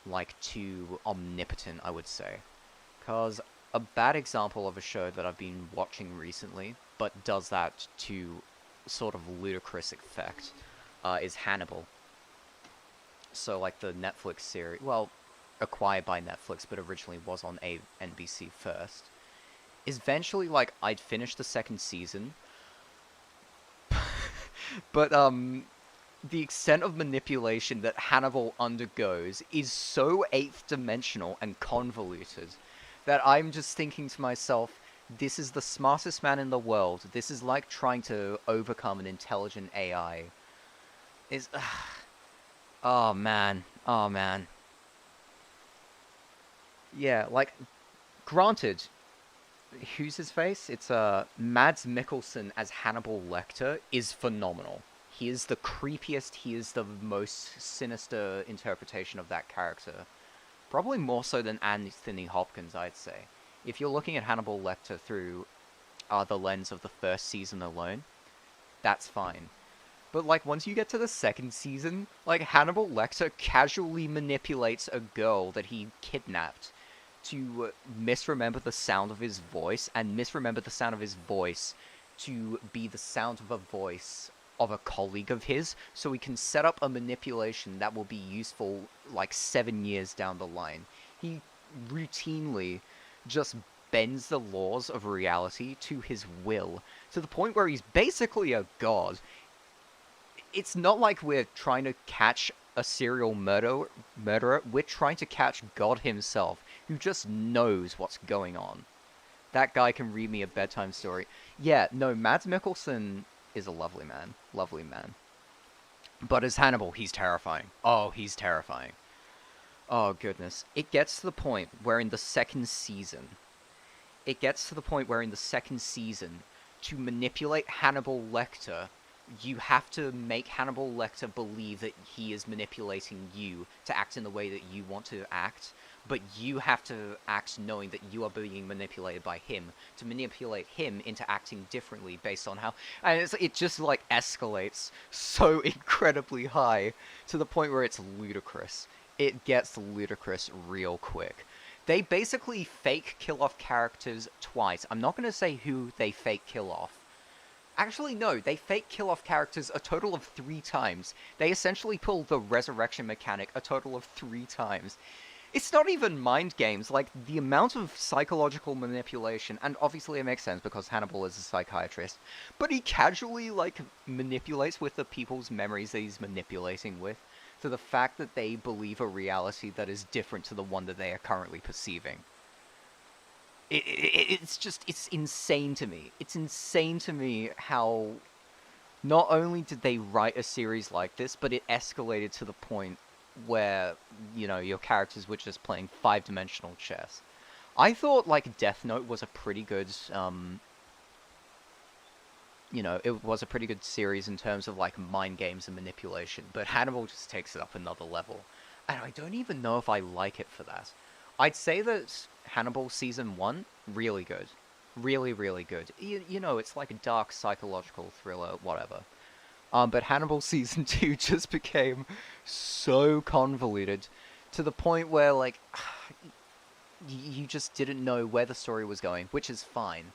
like, too omnipotent, I would say. Because a bad example of a show that I've been watching recently, but does that to sort of ludicrous effect, is Hannibal. So, like, the Netflix series, well, acquired by Netflix, but originally was on NBC first, is eventually, like, I'd finished the second season, but, the extent of manipulation that Hannibal undergoes is so 8th dimensional and convoluted that I'm just thinking to myself, this is the smartest man in the world, this is like trying to overcome an intelligent AI. Oh man, oh man. Yeah, like, granted, who's his face? It's Mads Mikkelsen as Hannibal Lecter is phenomenal. He is the creepiest, he is the most sinister interpretation of that character. Probably more so than Anthony Hopkins, I'd say. If you're looking at Hannibal Lecter through the lens of the first season alone, that's fine. But, like, once you get to the second season, like, Hannibal Lecter casually manipulates a girl that he kidnapped to misremember the sound of his voice, and misremember the sound of his voice to be the sound of a voice of a colleague of his, so he can set up a manipulation that will be useful, like, 7 years down the line. He routinely just bends the laws of reality to his will, to the point where he's basically a god. It's not like we're trying to catch a serial murderer, we're trying to catch God himself, who just knows what's going on. That guy can read me a bedtime story. Yeah, no, Mads Mikkelsen is a lovely man. Lovely man. But as Hannibal, he's terrifying. Oh, he's terrifying. Oh, goodness. It gets to the point where in the second season, to manipulate Hannibal Lecter, you have to make Hannibal Lecter believe that he is manipulating you to act in the way that you want to act, but you have to act knowing that you are being manipulated by him to manipulate him into acting differently based on how... And it just, like, escalates so incredibly high to the point where it's ludicrous. It gets ludicrous real quick. They basically fake kill off characters twice. I'm not going to say who they fake kill off. Actually, no, they fake kill off characters a total of 3 times. They essentially pull the resurrection mechanic a total of 3 times. It's not even mind games, like, the amount of psychological manipulation, and obviously it makes sense because Hannibal is a psychiatrist, but he casually, like, manipulates with the people's memories that he's manipulating with, to the fact that they believe a reality that is different to the one that they are currently perceiving. It's insane to me. It's insane to me how not only did they write a series like this, but it escalated to the point where, you know, your characters were just playing 5-dimensional chess. I thought, like, Death Note was a pretty good, you know, it was a pretty good series in terms of, like, mind games and manipulation, but Hannibal just takes it up another level. And I don't even know if I like it for that. I'd say that Hannibal Season 1, really good. Really, really good. You know, it's like a dark psychological thriller, whatever. But Hannibal Season 2 just became so convoluted to the point where, like, you just didn't know where the story was going, which is fine.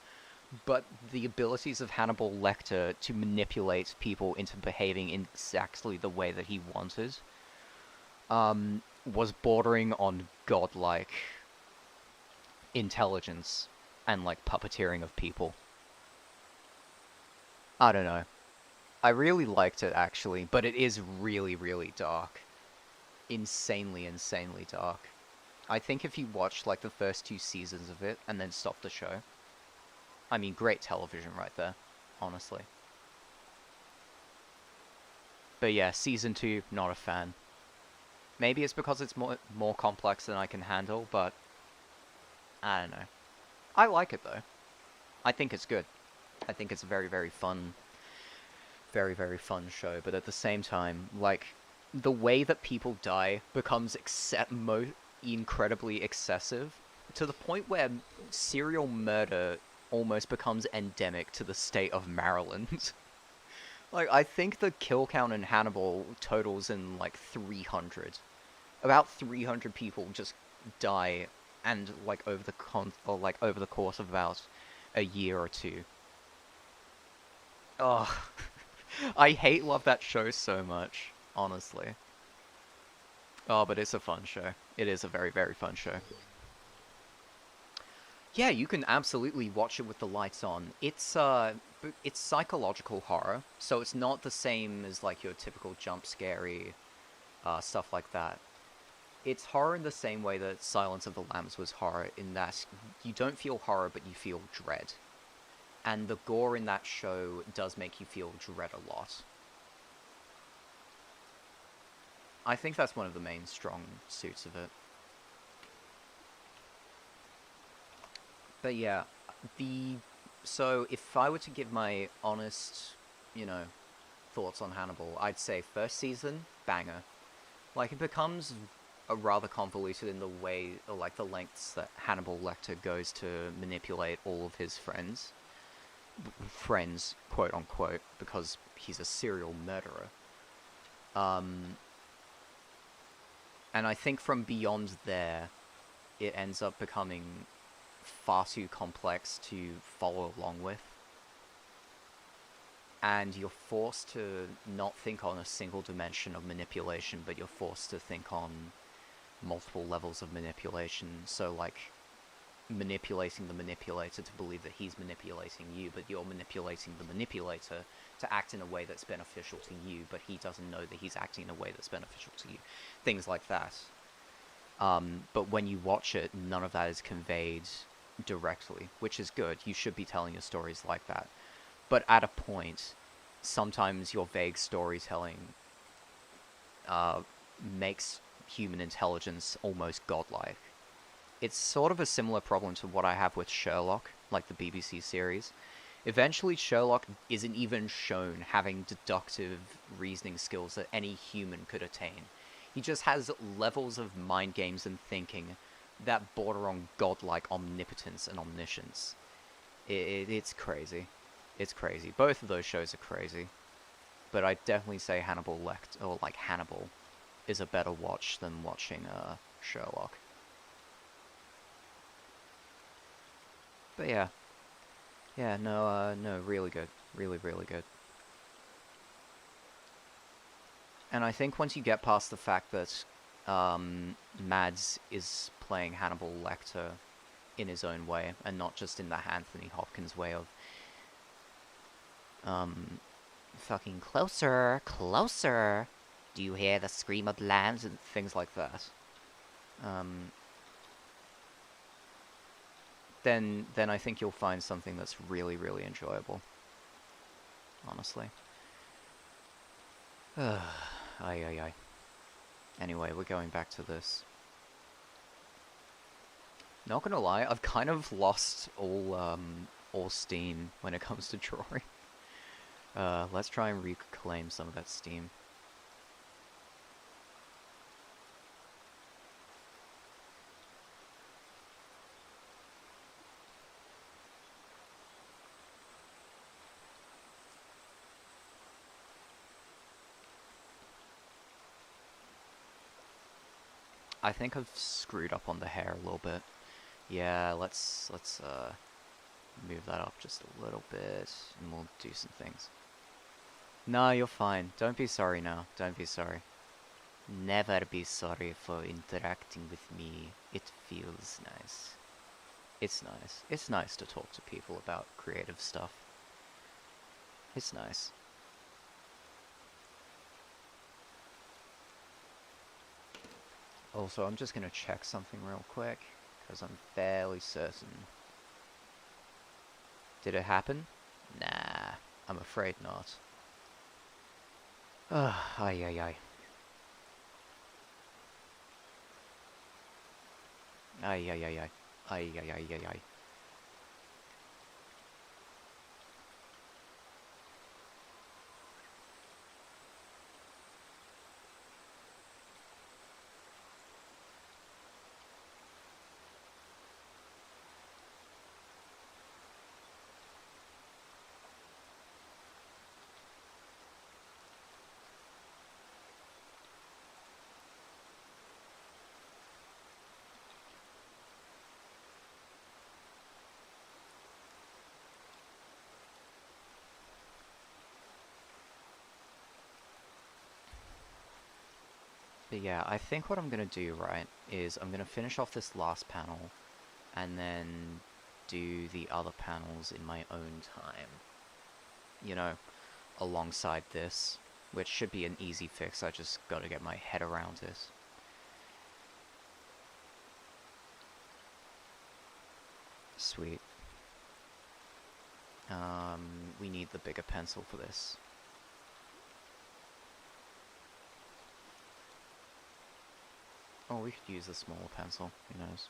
But the abilities of Hannibal Lecter to manipulate people into behaving in exactly the way that he wanted was bordering on godlike intelligence and, like, puppeteering of people. I don't know. I really liked it, actually, but it is really, really dark. Insanely, insanely dark. I think if you watch, like, the first 2 seasons of it and then stop the show... I mean, great television right there, honestly. But yeah, Season 2, not a fan. Maybe it's because it's more complex than I can handle, but... I don't know. I like it, though. I think it's good. I think it's a very, very fun... Very, very fun show, but at the same time, like, the way that people die becomes incredibly excessive, to the point where serial murder almost becomes endemic to the state of Maryland. Like, I think the kill count in Hannibal totals in, like, 300. About 300 people just die, and, like, over the course of about a year or 2. Ugh. I love that show so much, honestly. Oh, but it's a fun show. It is a very, very fun show. Yeah, you can absolutely watch it with the lights on. It's psychological horror, so it's not the same as, like, your typical jump-scary stuff like that. It's horror in the same way that Silence of the Lambs was horror, in that you don't feel horror, but you feel dread. And the gore in that show does make you feel dread a lot. I think that's one of the main strong suits of it. But yeah, so if I were to give my honest, you know, thoughts on Hannibal, I'd say first season, banger. Like, it becomes a rather convoluted in the way, or like the lengths that Hannibal Lecter goes to manipulate all of his friends. Friends, quote unquote, because he's a serial murderer. And I think from beyond there, it ends up becoming far too complex to follow along with. And you're forced to not think on a single dimension of manipulation, but you're forced to think on multiple levels of manipulation. So, like, manipulating the manipulator to believe that he's manipulating you, but you're manipulating the manipulator to act in a way that's beneficial to you, but he doesn't know that he's acting in a way that's beneficial to you. Things like that. But when you watch it, none of that is conveyed directly, which is good. You should be telling your stories like that. But at a point, sometimes your vague storytelling makes human intelligence almost godlike. It's sort of a similar problem to what I have with Sherlock, like the BBC series. Eventually, Sherlock isn't even shown having deductive reasoning skills that any human could attain. He just has levels of mind games and thinking that border on godlike omnipotence and omniscience. It's crazy. It's crazy. Both of those shows are crazy. But I'd definitely say Hannibal is a better watch than watching Sherlock. But yeah. Yeah, no, really good. Really, really good. And I think once you get past the fact that Mads is playing Hannibal Lecter in his own way, and not just in the Anthony Hopkins way of fucking closer, closer, do you hear the scream of lambs, and things like that. Then I think you'll find something that's really, really enjoyable. Honestly. Ay. Anyway, we're going back to this. Not gonna lie, I've kind of lost all steam when it comes to drawing. Let's try and reclaim some of that steam. I think I've screwed up on the hair a little bit. Yeah, let's move that up just a little bit, and we'll do some things. No, you're fine. Don't be sorry now. Don't be sorry. Never be sorry for interacting with me. It feels nice. It's nice. It's nice to talk to people about creative stuff. It's nice. Also, I'm just gonna check something real quick, because I'm fairly certain. Did it happen? Nah, I'm afraid not. Ay. Ay. But yeah, I think what I'm gonna do, right, is I'm gonna finish off this last panel, and then do the other panels in my own time. You know, alongside this, which should be an easy fix. I just gotta get my head around it. Sweet. We need the bigger pencil for this. Oh, we could use a smaller pencil, who knows.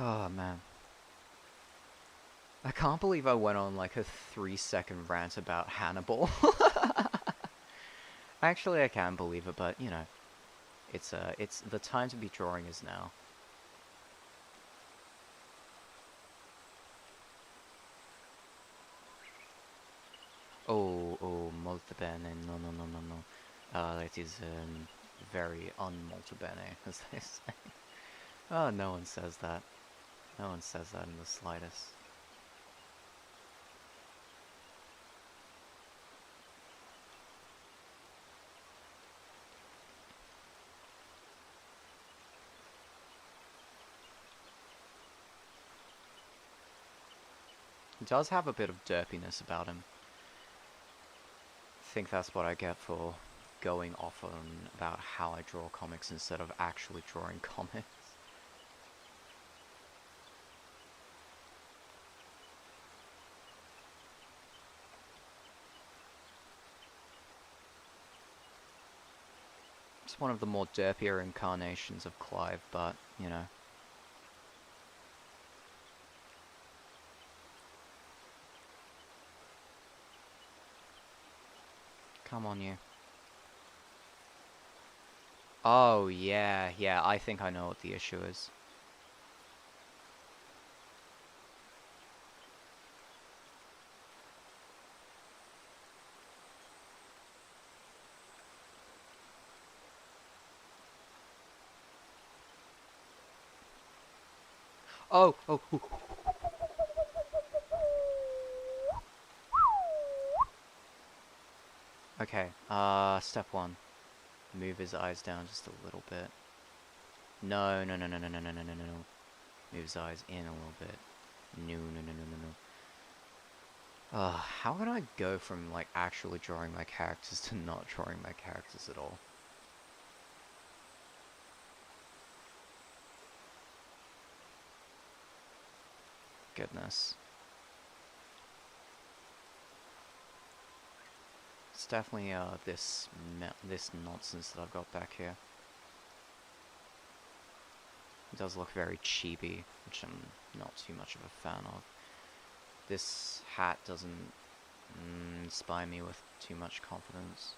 Oh, man. I can't believe I went on like a 3-second rant about Hannibal. Actually, I can believe it, but, you know, it's the time to be drawing is now. Oh, molto bene. No. It is very unmolto bene, as they say. Oh, no one says that. No one says that in the slightest. He does have a bit of derpiness about him. I think that's what I get for going off on about how I draw comics instead of actually drawing comics. It's one of the more derpier incarnations of Clive, but, you know. Come on, you. Oh, yeah, I think I know what the issue is. Oh. Okay, step one. Move his eyes down just a little bit. No. Move his eyes in a little bit. No. How can I go from, like, actually drawing my characters to not drawing my characters at all? Goodness. It's definitely, this nonsense that I've got back here. It does look very chibi, which I'm not too much of a fan of. This hat doesn't inspire me with too much confidence.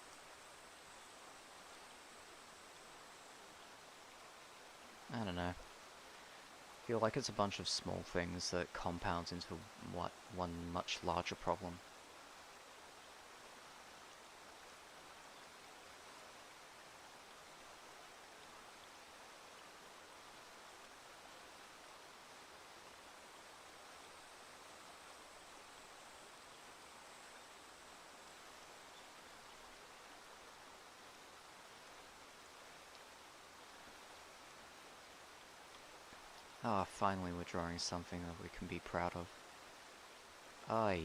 I don't know. I feel like it's a bunch of small things that compound into one much larger problem. Ah, finally we're drawing something that we can be proud of. Ay.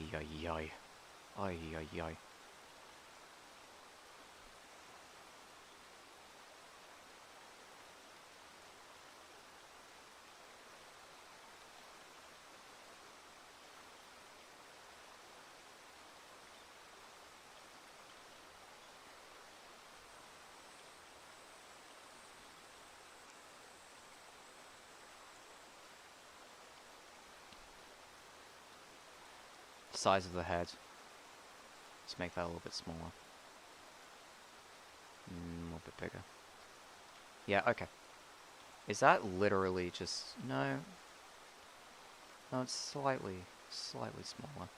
Size of the head. Let's make that a little bit smaller. A little bit bigger. Yeah, okay. Is that literally just... No. No, it's slightly smaller.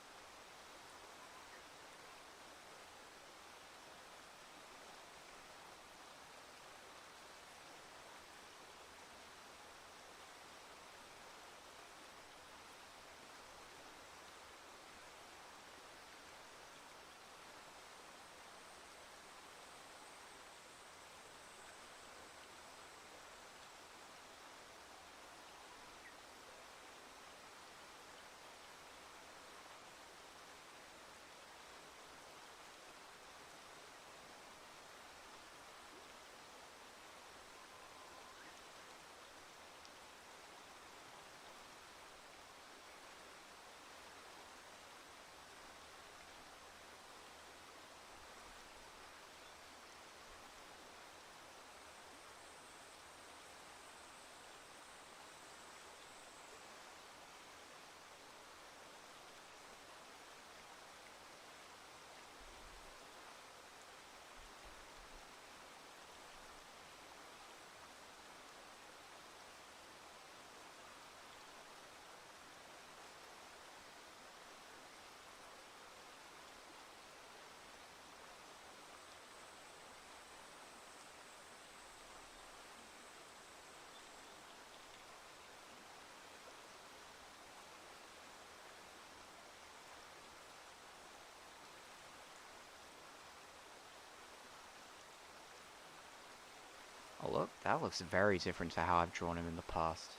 that looks very different to how I've drawn him in the past.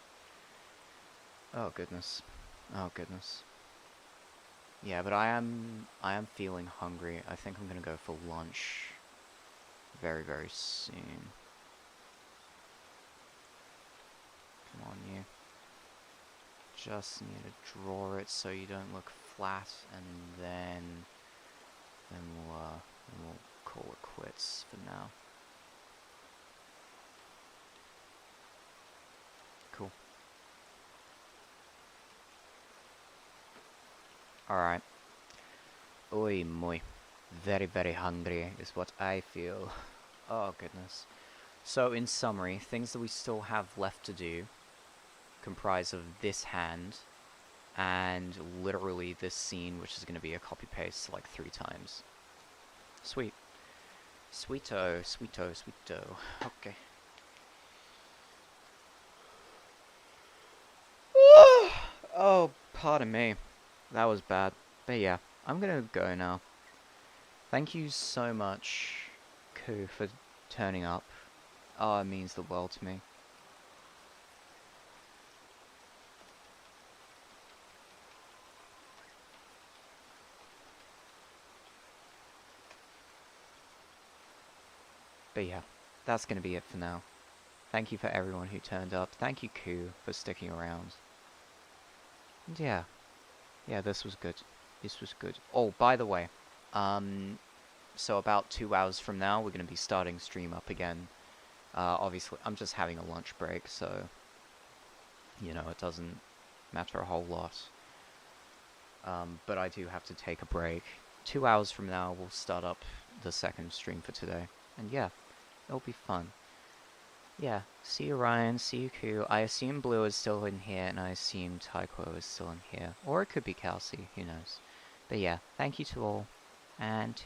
Oh goodness. Oh goodness. Yeah, but I am feeling hungry. I think I'm gonna go for lunch very, very soon. Come on, you. Just need to draw it so you don't look flat, and then we'll call it quits for now. Cool. Alright. Oi moi. Very, very hungry is what I feel. Oh goodness. So in summary, things that we still have left to do comprise of this hand and literally this scene, which is going to be a copy paste like 3 times. Sweet. Sweeto, sweeto, sweeto. Okay. Oh, pardon me. That was bad. But yeah, I'm gonna go now. Thank you so much, Koo, for turning up. Oh, it means the world to me. But yeah, that's gonna be it for now. Thank you for everyone who turned up. Thank you, Koo, for sticking around. And yeah. Yeah, this was good. This was good. Oh, by the way, so about 2 hours from now, we're going to be starting stream up again. Obviously, I'm just having a lunch break, so, you know, it doesn't matter a whole lot. But I do have to take a break. 2 hours from now, we'll start up the second stream for today. And yeah, it'll be fun. Yeah, see you, Ryan, see you, Koo. I assume Blue is still in here, and I assume Taiko is still in here. Or it could be Kelsey, who knows. But yeah, thank you to all, and